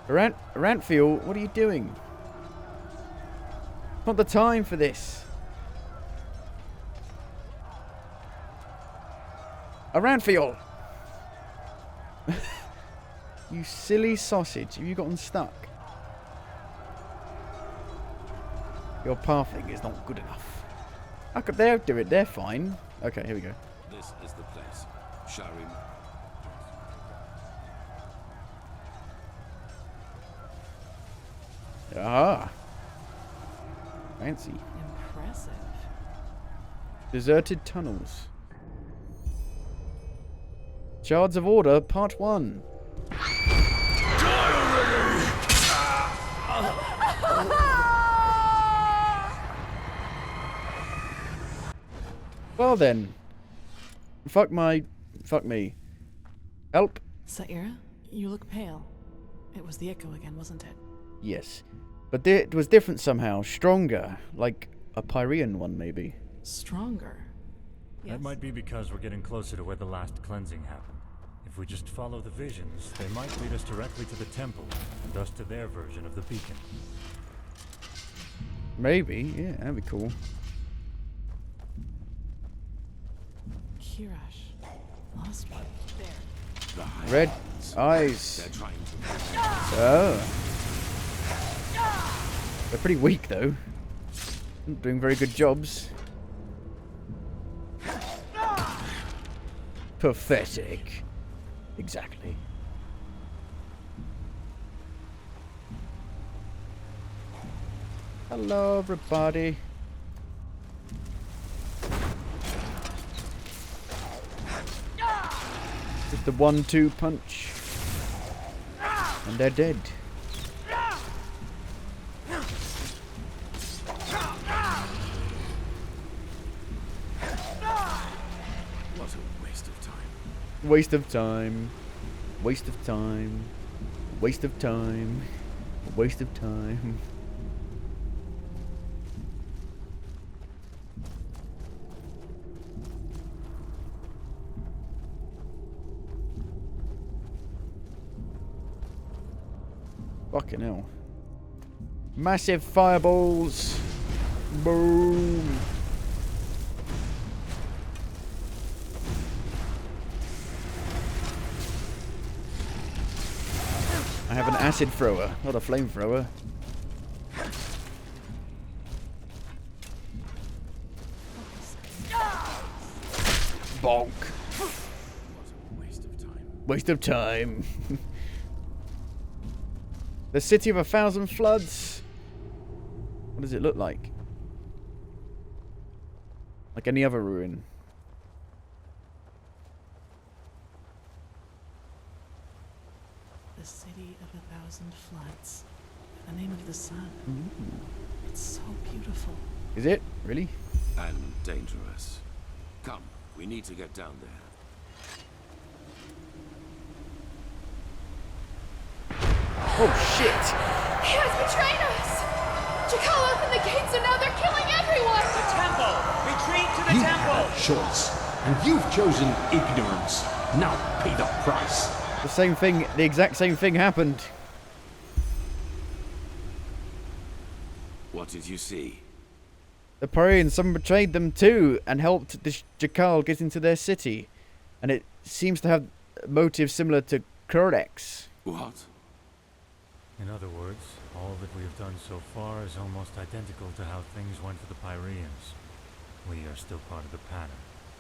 Rantfuel, what are you doing? Not the time for this. Rantfuel! You silly sausage, have you gotten stuck? Your pathing is not good enough. How could they do it? They're fine. Okay, here we go. This is the place. Sharim. Ah. Fancy. Impressive. Deserted tunnels. Shards of Order, Part 1. are then. Fuck me. Help. Saira, you look pale. It was the echo again, wasn't it? Yes. But it was different somehow. Stronger. Like a Pyrean one, maybe. Stronger? That might be because we're getting closer to where the last cleansing happened. If we just follow the visions, they might lead us directly to the temple, and thus to their version of the beacon. Maybe, yeah, that'd be cool. Kirash. Lost one. There. Red eyes. Oh. They're pretty weak, though. Not doing very good jobs. Pathetic. Exactly. Hello, everybody. Just the 1-2 punch. And they're dead. What a waste of time. Waste of time. Waste of time. Waste of time. Waste of time. Fucking hell. Massive fireballs. Boom. I have an acid thrower, not a flamethrower. Bonk. What a waste of time. Waste of time. The City of 1,000 Floods. What does it look like? Like any other ruin. The City of 1,000 Floods. The name of the sun. Ooh. It's so beautiful. Is it? Really? And dangerous. Come, we need to get down there. Oh shit! He has betrayed us! Jakal opened the gates and now they're killing everyone! The temple! Retreat to the temple! You had a choice, and you've chosen ignorance. Now pay the price. The same thing, the exact same thing happened. What did you see? The Pyreans, someone betrayed them too and helped the Jakal get into their city. And it seems to have motives similar to Kurdex. What? In other words, all that we have done so far is almost identical to how things went for the Pyreans. We are still part of the pattern.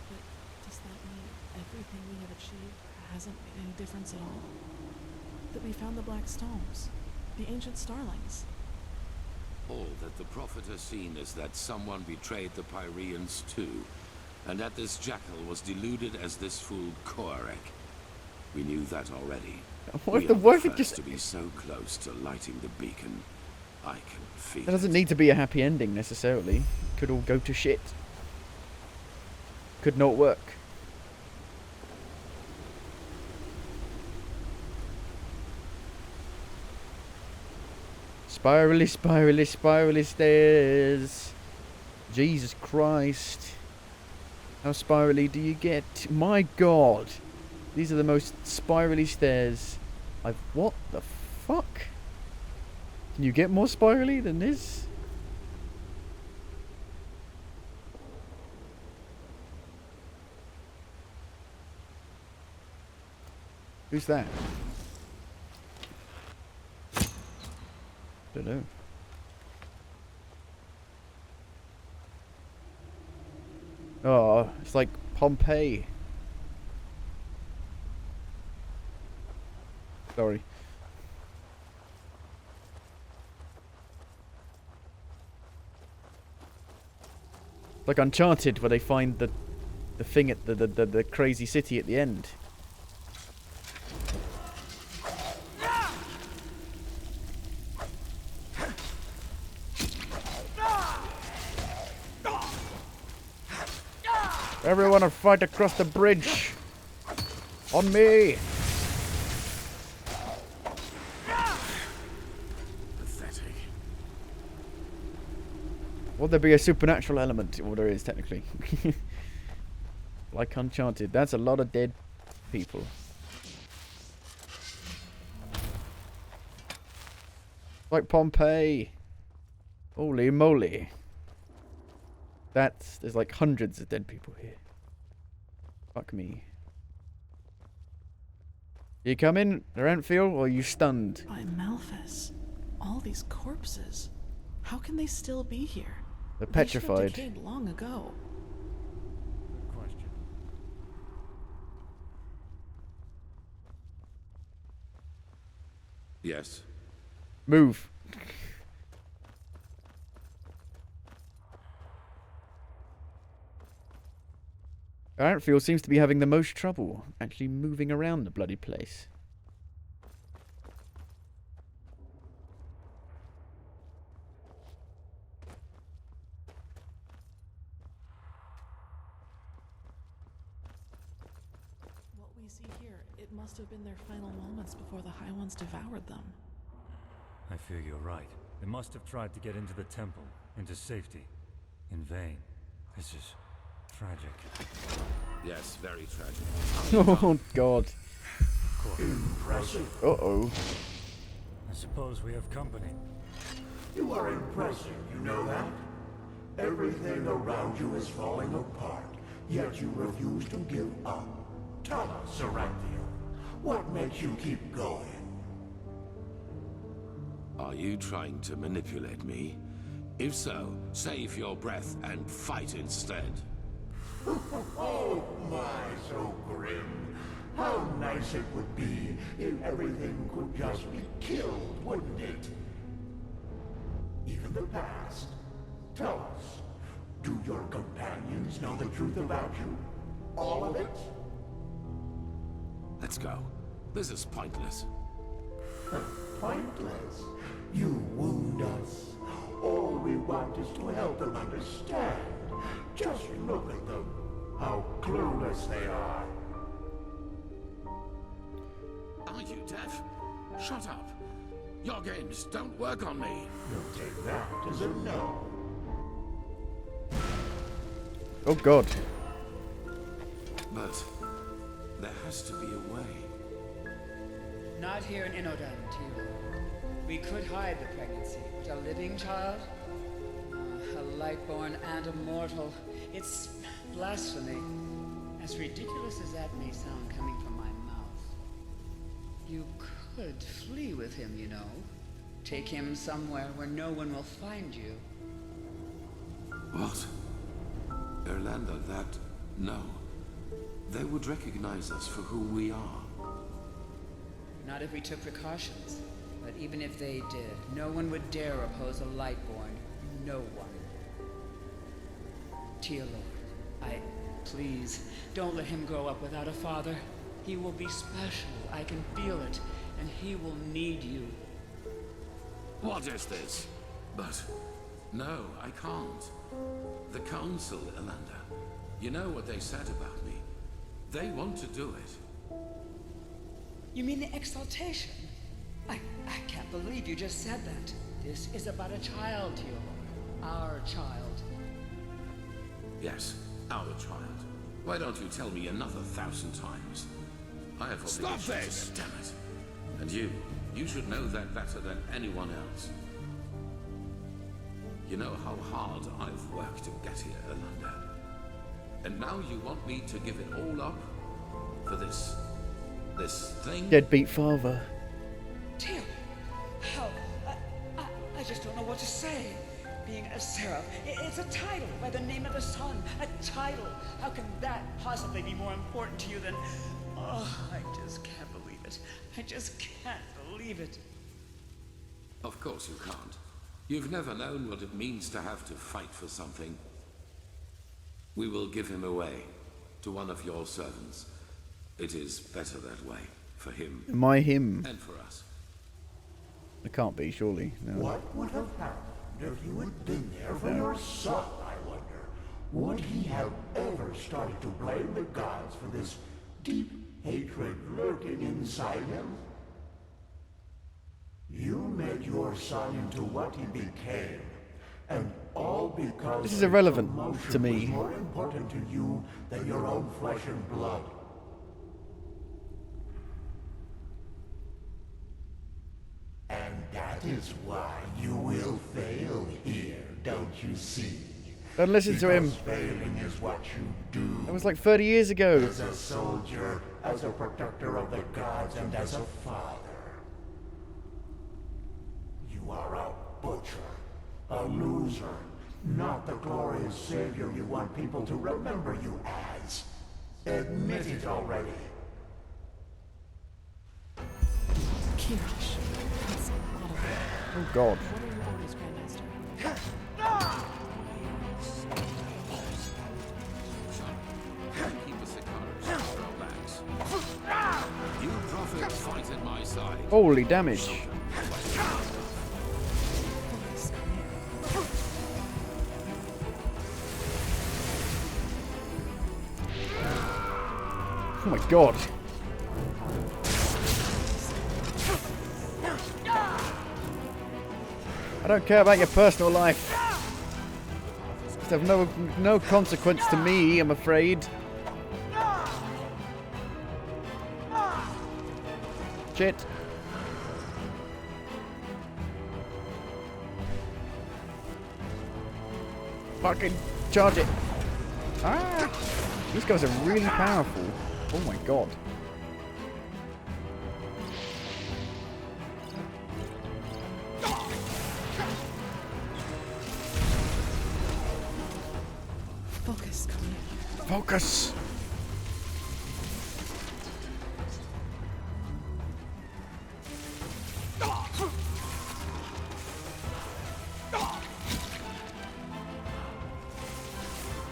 But does that mean everything we have achieved hasn't made any difference at all? That we found the Black Stones, the ancient starlings. All that the Prophet has seen is that someone betrayed the Pyreans too, and that this jackal was deluded as this fool Koarek. We knew that already. What the work it just to be so close to lighting the beacon. I can feel That doesn't need to be a happy ending necessarily. Could all go to shit. Could not work. Spirally, spirally, spirally stairs. Jesus Christ. How spirally do you get? My God. These are the most spirally stairs what the fuck? Can you get more spirally than this? Who's that? Don't know. Oh, it's like Pompeii. Sorry. Like Uncharted, where they find the thing at the crazy city at the end. Everyone will fight across the bridge. On me. Pathetic. Would there be a supernatural element? Well, there is technically. Like Uncharted. That's a lot of dead people. Like Pompeii. Holy moly. There's like hundreds of dead people here. Fuck me. You come in, Renfield, or are you stunned? By Malphas. All these corpses. How can they still be here? They're They should have petrified. decayed long ago. Good question. Yes. Move. Renfield seems to be having the most trouble actually moving around the bloody place. What we see here, it must have been their final moments before the High Ones devoured them. I fear you're right. They must have tried to get into the temple, into safety. In vain. This is tragic. Yes, very tragic. Oh god. Impressive. Uh-oh. I suppose we have company. You are impressive, you know that? Everything around you is falling apart, yet you refuse to give up. Tell us, Seranthiel, what makes you keep going? Are you trying to manipulate me? If so, save your breath and fight instead. Oh my, so grim. How nice it would be if everything could just be killed, wouldn't it? Even the past. Tell us, do your companions know the truth about you? All of it? Let's go. This is pointless. Pointless. You wound us. All we want is to help them understand. Just look at them. How clueless they are. Are you deaf? Shut up. Your games don't work on me. You'll take that as a no. Oh god. But there has to be a way. Not here in Inodan, Teal. We could hide the pregnancy, but a living child? A lightborn and a mortal. It's blasphemy. As ridiculous as that may sound coming from my mouth. You could flee with him, you know. Take him somewhere where no one will find you. What? Erlander, that... No. They would recognize us for who we are. Not if we took precautions. But even if they did, no one would dare oppose a Lightborn. No one. Teal Lord, please, don't let him grow up without a father. He will be special, I can feel it, and he will need you. What is this? But... No, I can't. The Council, Erlander. You know what they said about me. They want to do it. You mean the exaltation? I can't believe you just said that. This is about a child, Teal Lord. Our child. Yes, our child. Why don't you tell me another 1,000 times? I have Stop obligations, this! damn it. And you should know that better than anyone else. You know how hard I've worked to get here, Erlander. And now you want me to give it all up? For this thing? Deadbeat father. Teal, how? I just don't know what to say. Being a seraph, it's a title by the name of the sun. A title. How can that possibly be more important to you than... Oh, I just can't believe it. I just can't believe it. Of course you can't. You've never known what it means to have to fight for something. We will give him away to one of your servants. It is better that way, for him. Am I him? And for us. It can't be, surely. No. What would have happened if you had been there for your son, I wonder? would he have ever started to blame the gods for this deep hatred lurking inside him? You made your son into what he became, and all because This is irrelevant to me. was more important to you than your own flesh and blood. And that is why you will fail here, don't you see? Don't listen to him. Because failing is what you do. That was like 30 years ago. As a soldier, as a protector of the gods, and as a father. You are a butcher, a loser, not the glorious savior you want people to remember you as. Admit it already. Kirash, that's audible. Oh God. What are your orders, Grandmaster? Keep the Sicaris off our backs. You prophet fight at my side. Holy damage. Oh my God. I don't care about your personal life. Just have no consequence to me, I'm afraid. Shit. Fucking charge it. Ah! These guys are really powerful. Oh my God. Focus, Kami. Focus.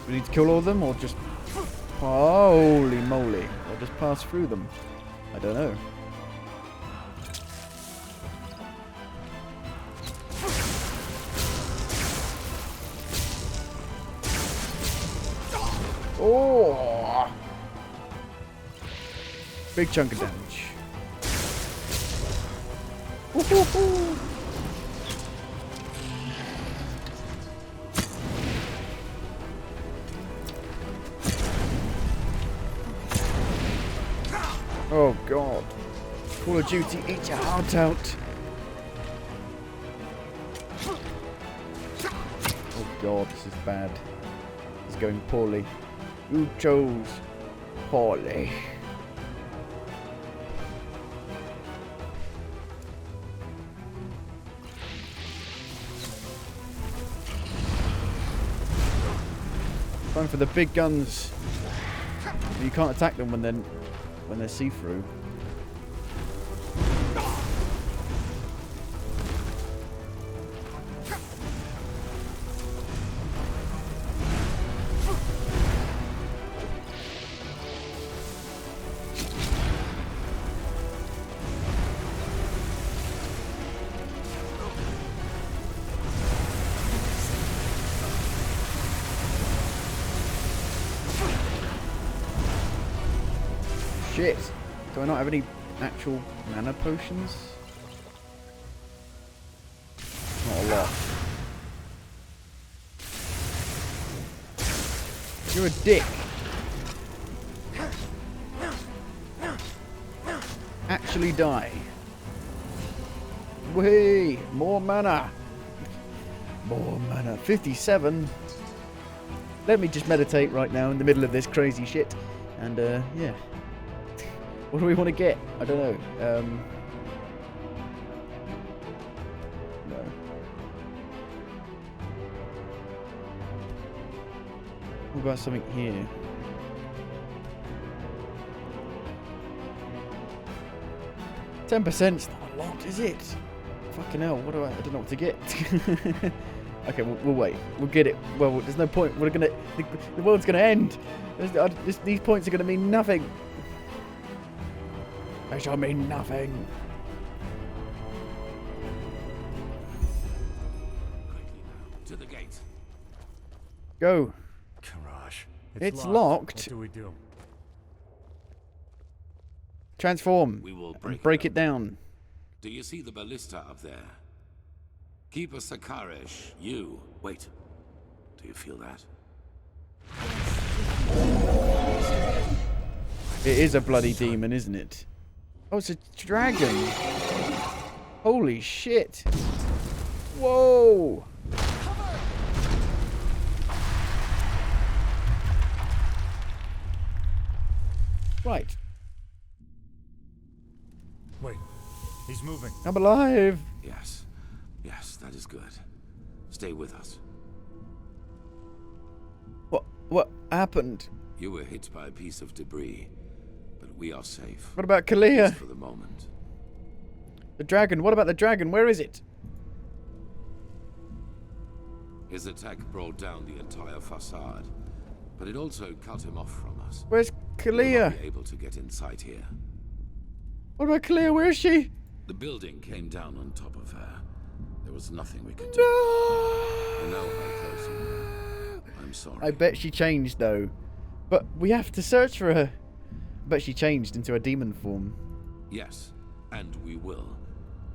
We need to kill all of them, or just... Holy moly. Or just pass through them. I don't know. Oh! Big chunk of damage. Woo-hoo-hoo. Oh God. Call of Duty, eat your heart out. Oh God, this is bad. It's going poorly. You chose poorly. Time for the big guns. You can't attack them when they're see-through. Shit! Do I not have any actual mana potions? Not a lot. You're a dick. Actually die. Whee! More mana! More mana. 57? Let me just meditate right now in the middle of this crazy shit. And, yeah. What do we want to get? I don't know. No. What about something here? %'s not a lot, is it? Fucking hell, what do I don't know what to get. Okay, we'll wait. We'll get it. Well, there's no point. We're gonna... The world's gonna end. These points are gonna mean nothing. They shall mean nothing. To the gate. Go. Garage. It's locked. What do we do? Transform. We will and break it down. Do you see the ballista up there? Keep a Sakaresh. You. Wait. Do you feel that? It is a bloody demon, isn't it? Oh, it's a dragon. Holy shit. Whoa. Right. Wait. He's moving. I'm alive. Yes. Yes, that is good. Stay with us. What happened? You were hit by a piece of debris, but we are safe. What about Kalia? Just for the moment. The dragon. What about the dragon? Where is it? His attack brought down the entire facade, but it also cut him off from us. Where's We'll Kalia? not be able to get inside here. What about Kalia? Where is she? The building came down on top of her. There was nothing we could do. I know how close you were. I'm sorry. I bet she changed though. But we have to search for her. I bet she changed into a demon form. Yes, and we will.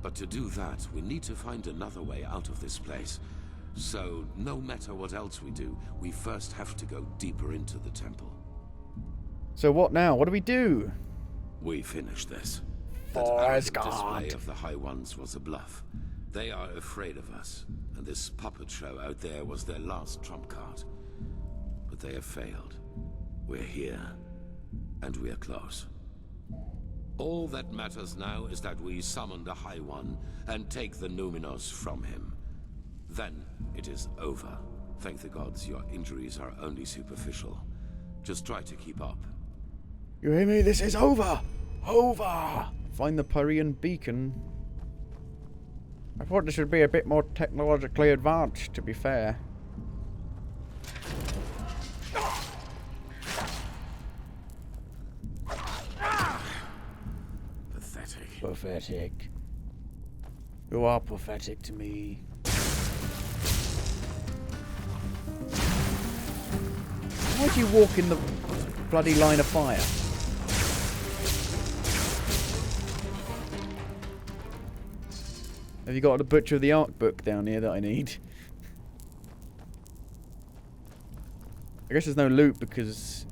But to do that, we need to find another way out of this place. So, no matter what else we do, we first have to go deeper into the temple. So what now? What do we do? We finish this. For That arrogant Asgard. display of the High Ones was a bluff. They are afraid of us, and this puppet show out there was their last trump card. But they have failed. We're here, and we're close. All that matters now is that we summon the High One and take the Numinos from him. Then it is over. Thank the gods your injuries are only superficial. Just try to keep up. You hear me? This is over! Over! Find the Pyrean beacon. I thought this would be a bit more technologically advanced, to be fair. Pathetic. Pathetic. You are pathetic to me. Why'd you walk in the bloody line of fire? Have you got the Butcher of the Ark book down here that I need? I guess there's no loot because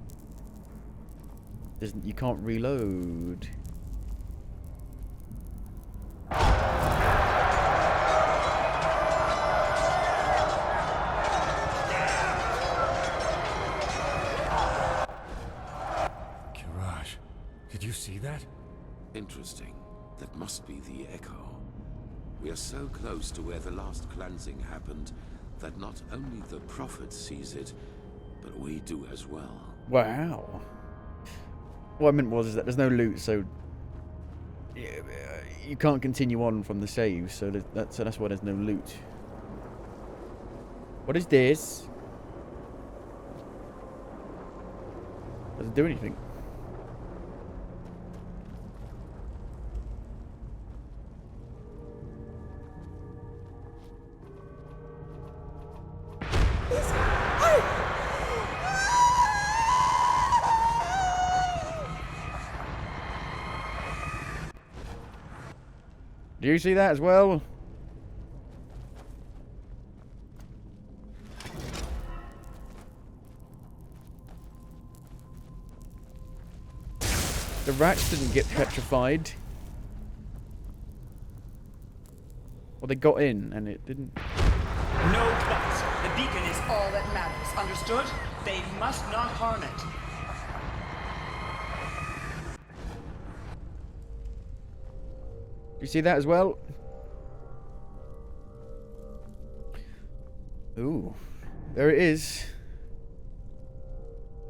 you can't reload. Kiraj, did you see that? Interesting. That must be the echo. We are so close to where the last cleansing happened that not only the Prophet sees it, but we do as well. Wow. What I meant was that there's no loot, so you can't continue on from the save, so that's why there's no loot. What is this? Doesn't do anything. Do you see that as well? The rats didn't get petrified. Well, they got in and it didn't. No buts. The beacon is all that matters. Understood? They must not harm it. Do you see that as well? Ooh. There it is.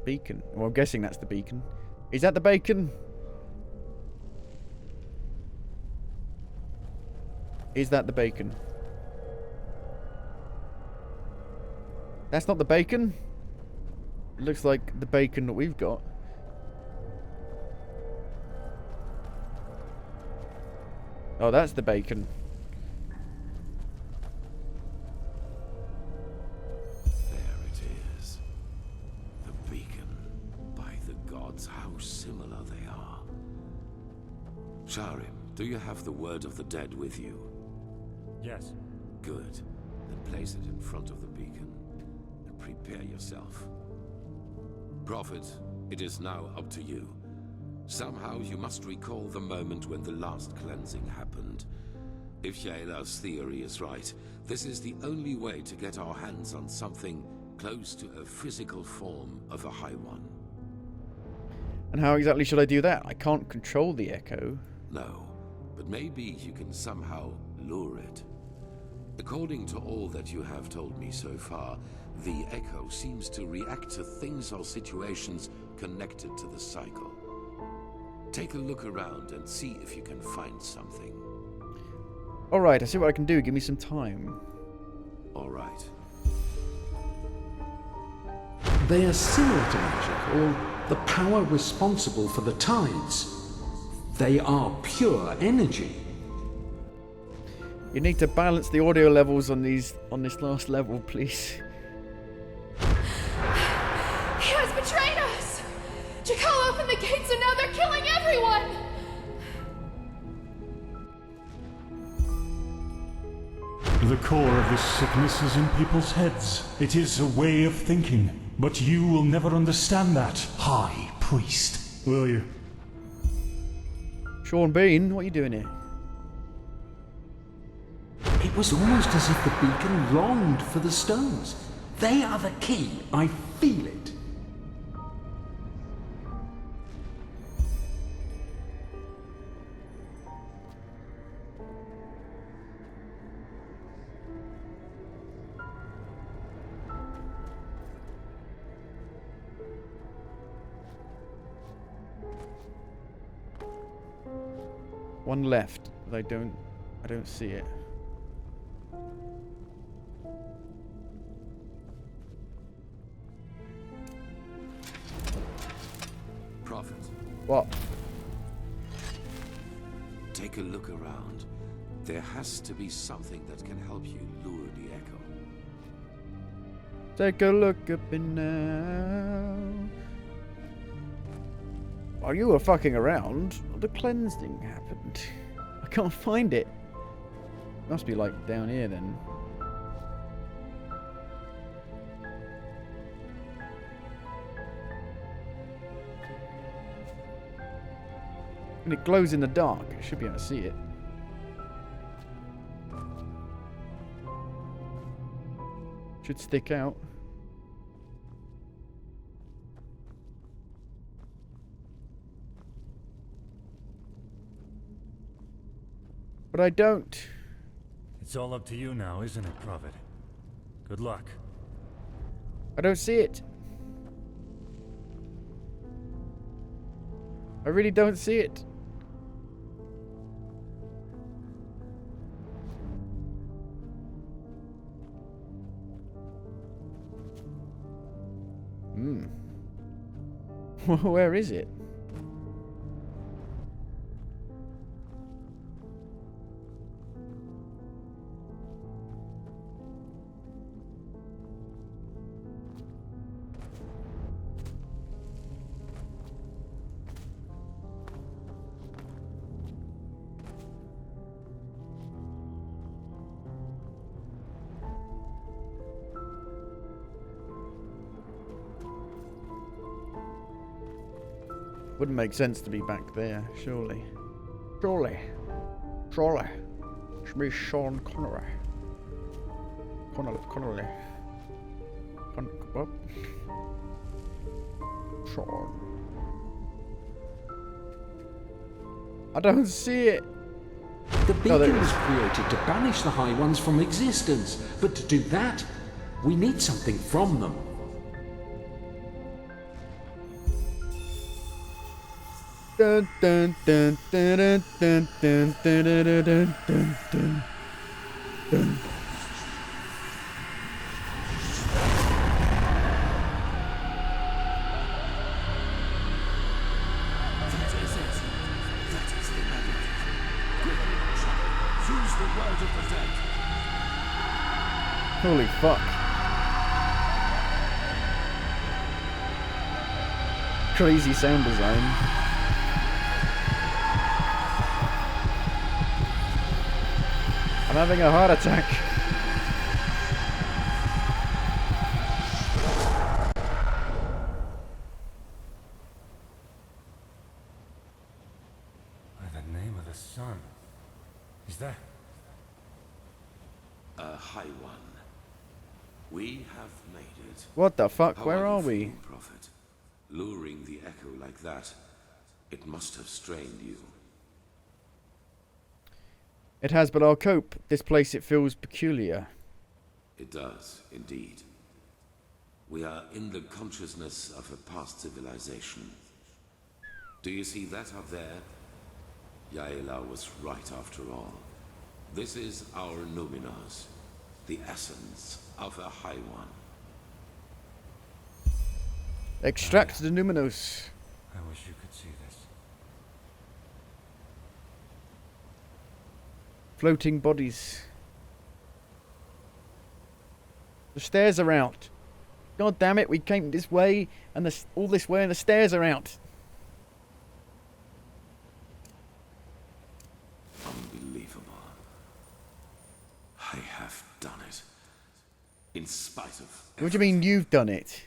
Beacon. Well, I'm guessing that's the beacon. Is that the bacon? Is that the bacon? That's not the bacon. It looks like the bacon that we've got. Oh, that's the bacon. There it is. Sharim, do you have the word of the dead with you? Yes. Good. Then place it in front of the beacon and prepare yourself. Prophet, it is now up to you. Somehow you must recall the moment when the last cleansing happened. If Shayla's theory is right, this is the only way to get our hands on something close to a physical form of a High One. And how exactly should I do that? I can't control the echo. No, but maybe you can somehow lure it. According to all that you have told me so far, the echo seems to react to things or situations connected to the cycle. Take a look around and see if you can find something. Alright, I see what I can do. Give me some time. Alright. They are similar to magic, or the power responsible for the tides. They are pure energy. You need to balance the audio levels on this last level, please. He has betrayed us! Jakal opened the gates and now they're killing everyone! The core of this sickness is in people's heads. It is a way of thinking. But you will never understand that, High Priest. Will you? Sean Bean, what are you doing here? It was almost as if the beacon longed for the stones. They are the key. I feel it. One left, but I don't see it. Prophet. What? Take a look around. There has to be something that can help you lure the echo. Take a look up in now. While you were fucking around, the cleansing happened. I can't find it. Must be like down here then. And it glows in the dark. I should be able to see it. Should stick out. But I don't. It's all up to you now, isn't it, Prophet? Good luck. I don't see it. I really don't see it. Where is it? Wouldn't make sense to be back there, surely. Surely. It's me, Sean Connery. Connolly. What? Sean. I don't see it. The beacon was created to banish the High Ones from existence, but to do that, we need something from them. Dun dun dun dun dun dun dun dun dun dun dun dun. Holy fuck. Crazy sound design. I'm having a heart attack. By the name of the sun. Is that... A high one. We have made it. What the fuck? How Where you are we? feeling, Prophet? Luring the echo like that, it must have strained you. It has, but I'll cope. This place, it feels peculiar. It does, indeed. We are in the consciousness of a past civilization. Do you see that up there? Yaela was right after all. This is our Numinars, the essence of a High One. Extract the Numinos. I wish you could see this. Floating bodies. The stairs are out. God damn it, we came this way, and all this way, and the stairs are out. Unbelievable. I have done it. In spite of... What do you mean you've done it?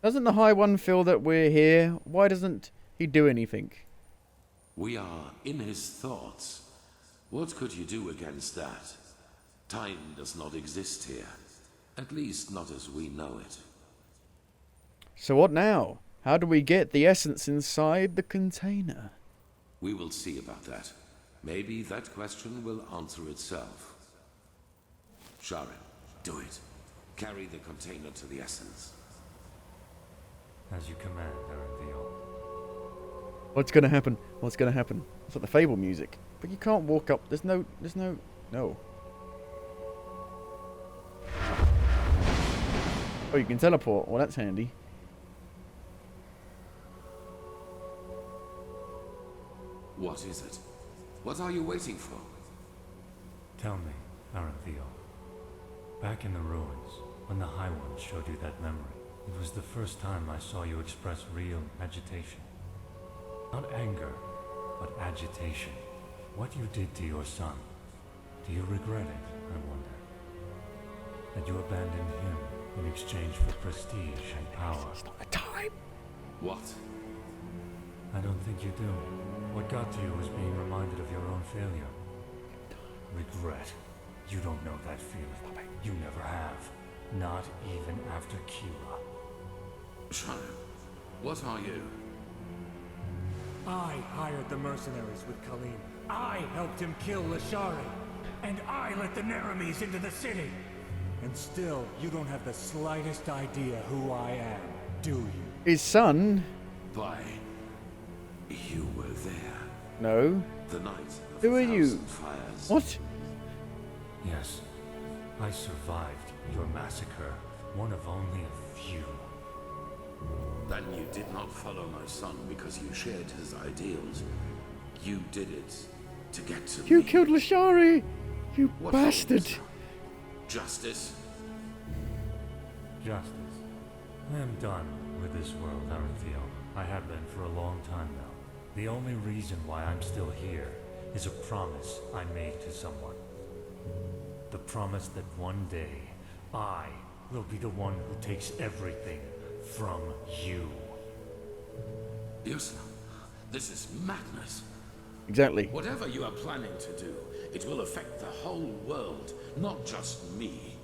Doesn't the High One feel that we're here? Why doesn't he do anything? We are in his thoughts. What could you do against that? Time does not exist here. At least not as we know it. So what now? How do we get the essence inside the container? We will see about that. Maybe that question will answer itself. Sharon, do it. Carry the container to the essence. As you command, Arantheal. What's gonna happen? What's gonna happen? It's like the Fable music. But you can't walk up. There's no. No. Oh, you can teleport. Well, that's handy. What is it? What are you waiting for? Tell me, Arantheal. Back in the ruins, when the High One showed you that memory, it was the first time I saw you express real agitation. Not anger, but agitation. What you did to your son. Do you regret it, I wonder? That you abandoned him in exchange for prestige and power. It's not the time. What? I don't think you do. What got to you was being reminded of your own failure. Regret. You don't know that feeling. You never have. Not even after Kira. Sharon, what are you? I hired the mercenaries with Khalim. I helped him kill Lashari. And I let the Neramis into the city. And still, you don't have the slightest idea who I am, do you? His son? Why, you were there. No. The night of Who are you? Fires. What? Yes. I survived your massacre. One of only a few. Then you did not follow my son because you shared his ideals. You did it to get to You me. killed Lashari! You What bastard! followed? Justice? Justice. I am done with this world, Arantheal. I have been for a long time now. The only reason why I'm still here is a promise I made to someone. The promise that one day, I will be the one who takes everything from you. Yes. This is madness. Exactly. Whatever you are planning to do, it will affect the whole world, not just me.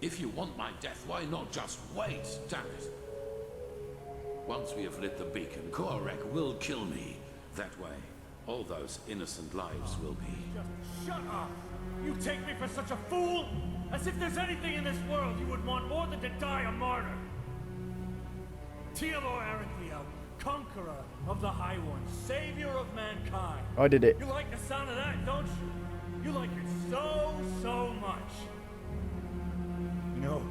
If you want my death, why not just wait, damn it? Once we have lit the beacon, Korek will kill me. That way, all those innocent lives will be... Just shut up! You take me for such a fool? As if there's anything in this world you would want more than to die a martyr! Teodor Arantheal, conqueror of the High One, savior of mankind. I did it. You like the sound of that, don't you? You like it so much. You know,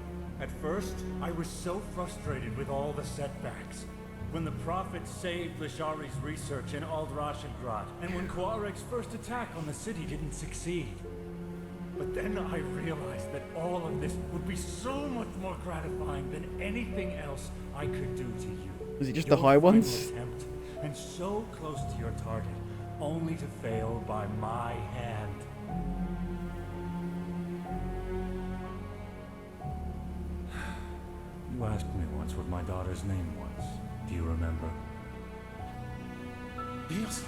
at first, I was so frustrated with all the setbacks. When the Prophet saved Lashari's research in Aldrashengrad, and when Quarek's first attack on the city didn't succeed. But then I realized that all of this would be so much more gratifying than anything else I could do to you. Was it just the High Ones? Attempt, and so close to your target, only to fail by my hand. You asked me once what my daughter's name was. Do you remember? Yes,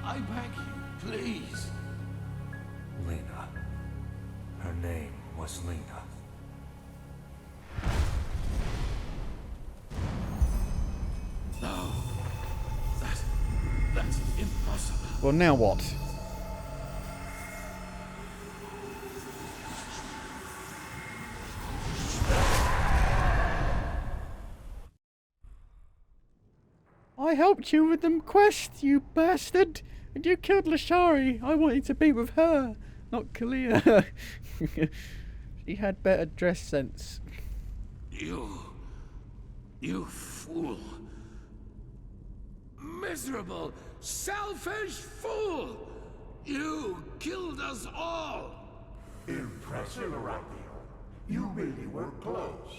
I beg you, please. Lena. Her name was Lena. No. That's impossible. Well, now what? I helped you with them quests, you bastard! And you killed Lashari. I wanted to be with her, not Kalia. She had better dress sense. You fool. Miserable, selfish fool! You killed us all! Impressive, Raphael. You really were close.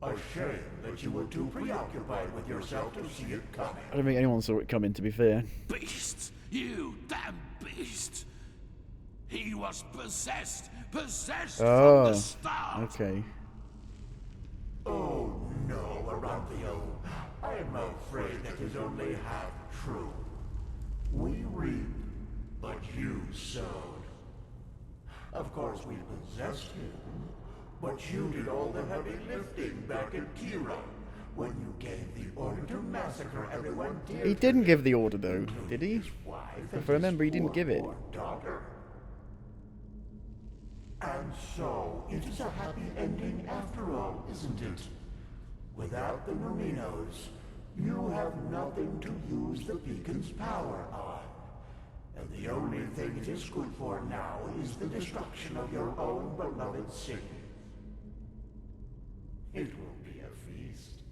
A shame that you were too preoccupied with yourself to see it coming. I don't think anyone saw it coming, to be fair. Beast! You damn beast! He was possessed from the start! Okay. Oh no, Aranthio. I'm afraid that is only half true. We reap, but you sowed. Of course we possessed him, but you did all the heavy lifting back in Kira when you gave the order to massacre everyone dear. He didn't give the order, though, did he? If I remember, he didn't give it. Daughter. And so, it is a happy ending after all, isn't it? Without the Numinos, you have nothing to use the beacon's power on. And the only thing it is good for now is the destruction of your own beloved city. It will be a feast,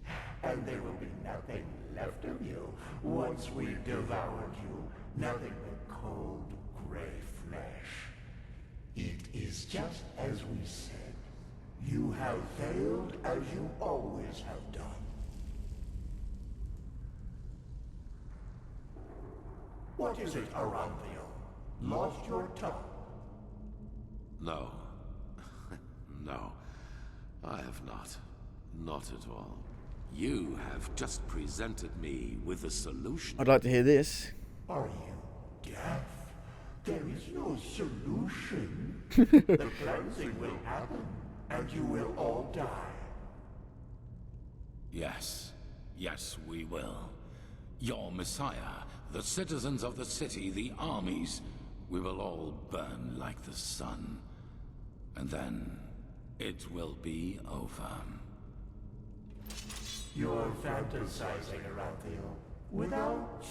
and there will be nothing left of you once we've devoured you. Nothing but cold, gray flesh. It is just as we said. You have failed as you always have done. What is it, Aranthio? Lost your tongue? No. No. I have not. Not at all. You have just presented me with a solution. I'd like to hear this. Are you deaf? There is no solution. The cleansing will happen, and you will all die. Yes. Yes, we will. Your Messiah, the citizens of the city, the armies, we will all burn like the sun. And then, it will be over. You're fantasizing, Aranthio. Without...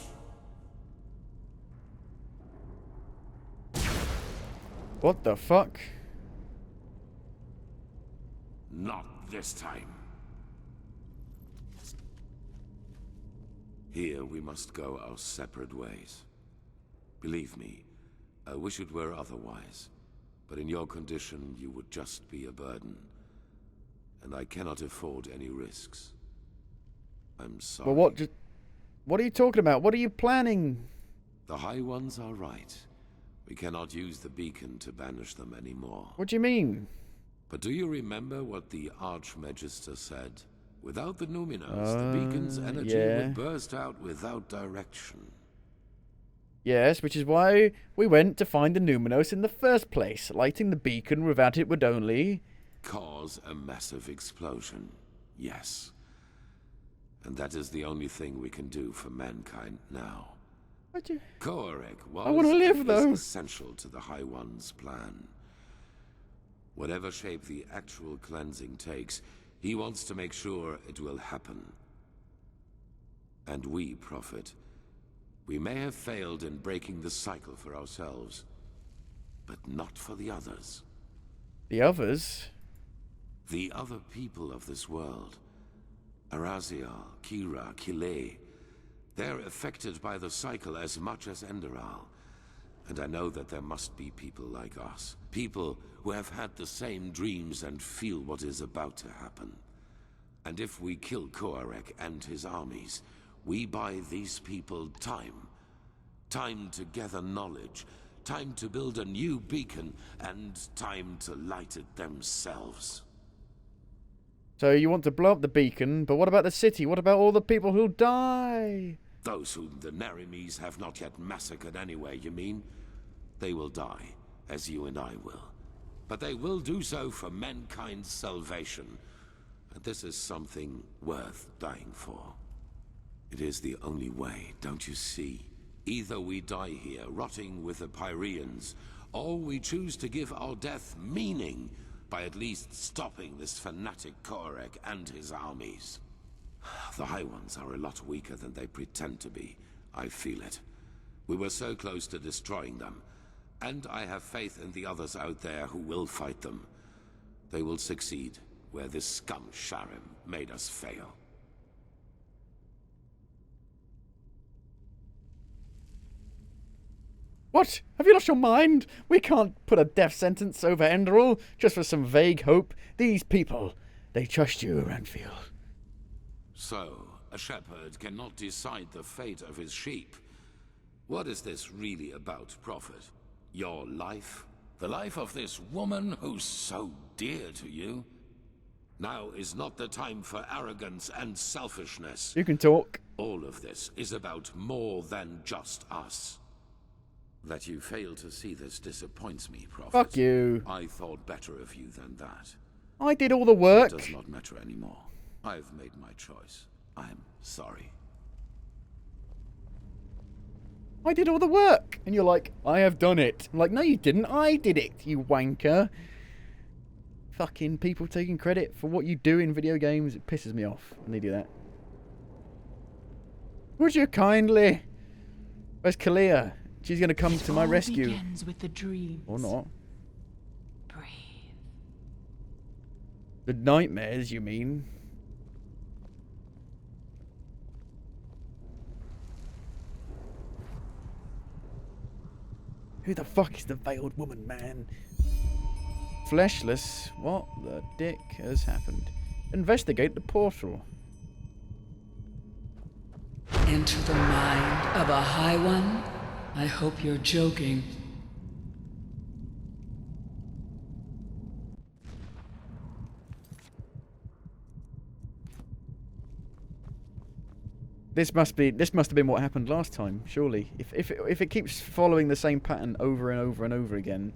What the fuck? Not this time. Here we must go our separate ways. Believe me, I wish it were otherwise. But in your condition, you would just be a burden. And I cannot afford any risks. I'm sorry. Well, what are you talking about? What are you planning? The High Ones are right. We cannot use the beacon to banish them anymore. What do you mean? But do you remember what the Archmagister said? Without the Numinos, the beacon's energy would burst out without direction. Yes, which is why we went to find the Numinos in the first place. Lighting the beacon without it would only... cause a massive explosion. Yes. And that is the only thing we can do for mankind now. Koarek was I want to live, though. Essential to the High One's plan. Whatever shape the actual cleansing takes, he wants to make sure it will happen. And we, Prophet, we may have failed in breaking the cycle for ourselves, but not for the others. The others? The other people of this world. Araziel, Kira, Kile. They're affected by the cycle as much as Enderal. And I know that there must be people like us. People who have had the same dreams and feel what is about to happen. And if we kill Koarek and his armies, we buy these people time. Time to gather knowledge. Time to build a new beacon. And time to light it themselves. So you want to blow up the beacon, but what about the city? What about all the people who'll die? Those whom the Nerimes have not yet massacred anyway, you mean? They will die, as you and I will. But they will do so for mankind's salvation. And this is something worth dying for. It is the only way, don't you see? Either we die here, rotting with the Pyreans, or we choose to give our death meaning by at least stopping this fanatic Korek and his armies. The High Ones are a lot weaker than they pretend to be. I feel it. We were so close to destroying them, and I have faith in the others out there who will fight them. They will succeed where this scum Sharim made us fail. What? Have you lost your mind? We can't put a death sentence over Enderal just for some vague hope. These people, they trust you, Ranfield. So, a shepherd cannot decide the fate of his sheep. What is this really about, Prophet? Your life? The life of this woman who's so dear to you? Now is not the time for arrogance and selfishness. You can talk. All of this is about more than just us. That you fail to see this disappoints me, Prophet. Fuck you. I thought better of you than that. I did all the work. It does not matter anymore. I've made my choice. I'm sorry. I did all the work. And you're like, I have done it. I'm like, no you didn't. I did it, you wanker. Fucking people taking credit for what you do in video games. It pisses me off when they do that. Would you kindly? Where's Kalia? She's going to come to my rescue. Begins with the dreams. Or not. Breathe. The nightmares, you mean? Who the fuck is the veiled woman, man? Fleshless? What the dick has happened? Investigate the portal. Into the mind of a High One? I hope you're joking. This must have been what happened last time, surely. If it keeps following the same pattern over and over and over again.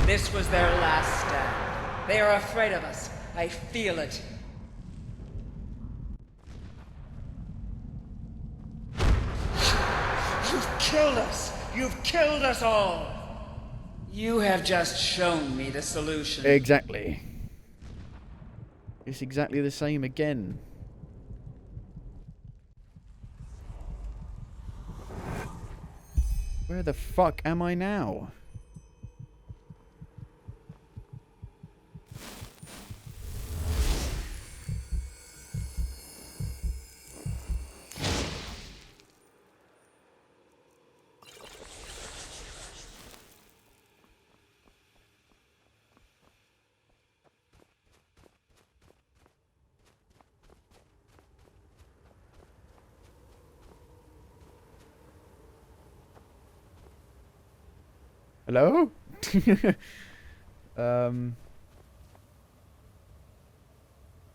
This was their last stand. They are afraid of us. I feel it. You've killed us! You've killed us all! You have just shown me the solution. Exactly. It's exactly the same again. Where the fuck am I now? Hello?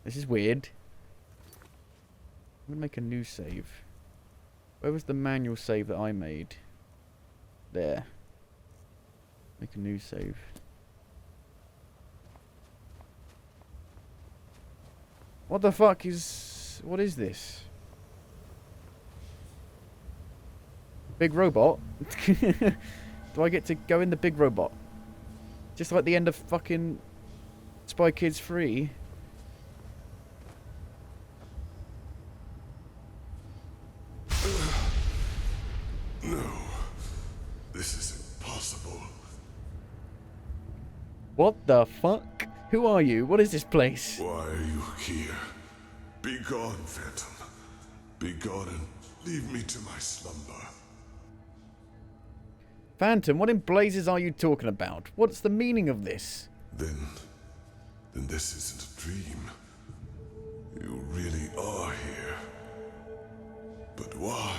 This is weird. I'm gonna make a new save. Where was the manual save that I made? There. Make a new save. What the fuck is... What is this? Big robot? Do I get to go in the big robot? Just like the end of fucking Spy Kids 3. No. This is impossible. What the fuck? Who are you? What is this place? Why are you here? Be gone, Phantom. Be gone and leave me to my slumber. Phantom, what in blazes are you talking about? What's the meaning of this? Then this isn't a dream. You really are here. But why?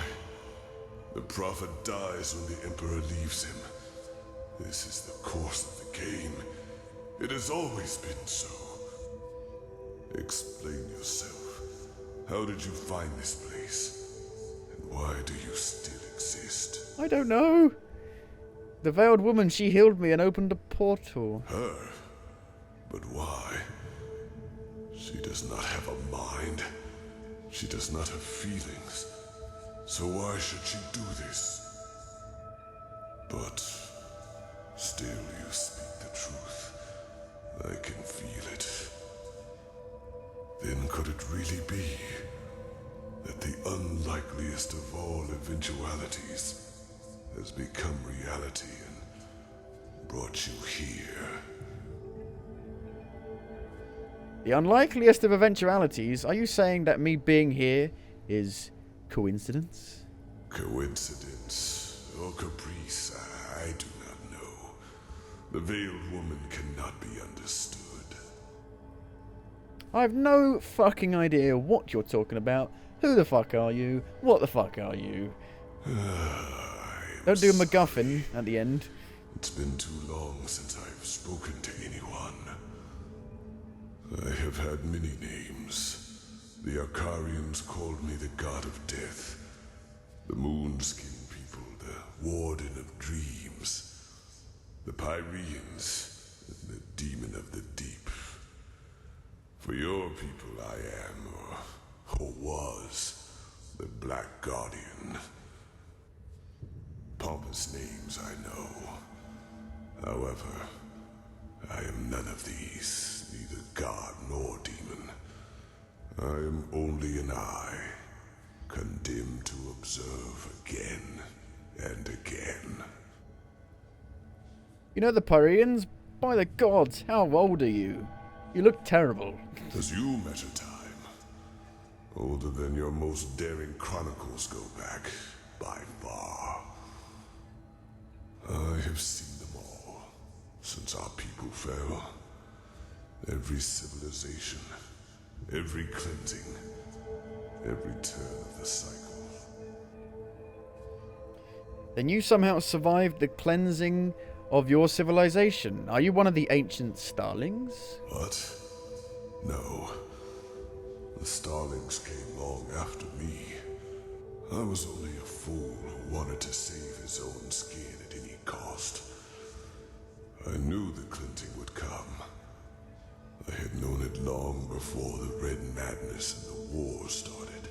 The Prophet dies when the Emperor leaves him. This is the course of the game. It has always been so. Explain yourself. How did you find this place? And why do you still exist? I don't know. The veiled woman, she healed me and opened a portal. Her? But why? She does not have a mind. She does not have feelings. So why should she do this? But still you speak the truth. I can feel it. Then could it really be that the unlikeliest of all eventualities has become reality and brought you here? The unlikeliest of eventualities? Are you saying that me being here is coincidence? Coincidence or caprice, I do not know. The veiled woman cannot be understood. I have no fucking idea what you're talking about. Who the fuck are you? What the fuck are you? Don't do a MacGuffin at the end. It's been too long since I've spoken to anyone. I have had many names. The Arcarians called me the God of Death. The Moonskin people, the Warden of Dreams. The Pyreans, and the Demon of the Deep. For your people I am, or was, the Black Guardian. Pompous names, I know. However, I am none of these, neither god nor demon. I am only an eye, condemned to observe again and again. You know the Pyreans? By the gods, how old are you? You look terrible. As you measure time, older than your most daring chronicles go back, by far. I have seen them all, since our people fell. Every civilization, every cleansing, every turn of the cycle. Then you somehow survived the cleansing of your civilization. Are you one of the ancient starlings? What? No. The starlings came long after me. I was only a fool who wanted to save his own skin at any cost. I knew the cleansing would come. I had known it long before the Red Madness and the war started.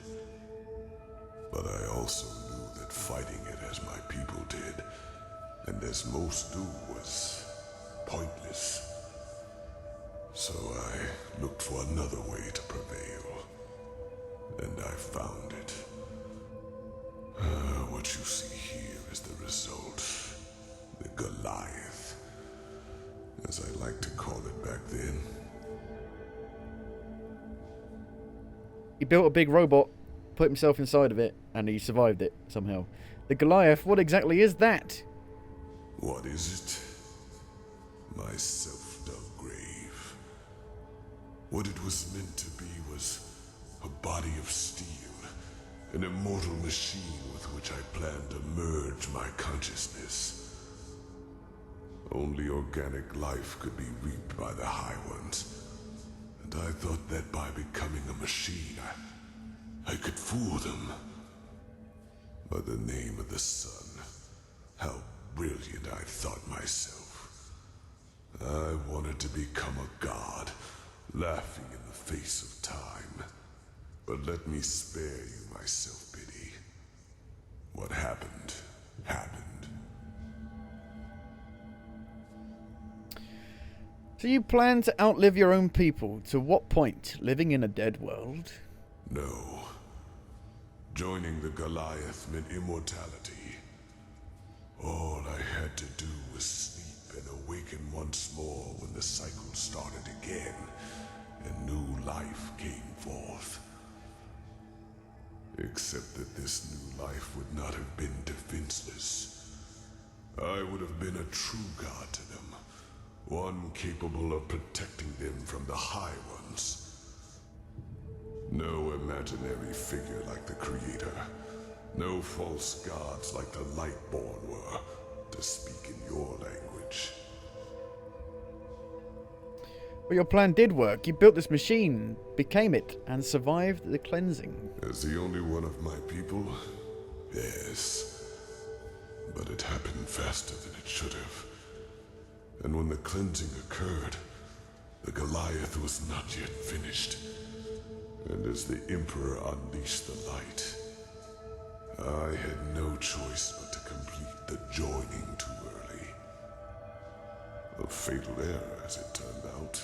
But I also knew that fighting it as my people did, and as most do, was pointless. So I looked for another way to prevail. And I found it. What you see here is the result. The Goliath. As I like to call it back then. He built a big robot, put himself inside of it, and he survived it somehow. The Goliath, what exactly is that? What is it? My self-dug grave. What it was meant to be was a body of steel, an immortal machine with which I planned to merge my consciousness. Only organic life could be reaped by the High Ones, and I thought that by becoming a machine, I could fool them. By the name of the sun, how brilliant I thought myself. I wanted to become a god, laughing in the face of time. But let me spare you my self-pity. What happened, happened. So you plan to outlive your own people. To what point? Living in a dead world? No. Joining the Goliath meant immortality. All I had to do was sleep and awaken once more when the cycle started again, and new life came forth. Except that this new life would not have been defenseless. I would have been a true god to them, one capable of protecting them from the High Ones. No imaginary figure like the Creator, no false gods like the Lightborn were, to speak in your language. But your plan did work. You built this machine, became it, and survived the cleansing. As the only one of my people, yes. But it happened faster than it should have. And when the cleansing occurred, the Goliath was not yet finished. And as the Emperor unleashed the light, I had no choice but to complete the joining too early. A fatal error, as it turned out.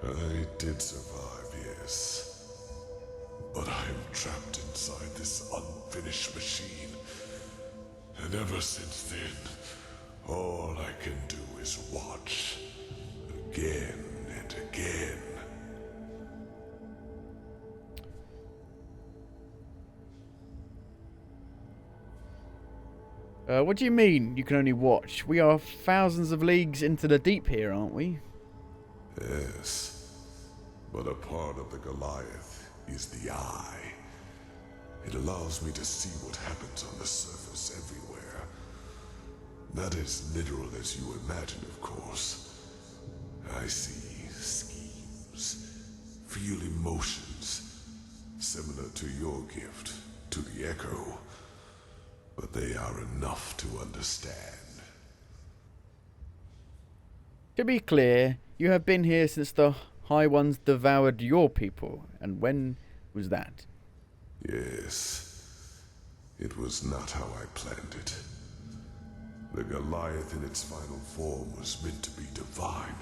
I did survive, yes. But I am trapped inside this unfinished machine. And ever since then, all I can do is watch. Again and again. What do you mean, you can only watch? We are thousands of leagues into the deep here, aren't we? Yes. But a part of the Goliath is the eye. It allows me to see what happens on the surface everywhere. Not as literal as you imagine, of course. I see schemes, feel emotions, similar to your gift, to the Echo. But they are enough to understand. To be clear, you have been here since the High Ones devoured your people. And when was that? Yes. It was not how I planned it. The Goliath in its final form was meant to be divine.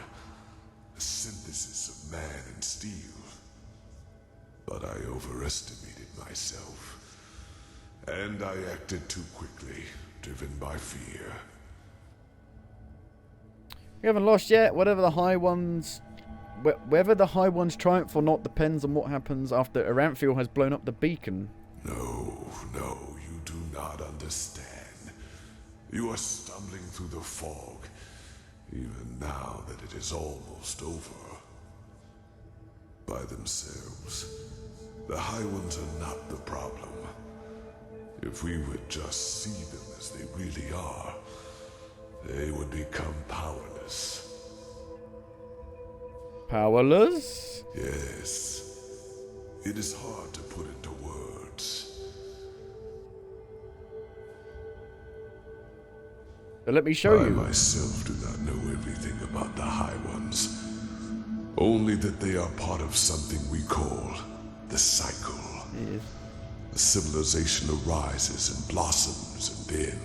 A synthesis of man and steel. But I overestimated myself. And I acted too quickly, driven by fear. We haven't lost yet. Whether the High Ones triumph or not depends on what happens after Aranthiel has blown up the beacon. No, you do not understand. You are stumbling through the fog, even now that it is almost over. By themselves, the High Ones are not the problem. If we would just see them as they really are, they would become powerless. Powerless? Yes. It is hard to put into words. So let me show you. I myself do not know everything about the High Ones. Only that they are part of something we call the cycle. Yes. A civilization arises and blossoms, and then,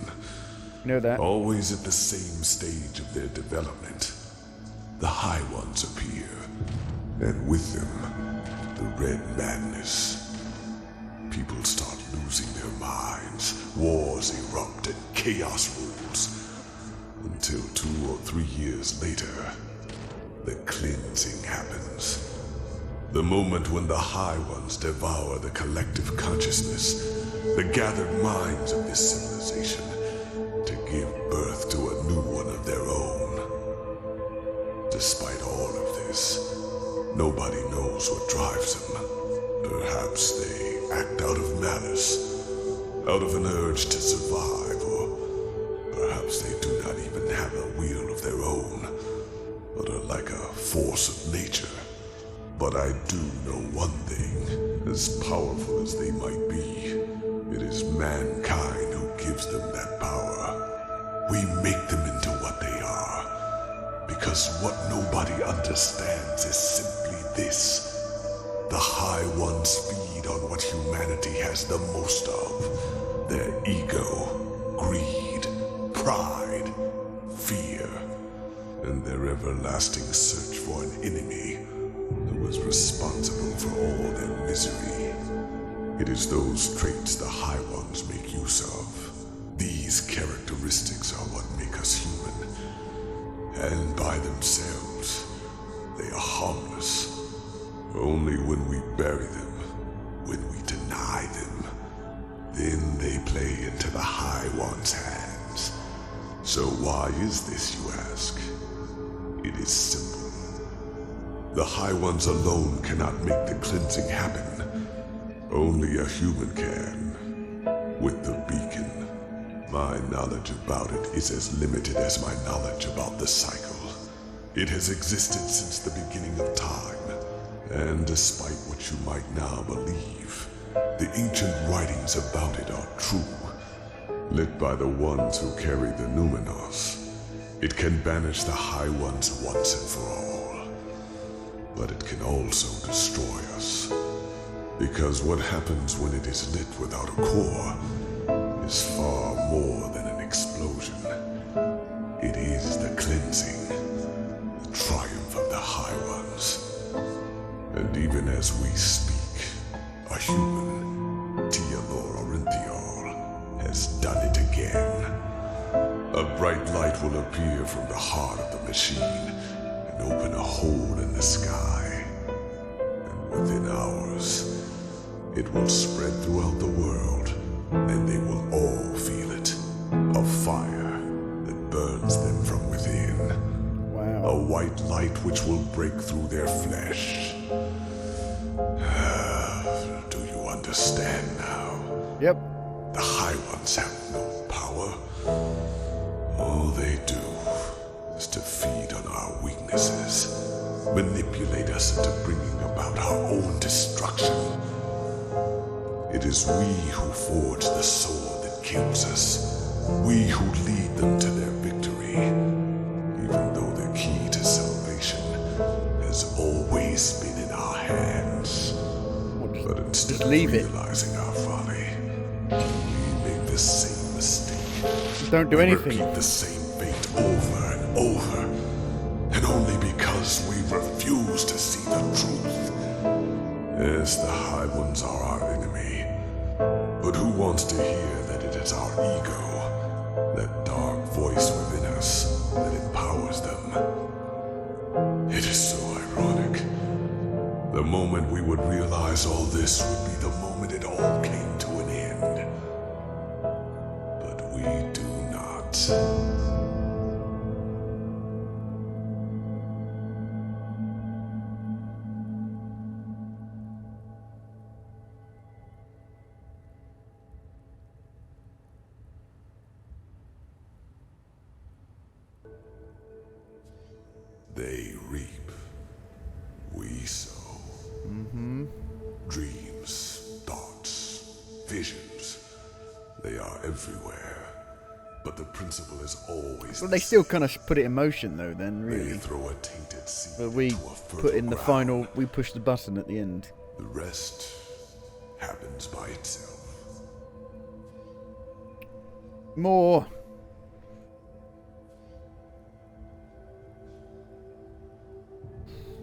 know that, always at the same stage of their development, the High Ones appear, and with them, the Red Madness. People start losing their minds, wars erupt, and chaos rules, until 2 or 3 years later, the cleansing happens. The moment when the High Ones devour the collective consciousness, the gathered minds of this civilization, to give birth to a new one of their own. Despite all of this, nobody knows what drives them. Perhaps they act out of malice, out of an urge to survive, or perhaps they do not even have a will of their own, but are like a force of nature. But I do know one thing, as powerful as they might be, it is mankind who gives them that power. We make them into what they are, because what nobody understands is simply this. The High Ones feed on what humanity has the most of, their ego, greed, pride, fear, and their everlasting search for an enemy who is responsible for all their misery. It is those traits the High Ones make use of. These characteristics are what make us human. And by themselves, they are harmless. Only when we bury them, when we deny them, then they play into the High One's hands. So why is this, you ask? It is simple. The High Ones alone cannot make the cleansing happen. Only a human can. With the beacon, my knowledge about it is as limited as my knowledge about the cycle. It has existed since the beginning of time, and despite what you might now believe, the ancient writings about it are true. Lit by the ones who carry the Numenos, it can banish the High Ones once and for all. But it can also destroy us. Because what happens when it is lit without a core is far more than an explosion. It is the cleansing, the triumph of the High Ones. And even as we speak, a human, Teolor Orinthiol, has done it again. A bright light will appear from the heart of the machine and open a hole in the sky. And within hours, it will spread throughout the world, and they will all feel it. A fire that burns them from within. Wow. A white light which will break through their flesh. Do you understand now? Yep. The High Ones have no power. All they do is to feed on our weaknesses, manipulate us into bringing about our own destruction. It is we who forge the sword that kills us. We who lead them to their victory. Even though the key to salvation has always been in our hands. But instead of realizing our folly, we make the same mistake. Just don't do anything. Repeat the same fate over and over. And only because we refuse to see the truth. Yes, the High Ones are our enemy. But who wants to hear that it is our ego, that dark voice within us, that empowers them? It is so ironic. The moment we would realize all this would be the moment it all came to an end. But we do not. They reap, we sow. Dreams, thoughts, visions, they are everywhere. But the principle is always. Well, they still kind of put it in motion, though. Then really. They throw a tainted seed But we into a fertile put in the ground. final. We push the button at the end. The rest happens by itself. More.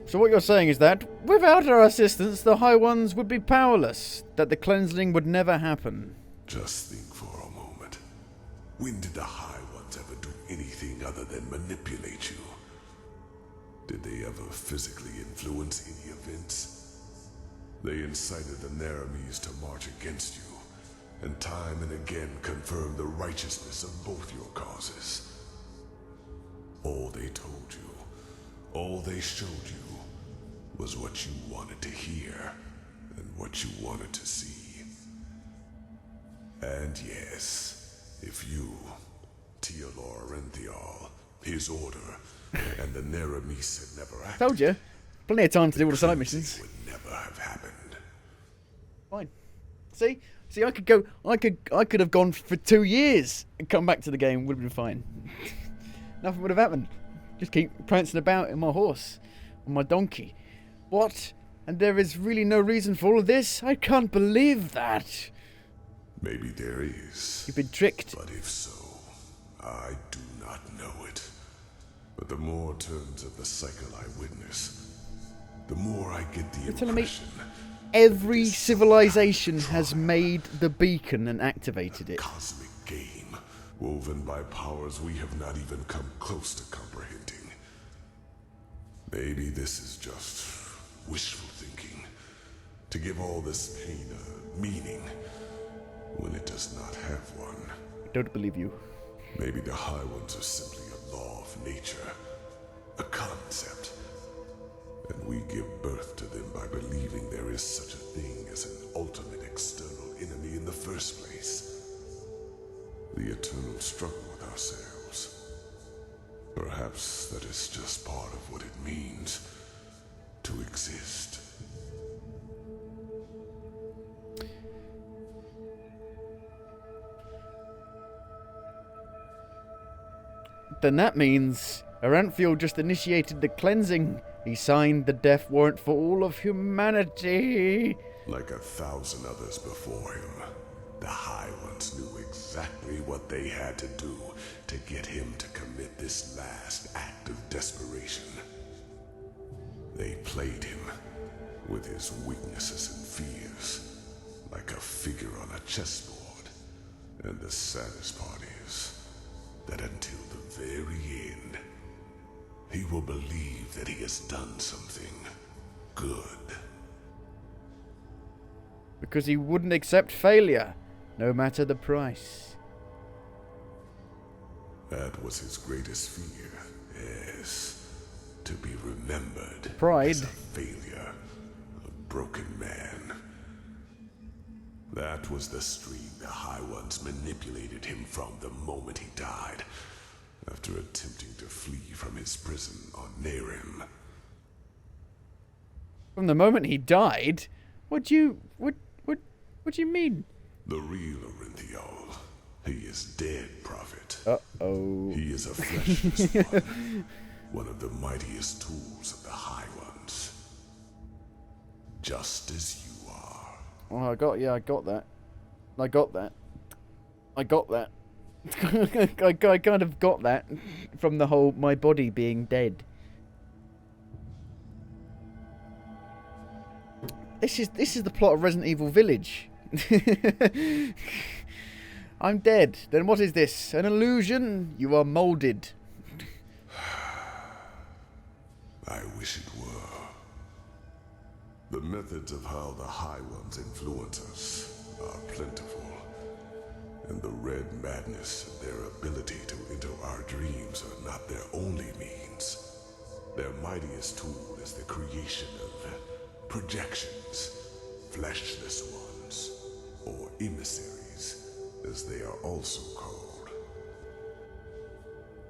So what you're saying is that, without our assistance, the High Ones would be powerless. That the cleansing would never happen. Just think for a moment. When did the High Ones ever do anything other than manipulate you? Did they ever physically influence any events? They incited the Naramis to march against you, and time and again confirmed the righteousness of both your causes. All they told you, all they showed you, was what you wanted to hear, and what you wanted to see. And yes, if you, Teolor Orinthiol, his order, and the Naramis had never acted, Told you. Plenty of time to do all the side missions. would never have happened. Fine. See, I could go. I could have gone for 2 years and come back to the game. Would have been fine. Nothing would have happened. Just keep prancing about in my horse, on my donkey. What? And there is really no reason for all of this? I can't believe that. Maybe there is. You've been tricked. But if so, I do not know it. But the more turns of the cycle I witness, the more I get the You're telling me impression every civilization has made the beacon and activated it. cosmic game, woven by powers we have not even come close to comprehending. Maybe this is just wishful thinking, to give all this pain a meaning, when it does not have one. I don't believe you. Maybe the High Ones are simply a law of nature, a concept, and we give birth to them by believing there is such a thing as an ultimate external enemy in the first place. The eternal struggle with ourselves. Perhaps that is just part of what it means to exist. Then that means Aranthiel just initiated the cleansing. He signed the death warrant for all of humanity. Like 1,000 others before him, the High Ones knew exactly what they had to do to get him to commit this last act of desperation. They played him with his weaknesses and fears, like a figure on a chessboard. And the saddest part is that until the very end, he will believe that he has done something good. Because he wouldn't accept failure, no matter the price. That was his greatest fear, yes. To be remembered Pride. as a failure, a broken man. That was the stream the High Ones manipulated him from the moment he died, after attempting to flee from his prison on Nehrim. From the moment he died? What do you mean? The real Arinthiol. He is dead, Prophet. Uh-oh. He is a fleshless one. One of the mightiest tools of the High Ones. Just as you are. Oh, I got that. I got that. I kind of got that from the whole my body being dead. This is the plot of Resident Evil Village. I'm dead. Then what is this? An illusion? You are molded. I wish it were. The methods of how the High Ones influence us are plentiful, and the red madness and their ability to enter our dreams are not their only means. Their mightiest tool is the creation of projections, fleshless ones, or emissaries, as they are also called.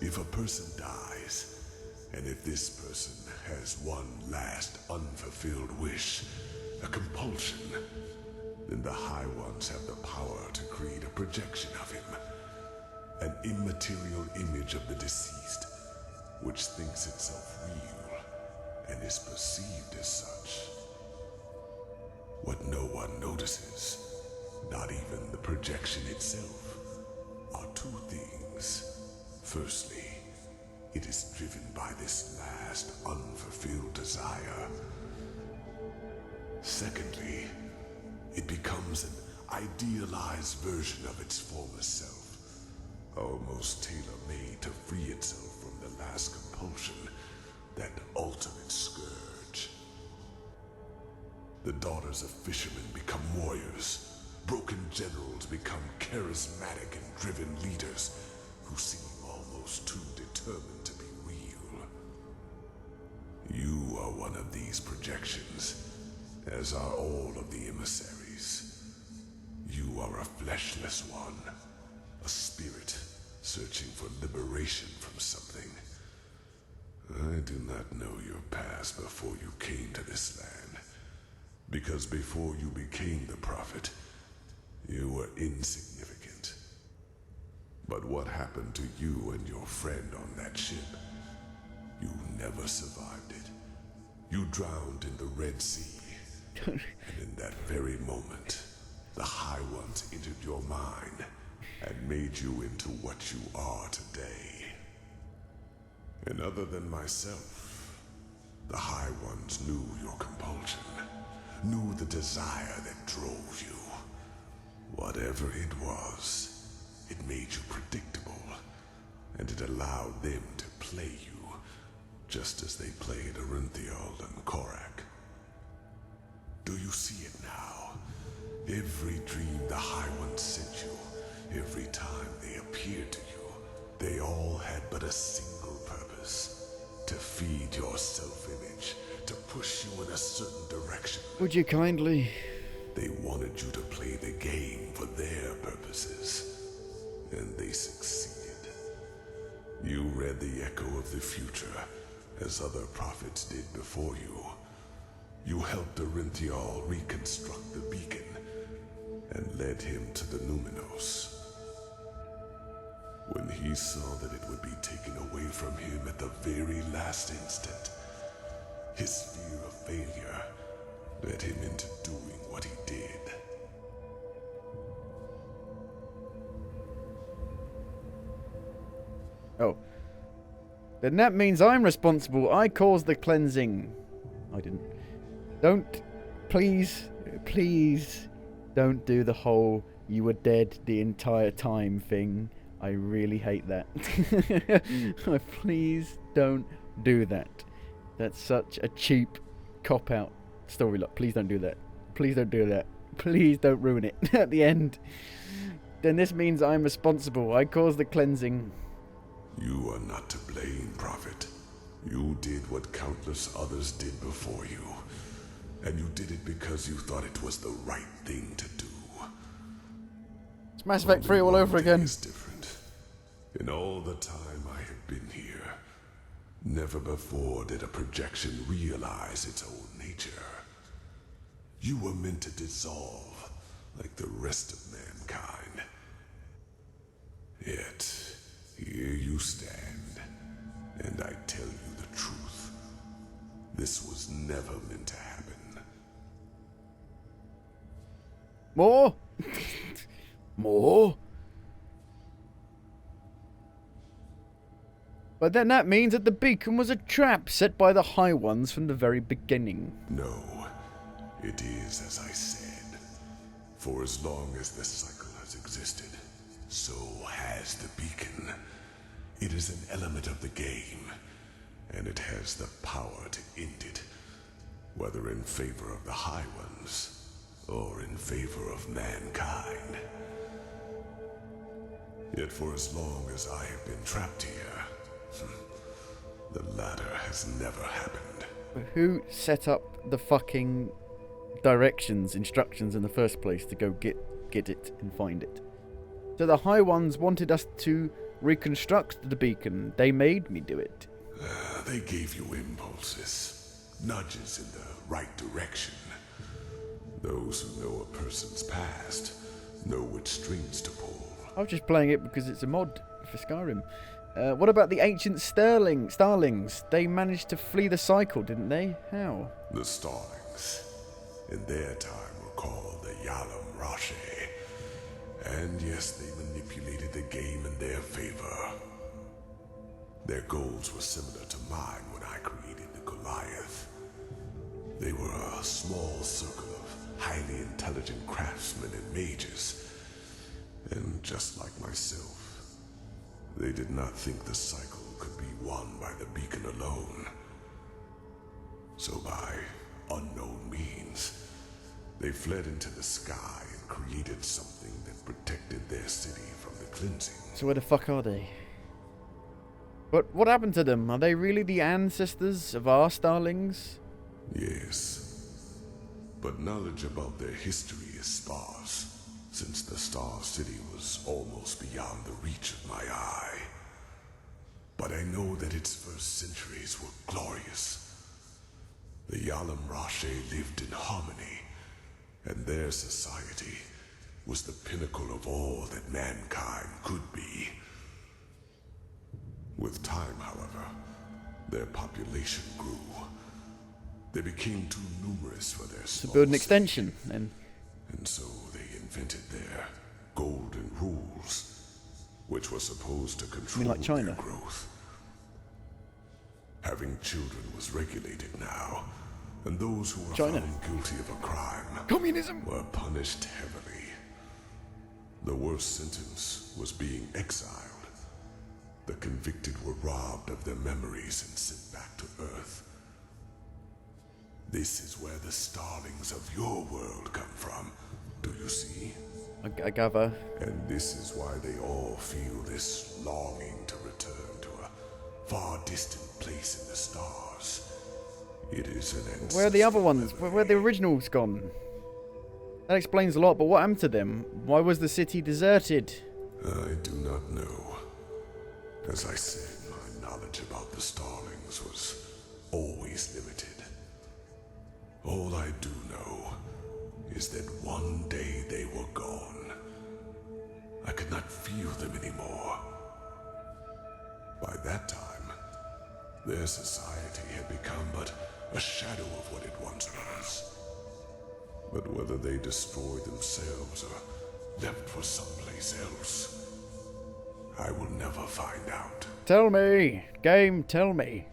If a person dies, and if this person has one last unfulfilled wish, a compulsion, then the High Ones have the power to create a projection of him, an immaterial image of the deceased, which thinks itself real and is perceived as such. What no one notices, not even the projection itself, are two things. Firstly, it is driven by this last unfulfilled desire. Secondly, it becomes an idealized version of its former self, almost tailor-made to free itself from the last compulsion, that ultimate scourge. The daughters of fishermen become warriors. Broken generals become charismatic and driven leaders who seem almost too determined to be real. You are one of these projections, as are all of the emissaries. You are a fleshless one, a spirit searching for liberation from something. I do not know your past before you came to this land, because before you became the Prophet, you were insignificant. But what happened to you and your friend on that ship? You never survived it. You drowned in the Red Sea. And in that very moment, the High Ones entered your mind and made you into what you are today. And other than myself, the High Ones knew your compulsion, knew the desire that drove you. Whatever it was, it made you predictable, and it allowed them to play you, just as they played Arinthiol and Korak. Do you see it now? Every dream the High Ones sent you, every time they appeared to you, they all had but a single purpose: to feed your self-image, to push you in a certain direction. Would you kindly? They wanted you to play the game for their purposes, and they succeeded. You read the echo of the future, as other prophets did before you. You helped Enderal reconstruct the beacon, and led him to the Numinos. When he saw that it would be taken away from him at the very last instant, his fear of failure led him into doing what he did. Oh. Then that means I'm responsible. I caused the cleansing. I didn't. Don't. Please. Please. Don't do the whole you were dead the entire time thing. I really hate that. Please don't do that. That's such a cheap cop-out story. Look, please don't do that. Please don't do that. Please don't ruin it at the end. Then this means I'm responsible. I caused the cleansing. You are not to blame, Prophet. You did what countless others did before you. And you did it because you thought it was the right thing to do. It's Mass Effect 3 all over again. Is different. In all the time I have been here, never before did a projection realize its own nature. You were meant to dissolve like the rest of mankind. Yet, here you stand, and I tell you the truth. This was never meant to happen. More? More? But then that means that the beacon was a trap set by the High Ones from the very beginning. No, it is as I said. For as long as the cycle has existed, so has the beacon. It is an element of the game, and it has the power to end it, whether in favor of the High Ones or in favor of mankind. Yet for as long as I have been trapped here, the latter has never happened. But who set up the fucking instructions in the first place to go get it and find it? So the High Ones wanted us to reconstruct the beacon. They made me do it. They gave you impulses, nudges in the right direction. Those who know a person's past know which strings to pull. I was just playing it because it's a mod for Skyrim. What about the ancient starlings? They managed to flee the cycle, didn't they? How? The starlings, in their time, were called the Yalam Rashi. And yes, they manipulated the game in their favor. Their goals were similar to mine when I created the Goliath. They were a small circle of highly intelligent craftsmen and mages. And just like myself, they did not think the cycle could be won by the beacon alone. So by unknown means, they fled into the sky and created something that protected their city from the cleansing. So where the fuck are they? But what happened to them? Are they really the ancestors of our starlings? Yes. But knowledge about their history is sparse, since the Star City was almost beyond the reach of my eye. But I know that its first centuries were glorious. The Yalam Rashi lived in harmony, and their society was the pinnacle of all that mankind could be. With time, however, their population grew. They became too numerous for their small To build an extension, then. And so they invented their golden rules, which were supposed to control like China? their growth. Having children was regulated now, and those who were China. found guilty of a crime Communism were punished heavily. The worst sentence was being exiled. The convicted were robbed of their memories and sent back to Earth. This is where the starlings of your world come from. Do you see? I gather. And this is why they all feel this longing to return to a far distant place in the stars. It is an ancestral Where are the other ones? Where are the originals gone? That explains a lot, but what happened to them? Why was the city deserted? I do not know. As I said, my knowledge about the Starlings was always limited. All I do know is that one day they were gone. I could not feel them anymore. By that time, their society had become but a shadow of what it once was. But whether they destroyed themselves or left for someplace else, I will never find out. Tell me, game, tell me.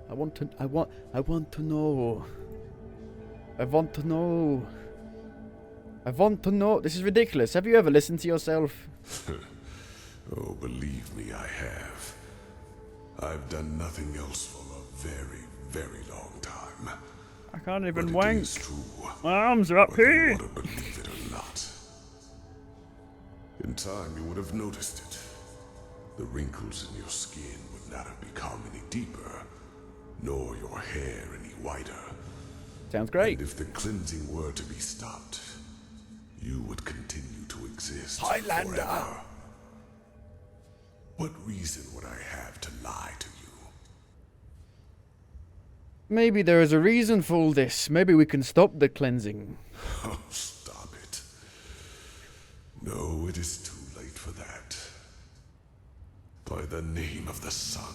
I want to know. I want to know. I want to know. This is ridiculous. Have you ever listened to yourself? Oh, believe me, I have. I've done nothing else for a very, very long time. I can't even But wank. it is true. My arms are up whether here. you want to believe it or not. In time, you would have noticed it. The wrinkles in your skin would not have become any deeper, nor your hair any whiter. Sounds great. And if the cleansing were to be stopped, you would continue to exist Highlander. forever. What reason would I have to lie to you? Maybe there is a reason for all this. Maybe we can stop the cleansing. Oh, stop it. No, it is too late for that. By the name of the sun,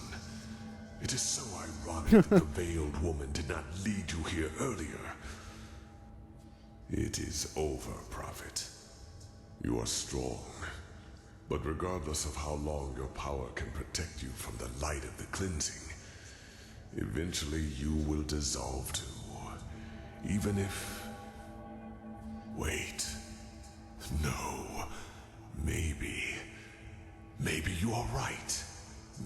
it is so ironic that the veiled woman did not lead you here earlier. It is over, Prophet. You are strong. But regardless of how long your power can protect you from the light of the cleansing, eventually you will dissolve too. Even if... Wait. No. Maybe you are right.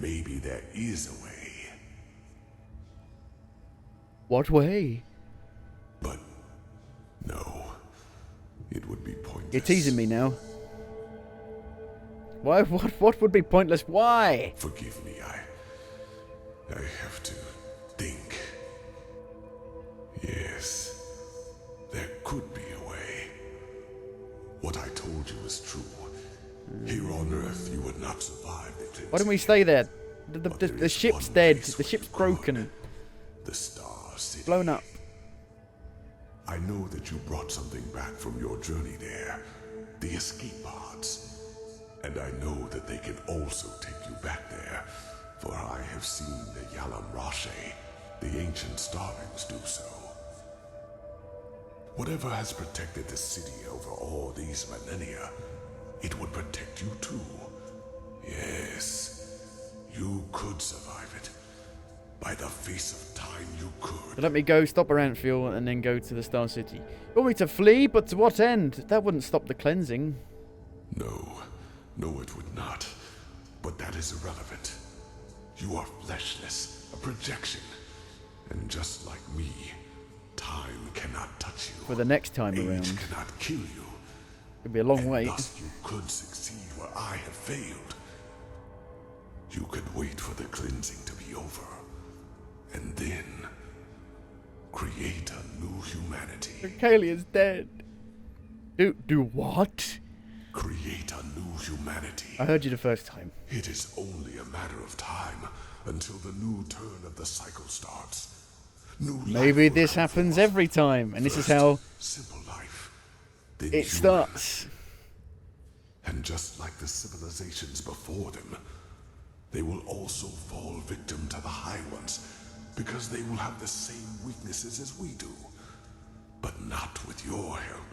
Maybe there is a way. What way? But no. It would be pointless. You're teasing me now. Why? What would be pointless? Why? Forgive me, I have to think. Yes, there could be a way. What I told you is true. Here on Earth, you would not survive the cleansing. Why don't we stay there? The ship's dead. The ship's broken. The Star City. Blown up. I know that you brought something back from your journey there. The escape pods. And I know that they can also take you back there, for I have seen the Yalam Rashe, the ancient Starlings, do so. Whatever has protected the city over all these millennia, it would protect you too. Yes, you could survive it. By the face of time, you could. So let me go, stop around Anfield, and then go to the Star City. You want me to flee? But to what end? That wouldn't stop the cleansing. No, it would not. But that is irrelevant. You are fleshless, a projection. And just like me, time cannot touch you. For the next time Age around. cannot kill you. It'd be a long And wait. thus you could succeed where I have failed. You could wait for the cleansing to be over. And then create a new humanity. Kaylee is dead. Do what? Create a new humanity. I heard you the first time. It is only a matter of time until the new turn of the cycle starts. Maybe this happens every time, and this is how simple life. Then it starts. And just like the civilizations before them, they will also fall victim to the High Ones, because they will have the same weaknesses as we do. But not with your help.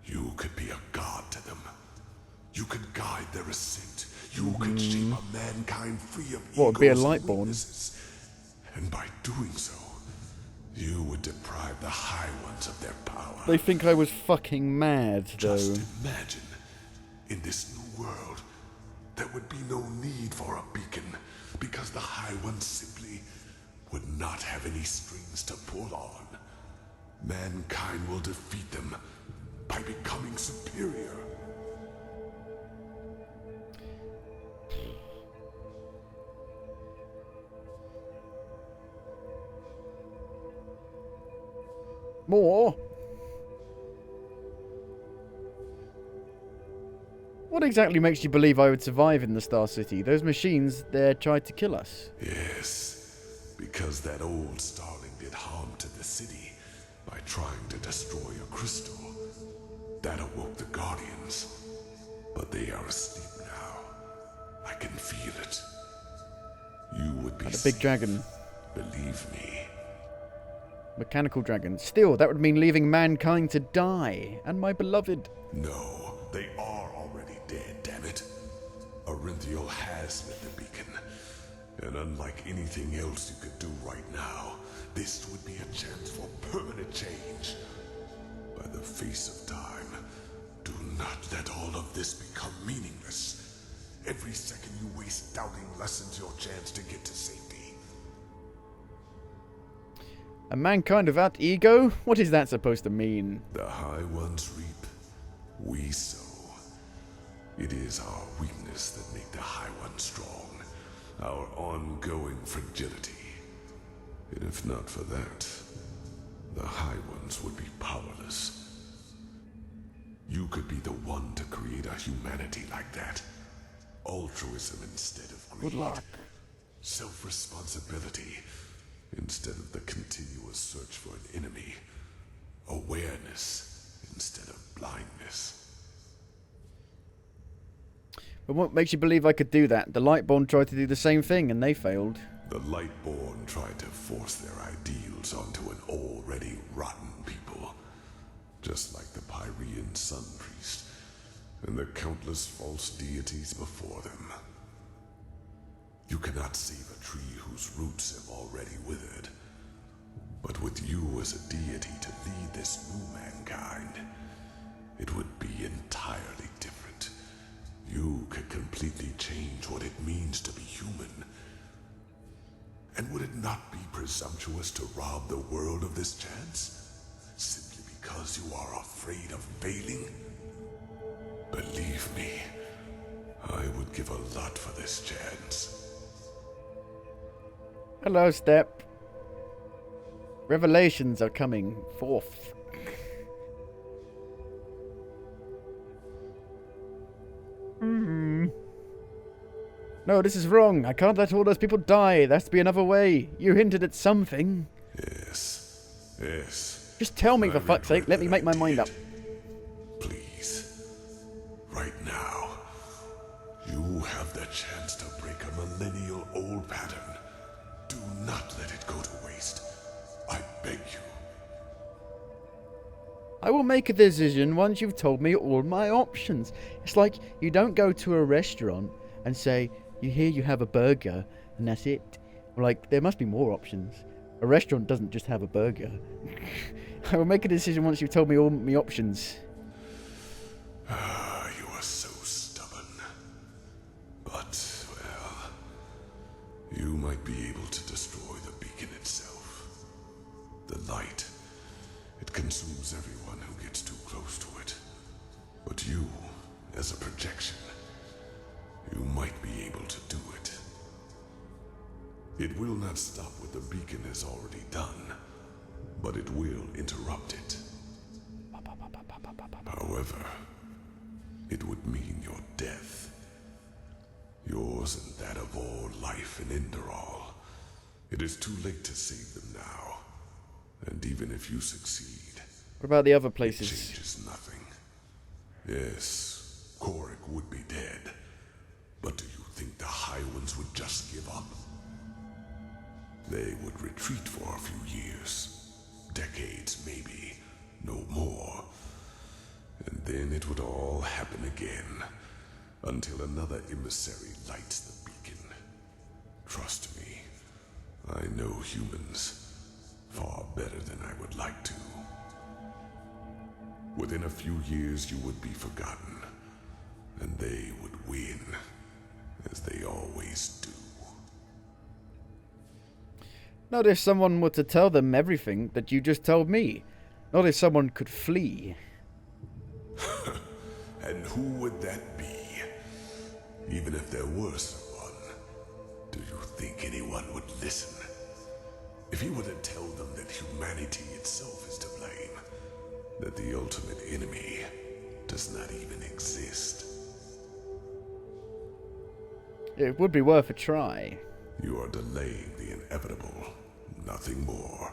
You could be a god to them. You could guide their ascent. You could shape a mankind free of What, be a egos and Lightborn? weaknesses. And by doing so, you would deprive the High Ones of their power. They think I was fucking mad, though. Just imagine, in this new world, there would be no need for a beacon, because the High Ones simply would not have any strings to pull on. Mankind will defeat them by becoming superior. More? What exactly makes you believe I would survive in the Star City? Those machines there tried to kill us. Yes, because that old starling did harm to the city by trying to destroy a crystal. That awoke the Guardians, but they are asleep now. I can feel it. You would be Like a big dragon. Believe me. Mechanical dragon. Still, that would mean leaving mankind to die. And my beloved. No, they are already dead, damn it. Enderal has lit the beacon. And unlike anything else you could do right now, this would be a chance for permanent change. By the face of time, do not let all of this become meaningless. Every second you waste doubting lessens your chance to get to safety. A mankind without ego? What is that supposed to mean? The High Ones reap, we sow. It is our weakness that make the High Ones strong. Our ongoing fragility. And if not for that, the High Ones would be powerless. You could be the one to create a humanity like that. Altruism instead of greed. Good luck. Self-responsibility instead of the continuous search for an enemy. Awareness instead of blindness. But what makes you believe I could do that? The Lightborn tried to do the same thing and they failed. The Lightborn tried to force their ideals onto an already rotten people. Just like the Pyrean Sun Priest and the countless false deities before them. You cannot save a tree whose roots have already withered. But with you as a deity to lead this new mankind, it would be entirely different. You could completely change what it means to be human. And would it not be presumptuous to rob the world of this chance? Simply because you are afraid of failing? Believe me, I would give a lot for this chance. Hello, Step. Revelations are coming forth. No, this is wrong. I can't let all those people die. There has to be another way. You hinted at something. Yes. Just tell me, for fuck's sake. Let me make my mind up. Please. Right now. You have the chance to break a millennial-old pattern. Do not let it go to waste. I beg you. I will make a decision once you've told me all my options. It's like you don't go to a restaurant and say, you hear you have a burger, and that's it. Like, there must be more options. A restaurant doesn't just have a burger. I will make a decision once you've told me all my options. You are so stubborn. But, well, you might be able to destroy the beacon itself. The light, it consumes everyone who gets too close to it. But you, as a projection, you might be able to do it. It will not stop what the beacon has already done, but it will interrupt it. However, it would mean your death. Yours and that of all life in Enderal. It is too late to save them now. And even if you succeed, what about the other places? It changes nothing. Yes, Korik would be dead. But do you think the High Ones would just give up? They would retreat for a few years. Decades, maybe. No more. And then it would all happen again. Until another emissary lights the beacon. Trust me. I know humans far better than I would like to. Within a few years you would be forgotten. And they would win. As they always do. Not if someone were to tell them everything that you just told me. Not if someone could flee. And who would that be? Even if there were someone, do you think anyone would listen? If you were to tell them that humanity itself is to blame, that the ultimate enemy does not even exist, It would be worth a try. You are delaying the inevitable, nothing more.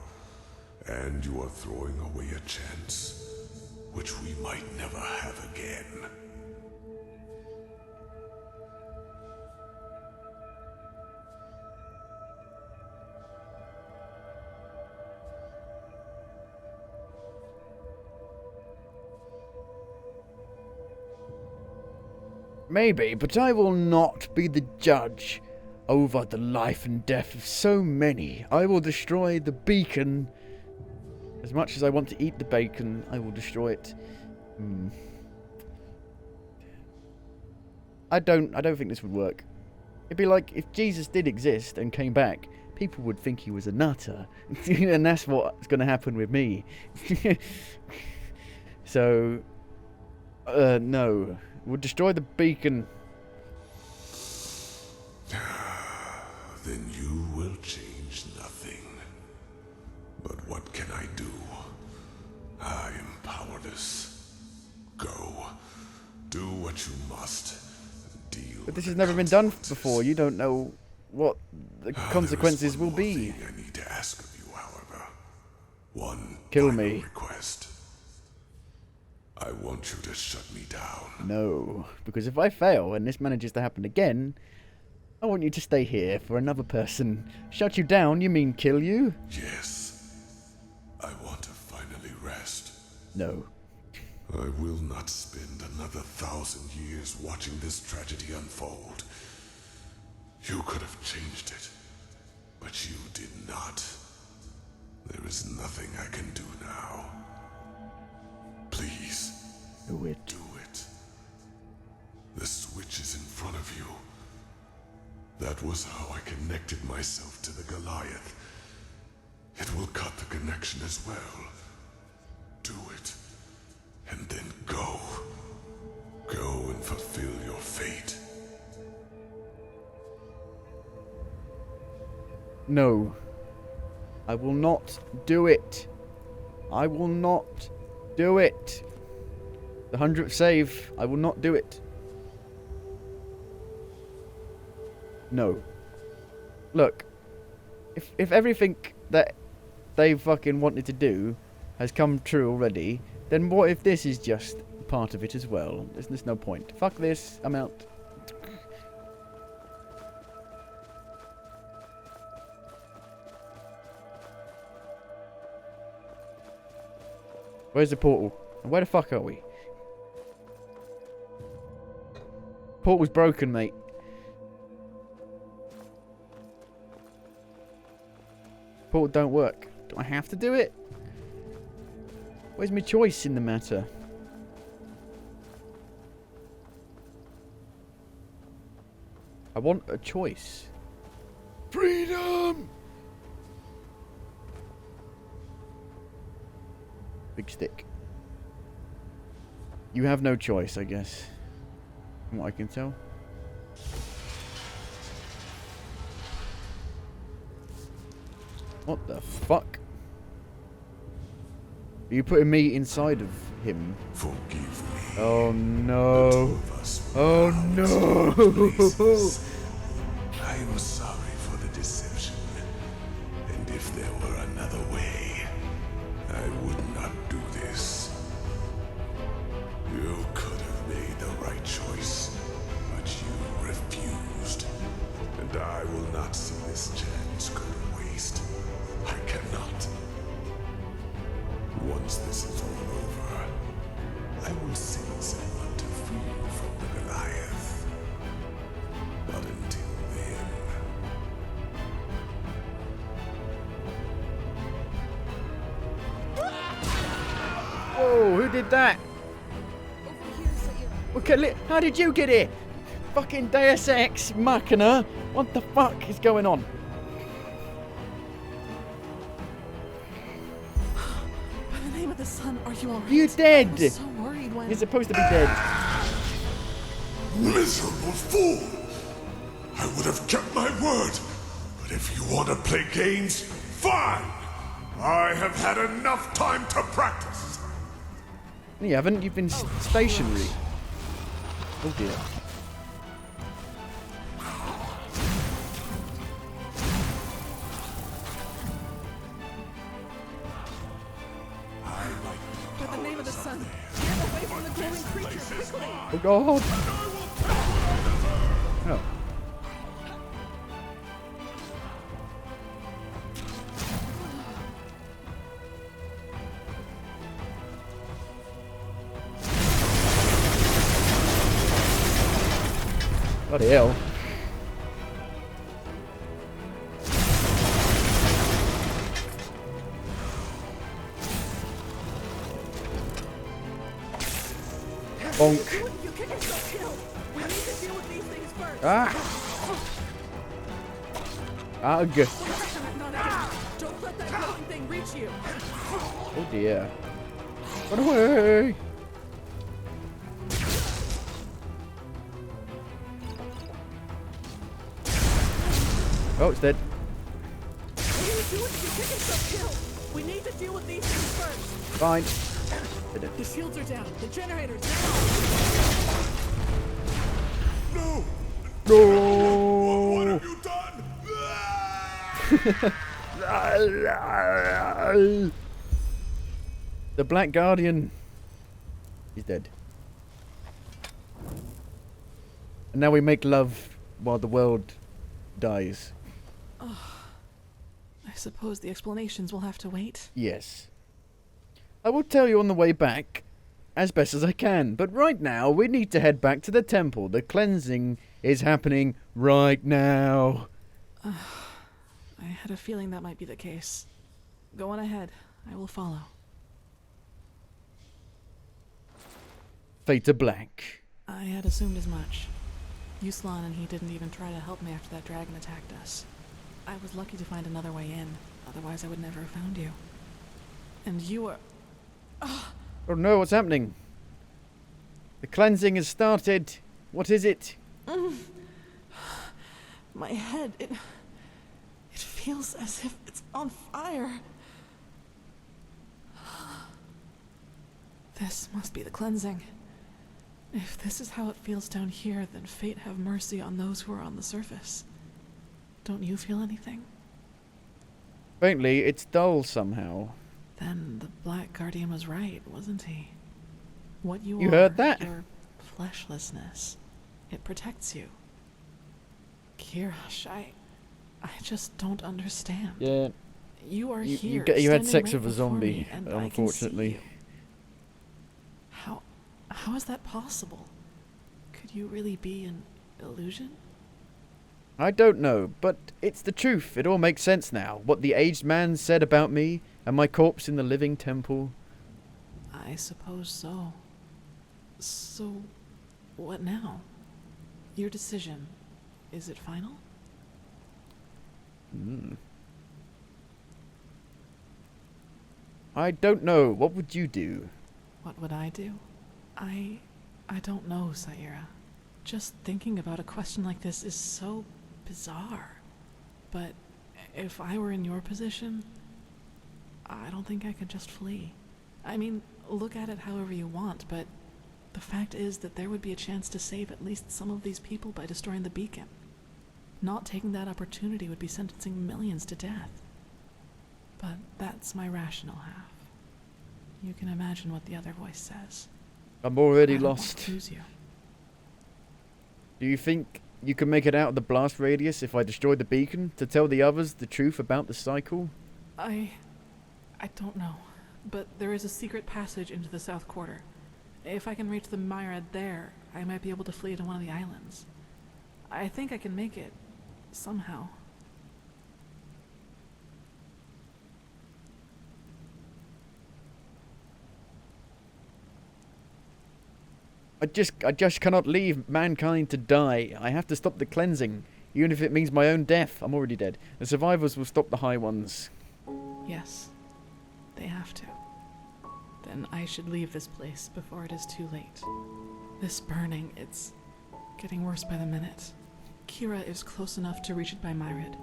And you are throwing away a chance, which we might never have again. Maybe, but I will not be the judge over the life and death of so many. I will destroy the beacon. As much as I want to eat the bacon, I will destroy it. I don't think this would work. It'd be like if Jesus did exist and came back, people would think he was a nutter. And that's what's going to happen with me. So, no. We'll destroy the beacon. Then you will change nothing. But what can I do? I am powerless. Go. Do what you must. Deal. But this has never been done before. You don't know what the consequences will be. I need to ask of you, however. One Kill final me. request. I want you to shut me down. No, because if I fail and this manages to happen again, I want you to stay here for another person. Shut you down, you mean kill you? Yes. I want to finally rest. No. I will not spend another 1,000 years watching this tragedy unfold. You could have changed it, but you did not. There is nothing I can do now. Please. Do it. Do it. The switch is in front of you. That was how I connected myself to the Goliath. It will cut the connection as well. Do it. And then go. Go and fulfill your fate. No. I will not do it. I will not do it. The 100th save. I will not do it. No. Look. If everything that they fucking wanted to do has come true already, then what if this is just part of it as well? There's no point. Fuck this. I'm out. Where's the portal? And where the fuck are we? Portal's broken, mate. Portal don't work. Do I have to do it? Where's my choice in the matter? I want a choice. Freedom! Big stick. You have no choice, I guess. From what I can tell. What the fuck? Are you putting me inside of him? Forgive me. Oh no. Oh no. I am sorry for the deception. And if there were another way, I would not do this. You could have made the right choice, but you refused. And I will not see this chance go to waste. I cannot. Once this is all over, I will send someone to free you from the Goliath. But until then... Whoa, who did that? Okay, how did you get here? Fucking Deus Ex Machina. What the fuck is going on? By the name of the sun, are you alright? You dead! I was so worried when... You're supposed to be dead. Miserable fool! I would have kept my word. But if you want to play games, fine! I have had enough time to practice. No, you haven't. You've been stationary. Oh dear. done. Get away from the glowing creature, quickly! Oh god! Oh. Bloody hell. Bonk. You kick yourself killed. We need to deal with these things first. Ugh. Don't let that glowing thing reach you. Oh dear. Run away! Oh, it's dead. What are you doing? You kick yourself killed. We need to deal with these things first. Fine. The shields are down. The generators No! No! What have you done? The Black Guardian. He's dead. And now we make love while the world dies. Oh, I suppose the explanations will have to wait. Yes. I will tell you on the way back, as best as I can. But right now, we need to head back to the temple. The cleansing is happening right now. I had a feeling that might be the case. Go on ahead. I will follow. Fade to black. I had assumed as much. Yuslan and he didn't even try to help me after that dragon attacked us. I was lucky to find another way in. Otherwise, I would never have found you. And you are... Oh no, what's happening? The cleansing has started. What is it? My head, it feels as if it's on fire. This must be the cleansing. If this is how it feels down here, then fate have mercy on those who are on the surface. Don't you feel anything? Faintly, it's dull somehow. Then the Black Guardian was right, wasn't he? What you You are, heard that? your fleshlessness, it protects you. Kirash, I just don't understand. Yeah. You are You here. you had standing sex right with a before zombie, me, and I can see unfortunately. you. How is that possible? Could you really be an illusion? I don't know, but it's the truth. It all makes sense now. What the aged man said about me and my corpse in the living temple. I suppose so. So, what now? Your decision, is it final? I don't know. What would you do? What would I do? I don't know, Saira. Just thinking about a question like this is so bizarre. But if I were in your position, I don't think I could just flee. I mean, look at it however you want, but the fact is that there would be a chance to save at least some of these people by destroying the beacon. Not taking that opportunity would be sentencing millions to death. But that's my rational half. You can imagine what the other voice says. I'm already I don't want lost. to lose you. Do you think you can make it out of the blast radius if I destroy the beacon to tell the others the truth about the cycle? I don't know, but there is a secret passage into the south quarter. If I can reach the Myriad there, I might be able to flee to one of the islands. I think I can make it, somehow. I just cannot leave mankind to die. I have to stop the cleansing, even if it means my own death. I'm already dead. The survivors will stop the High Ones. Yes, they have to. Then I should leave this place before it is too late. This burning, it's getting worse by the minute. Kira is close enough to reach it by Myriad.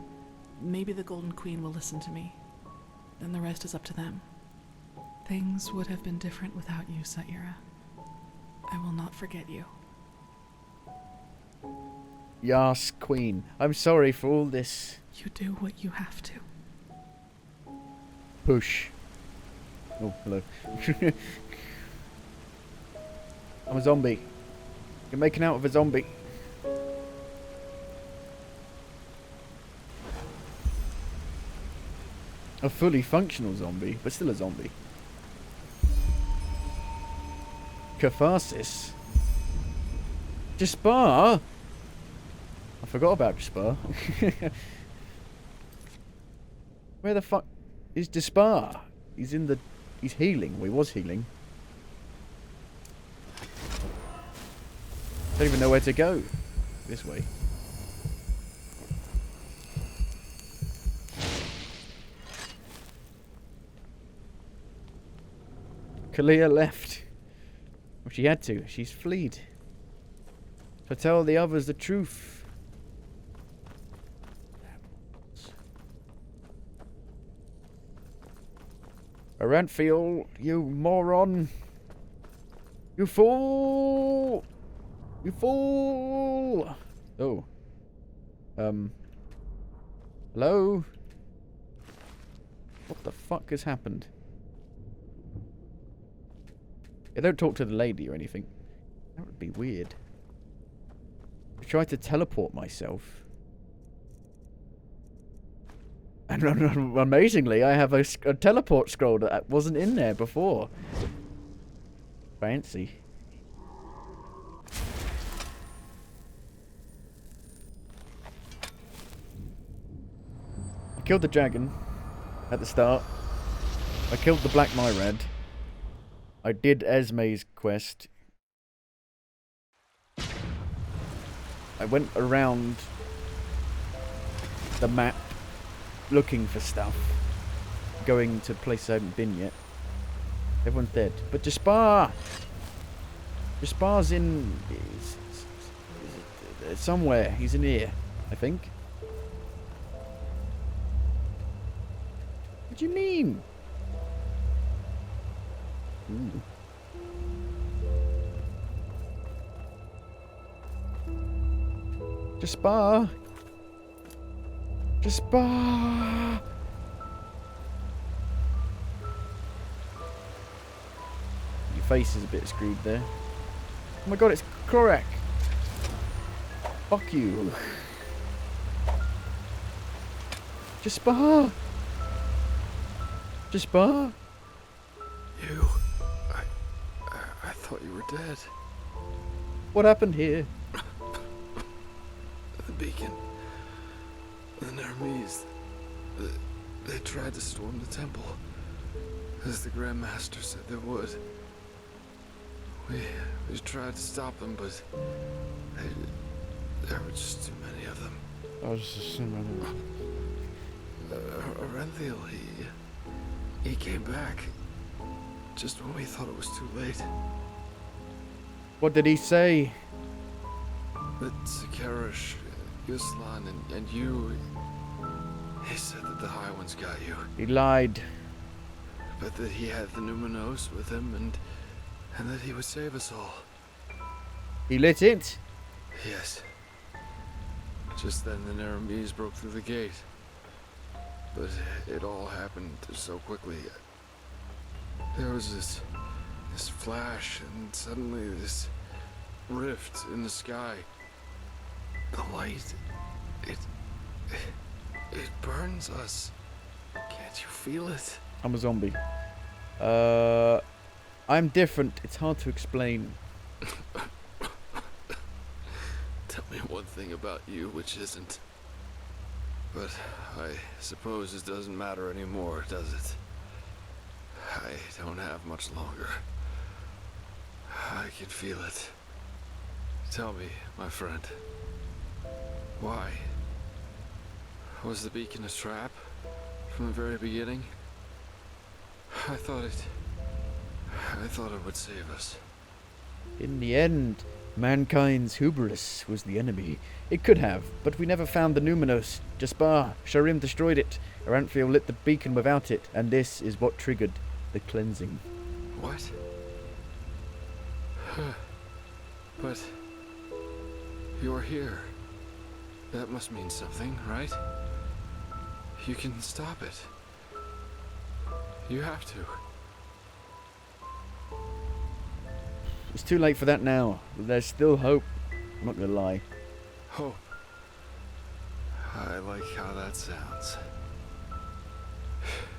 Maybe the Golden Queen will listen to me. Then the rest is up to them. Things would have been different without you, Saira. I will not forget you. Yas, Queen. I'm sorry for all this. You do what you have to. Push. Oh, hello. I'm a zombie. You're making out with a zombie. A fully functional zombie, but still a zombie. Catharsis. Jaspar? I forgot about Jaspar. Where the fuck is Jaspar? He's in the... He's healing. Well, he was healing. Don't even know where to go. This way. Kalia left. Well, she had to. She's fleed. To tell the others the truth. Arantfiel, you moron. You fool. You fool. Oh. Hello? What the fuck has happened? Yeah, don't talk to the lady or anything. That would be weird. I tried to teleport myself. And amazingly, I have a teleport scroll that wasn't in there before. Fancy. I killed the dragon at the start. I killed the Black Myrad. I did Esme's quest. I went around the map looking for stuff. Going to places I haven't been yet. Everyone's dead. But Jaspar! Jaspar's in... somewhere. He's in here, I think. What do you mean? Ooh. Jaspar! Jaspar! Your face is a bit screwed there. Oh my god, it's Korak! Fuck you. Jaspar! Jaspar? You... I thought you were dead. What happened here? The beacon. The Nermese. They tried to storm the temple. As the Grand Master said they would. We tried to stop them, but there were just too many of them. I was just too many. Orenthiel, he came back. Just when we thought it was too late. What did he say? That Sakarish, Yuslan, and you... He said that the High Ones got you. He lied. But that he had the Numinos with him, and that he would save us all. He lit it? Yes. Just then the Nermese broke through the gate. But it all happened so quickly. There was this flash, and suddenly this rift in the sky. The light, it burns us. Can't you feel it? I'm a zombie. I'm different. It's hard to explain. Tell me one thing about you which isn't. But I suppose it doesn't matter anymore, does it? I don't have much longer. I can feel it. Tell me, my friend. Why? Was the beacon a trap? From the very beginning? I thought it would save us. In the end, mankind's hubris was the enemy. It could have, but we never found the Numinos. Jaspar, Sharim destroyed it. Arantfiel lit the beacon without it, and this is what triggered the cleansing. What? But you're here. That must mean something, right? You can stop it. You have to. It's too late for that now. But there's still hope. I'm not gonna lie. Hope. I like how that sounds.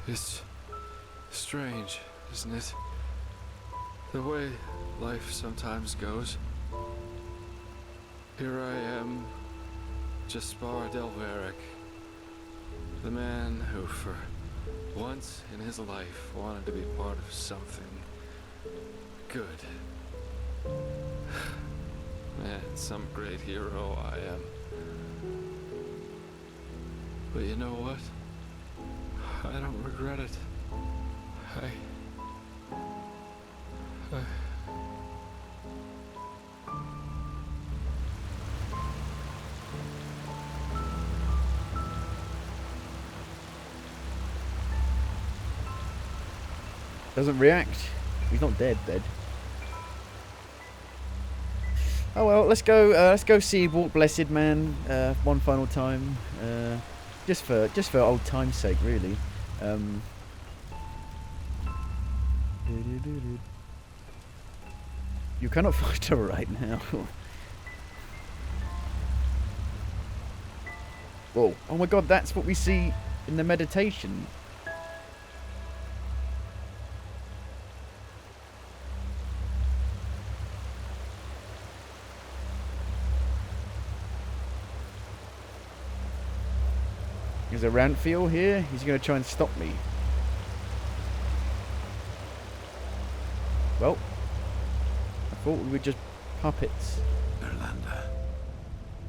It's strange, isn't it? The way life sometimes goes. Here I am, Jaspar Delveric, the man who for once in his life wanted to be part of something good. Man, some great hero I am. But you know what? I don't regret it. Doesn't react. He's not dead. Oh well, let's go see Walk Blessed Man one final time. Just for old time's sake, really. You cannot fight her right now. Whoa! Oh my God, that's what we see in the meditation. There's a Rantfiel here. He's going to try and stop me. Well, I thought we were just puppets. Erlander,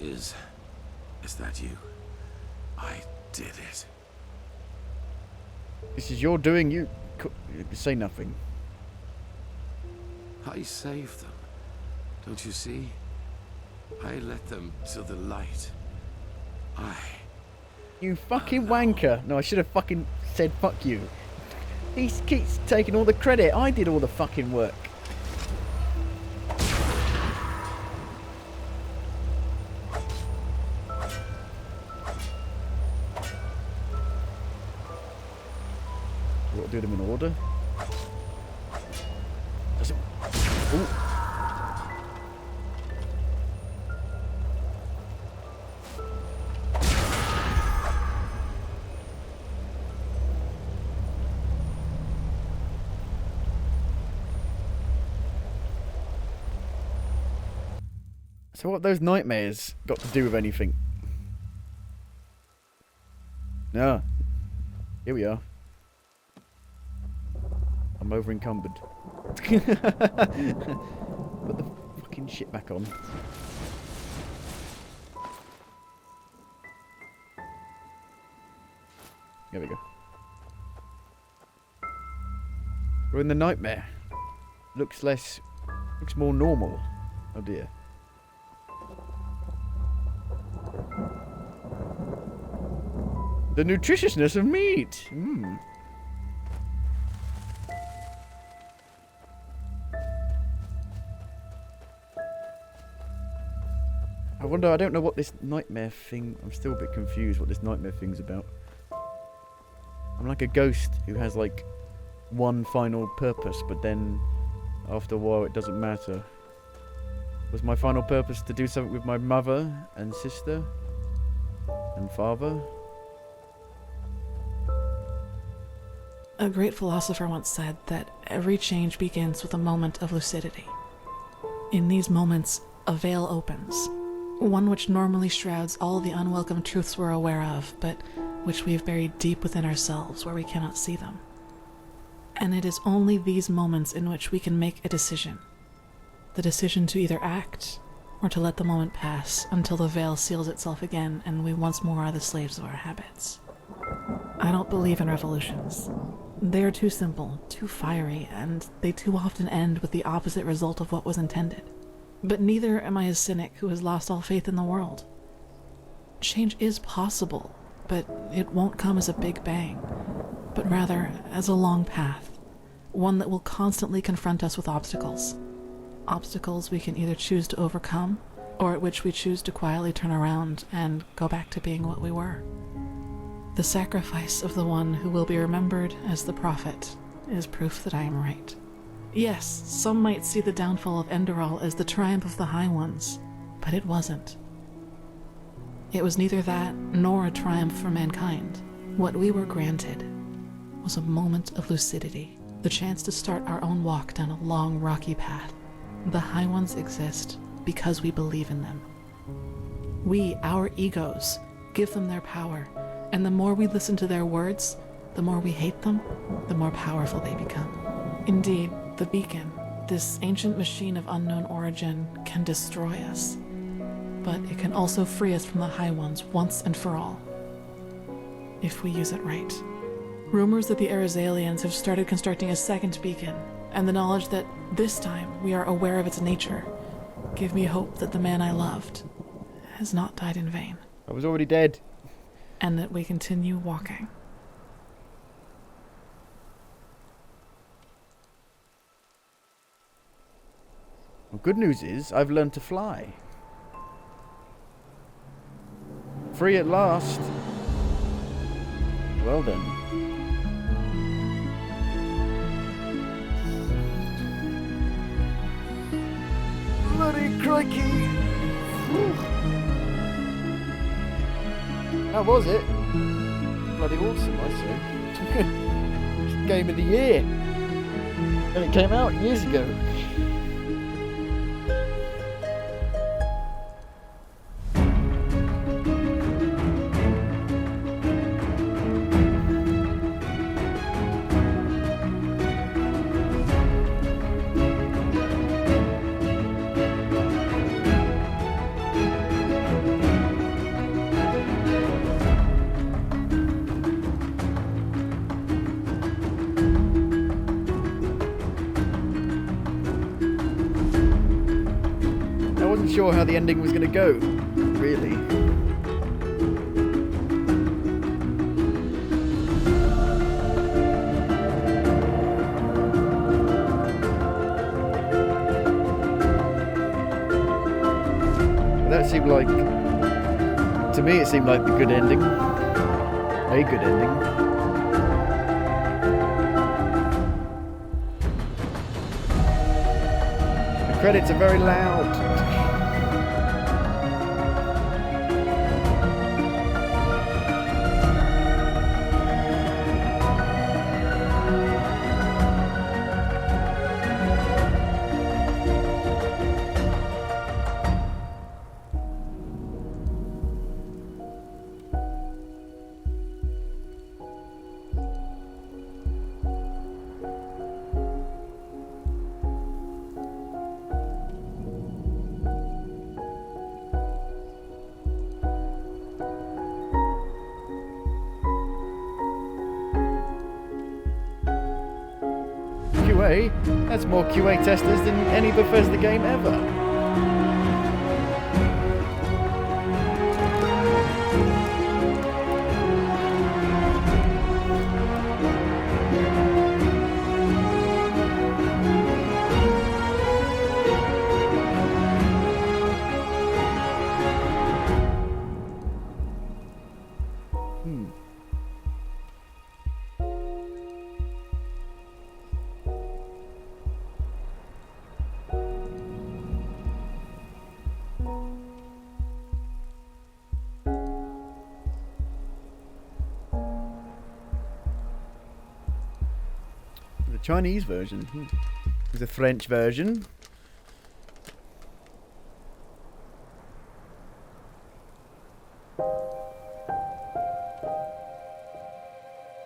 is that you? I did it. This is your doing. You say nothing. I saved them. Don't you see? I led them to the light. You fucking wanker. No, I should have fucking said fuck you. He keeps taking all the credit. I did all the fucking work. We've got to do them in order. Ooh. So what have those nightmares got to do with anything? No. Here we are. I'm over encumbered. Put the fucking shit back on. There we go. We're in the nightmare. Looks more normal. Oh dear. The nutritiousness of meat. I wonder, I don't know what this nightmare thing... I'm still a bit confused what this nightmare thing's about. I'm like a ghost who has like one final purpose, but then after a while it doesn't matter. Was my final purpose to do something with my mother and sister and father? A great philosopher once said that every change begins with a moment of lucidity. In these moments, a veil opens, one which normally shrouds all the unwelcome truths we're aware of, but which we've buried deep within ourselves where we cannot see them. And it is only these moments in which we can make a decision. The decision to either act or to let the moment pass until the veil seals itself again and we once more are the slaves of our habits. I don't believe in revolutions. They are too simple, too fiery, and they too often end with the opposite result of what was intended. But neither am I a cynic who has lost all faith in the world. Change is possible, but it won't come as a big bang, but rather as a long path, one that will constantly confront us with obstacles. Obstacles we can either choose to overcome, or at which we choose to quietly turn around and go back to being what we were. The sacrifice of the one who will be remembered as the prophet is proof that I am right. Yes, some might see the downfall of Enderal as the triumph of the High Ones, but it wasn't. It was neither that nor a triumph for mankind. What we were granted was a moment of lucidity, the chance to start our own walk down a long, rocky path. The High Ones exist because we believe in them. We, our egos, give them their power, and the more we listen to their words, the more we hate them, the more powerful they become. Indeed, the beacon, this ancient machine of unknown origin, can destroy us, but it can also free us from the High Ones once and for all, if we use it right. Rumors that the Arizalians have started constructing a second beacon, and the knowledge that this time we are aware of its nature, give me hope that the man I loved has not died in vain. I was already dead. And that we continue walking. Well, good news is I've learned to fly. Free at last. Well done. Bloody crikey! How was it? Bloody awesome, I say. Game of the year. And it came out years ago. Sure how the ending was going to go, really. That seemed like, to me it seemed like the good ending. A good ending. The credits are very loud. QA? That's more QA testers than any Bethesda game ever. Chinese version. There's a French version.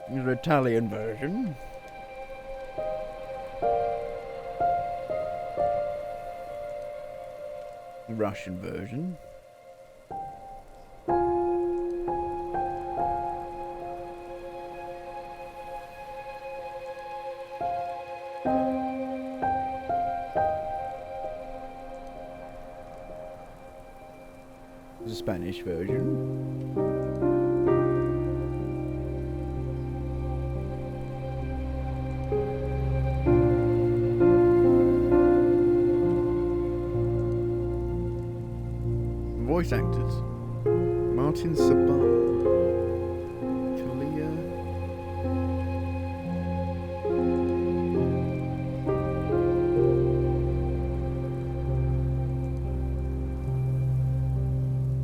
There's an Italian version. The Russian version. The Spanish version. Voice actors: Martin Sabah, Talia.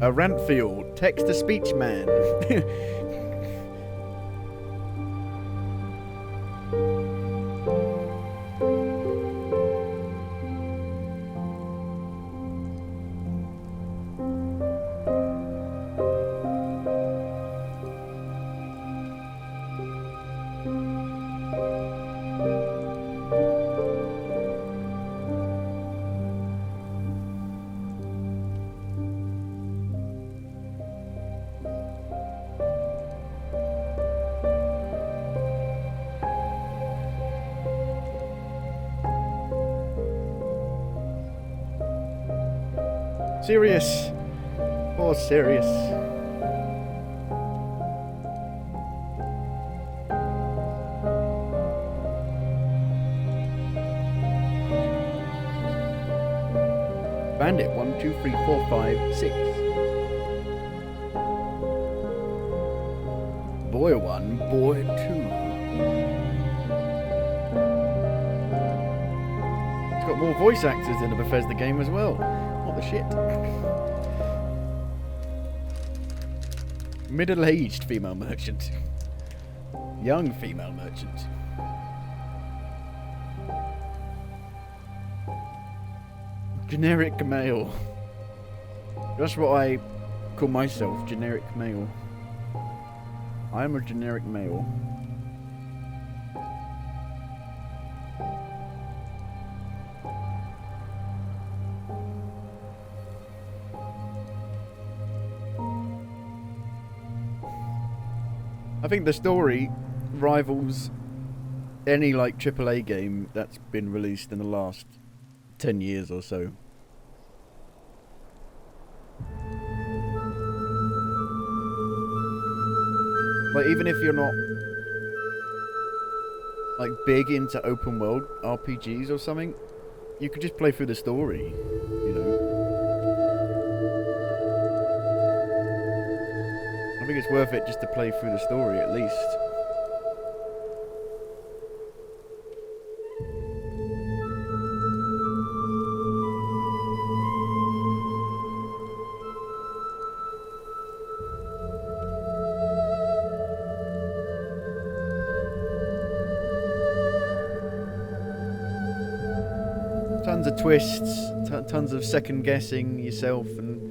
A Rantfield, text-to-speech man. Sirius. Poor Sirius. Bandit 1, 2, 3, 4, 5, 6. Boy 1, boy 2. It's got more voice actors in a Bethesda game as well. What the shit? Middle-aged female merchant. Young female merchant. Generic male. That's what I call myself, generic male. I am a generic male. I think the story rivals any like AAA game that's been released in the last 10 years or so. Like, even if you're not like big into open world RPGs or something, you could just play through the story, you know. I think it's worth it just to play through the story at least. Tons of twists, tons of second guessing yourself, and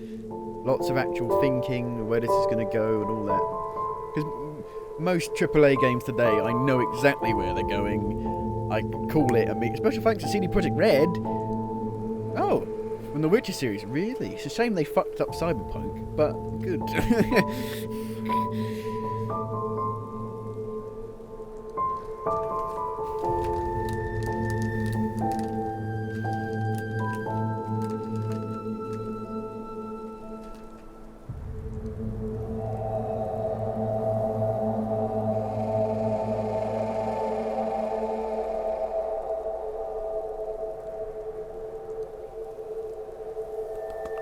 lots of actual thinking where this is going to go and all that. Because most AAA games today, I know exactly where they're going. I can call it special thanks to CD Projekt Red. Oh, from the Witcher series, really? It's a shame they fucked up Cyberpunk, but good.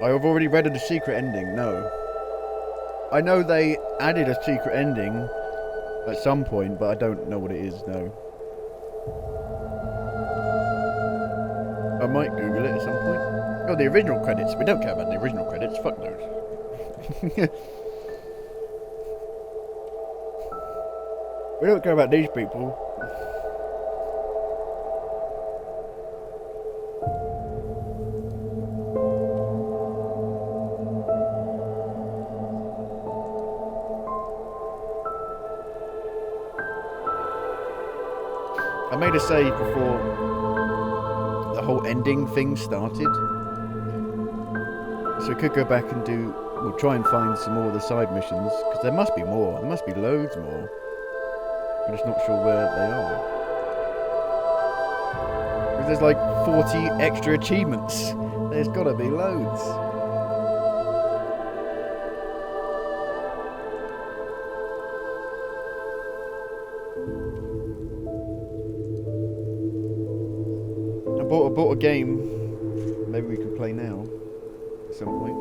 I've already read of the secret ending. No. I know they added a secret ending at some point, but I don't know what it is, no. I might Google it at some point. Oh, the original credits. We don't care about the original credits. Fuck those. We don't care about these people. I made a save before the whole ending thing started, so we could go back and we'll try and find some more of the side missions, because there must be more, there must be loads more. I'm just not sure where they are. Because there's like 40 extra achievements, there's gotta be loads. I bought a game. Maybe we can play now at some point.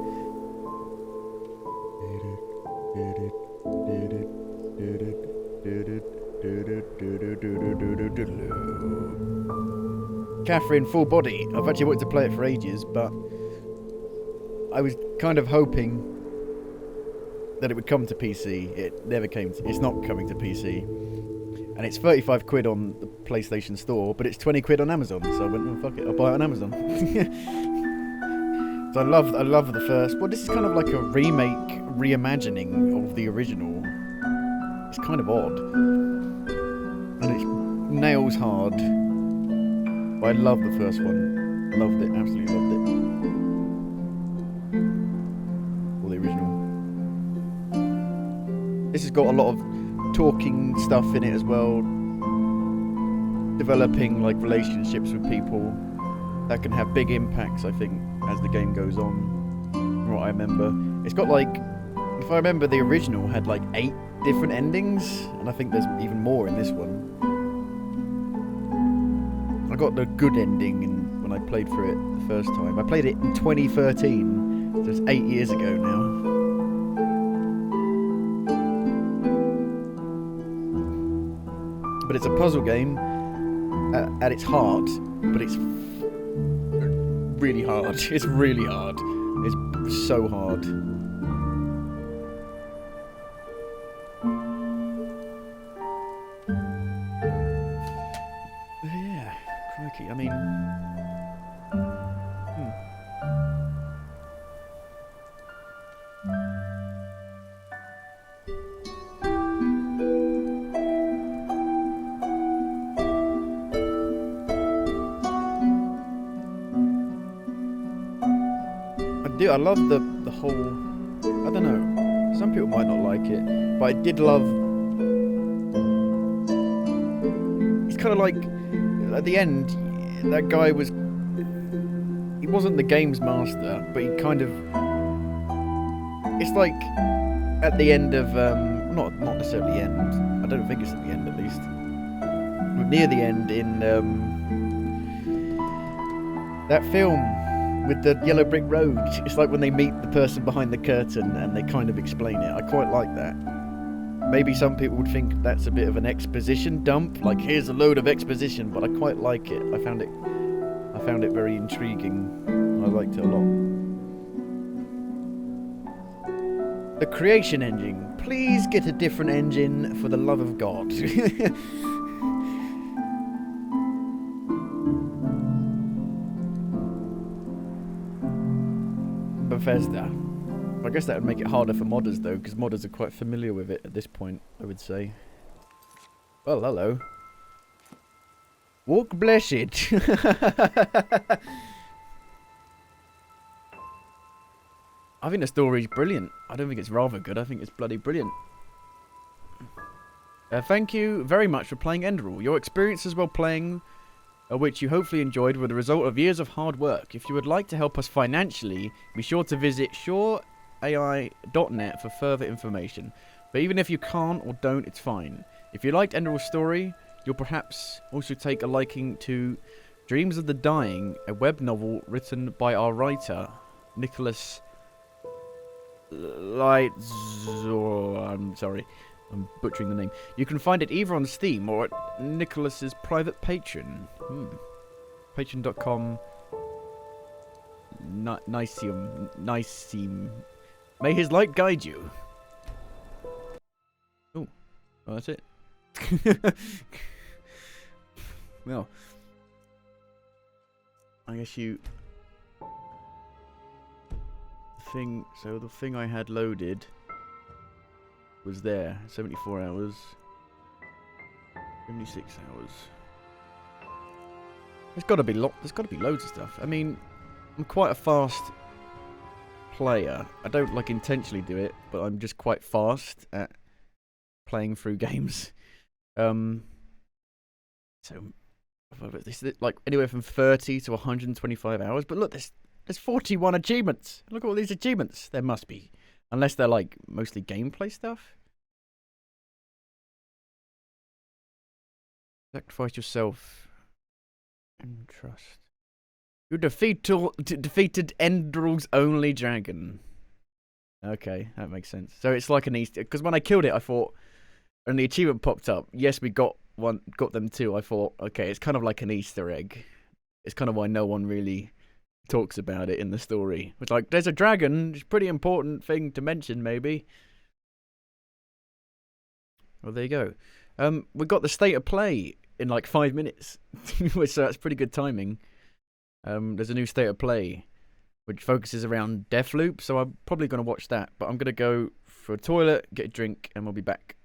Catherine, full body. I've actually wanted to play it for ages, but I was kind of hoping that it would come to PC. It never came to, it's not coming to PC. And it's 35 quid on the PlayStation Store, but it's 20 quid on Amazon. So I went, oh, fuck it, I'll buy it on Amazon. So I love the first. Well, this is kind of like a remake, reimagining of the original. It's kind of odd. And it nails hard. But I love the first one. Loved it, absolutely loved it. Or the original. This has got a lot of talking stuff in it as well. Developing like relationships with people that can have big impacts, I think, as the game goes on. From what I remember. It's got like, if I remember, the original had like 8 different endings, and I think there's even more in this one. I got the good ending when I played through it the first time. I played it in 2013, so it's 8 years ago now. But it's a puzzle game at its heart, but it's really hard. It's really hard. It's so hard. Yeah, crikey. I mean, I love the whole, I don't know, some people might not like it, but I did love, it's kind of like, at the end, that guy was, he wasn't the games master, but he kind of, it's like, at the end of, not necessarily the end, I don't think it's at the end at least, but near the end in, that film, with the yellow brick road. It's like when they meet the person behind the curtain and they kind of explain it. I quite like that. Maybe some people would think that's a bit of an exposition dump, like here's a load of exposition, but I quite like it. I found it very intriguing. I liked it a lot. The creation engine. Please get a different engine for the love of God. Bethesda. I guess that would make it harder for modders though, because modders are quite familiar with it at this point, I would say. Well, hello. Walk blessed. I think the story's brilliant. I don't think it's rather good, I think it's bloody brilliant. Thank you very much for playing Enderal. Your experiences while playing, which you hopefully enjoyed, were the result of years of hard work. If you would like to help us financially, be sure to visit shoreai.net for further information. But even if you can't or don't, it's fine. If you liked Enderal's story, you'll perhaps also take a liking to Dreams of the Dying, a web novel written by our writer, Nicholas I'm sorry, I'm butchering the name. You can find it either on Steam or at Nicholas's private Patreon. Patreon.com. Niceum. May his light guide you. Oh, well, that's it. Well, I guess the thing I had loaded was there. 74 hours. 76 hours. There's got to be loads of stuff. I mean, I'm quite a fast player. I don't like intentionally do it, but I'm just quite fast at playing through games. So this is like anywhere from 30 to 125 hours. But look, there's 41 achievements. Look at all these achievements. There must be, unless they're like mostly gameplay stuff. Sacrifice yourself and trust. You defeated Enderal's only dragon. Okay, that makes sense. So it's like an Easter, because when I killed it, I thought, and the achievement popped up. Yes, we got them too. I thought, okay, it's kind of like an Easter egg. It's kind of why no one really talks about it in the story. It's like, there's a dragon. It's a pretty important thing to mention, maybe. Well, there you go. We got the state of play in like 5 minutes, so that's pretty good timing. There's a new state of play which focuses around Deathloop, so I'm probably going to watch that. But I'm going to go for a toilet, get a drink, and we'll be back.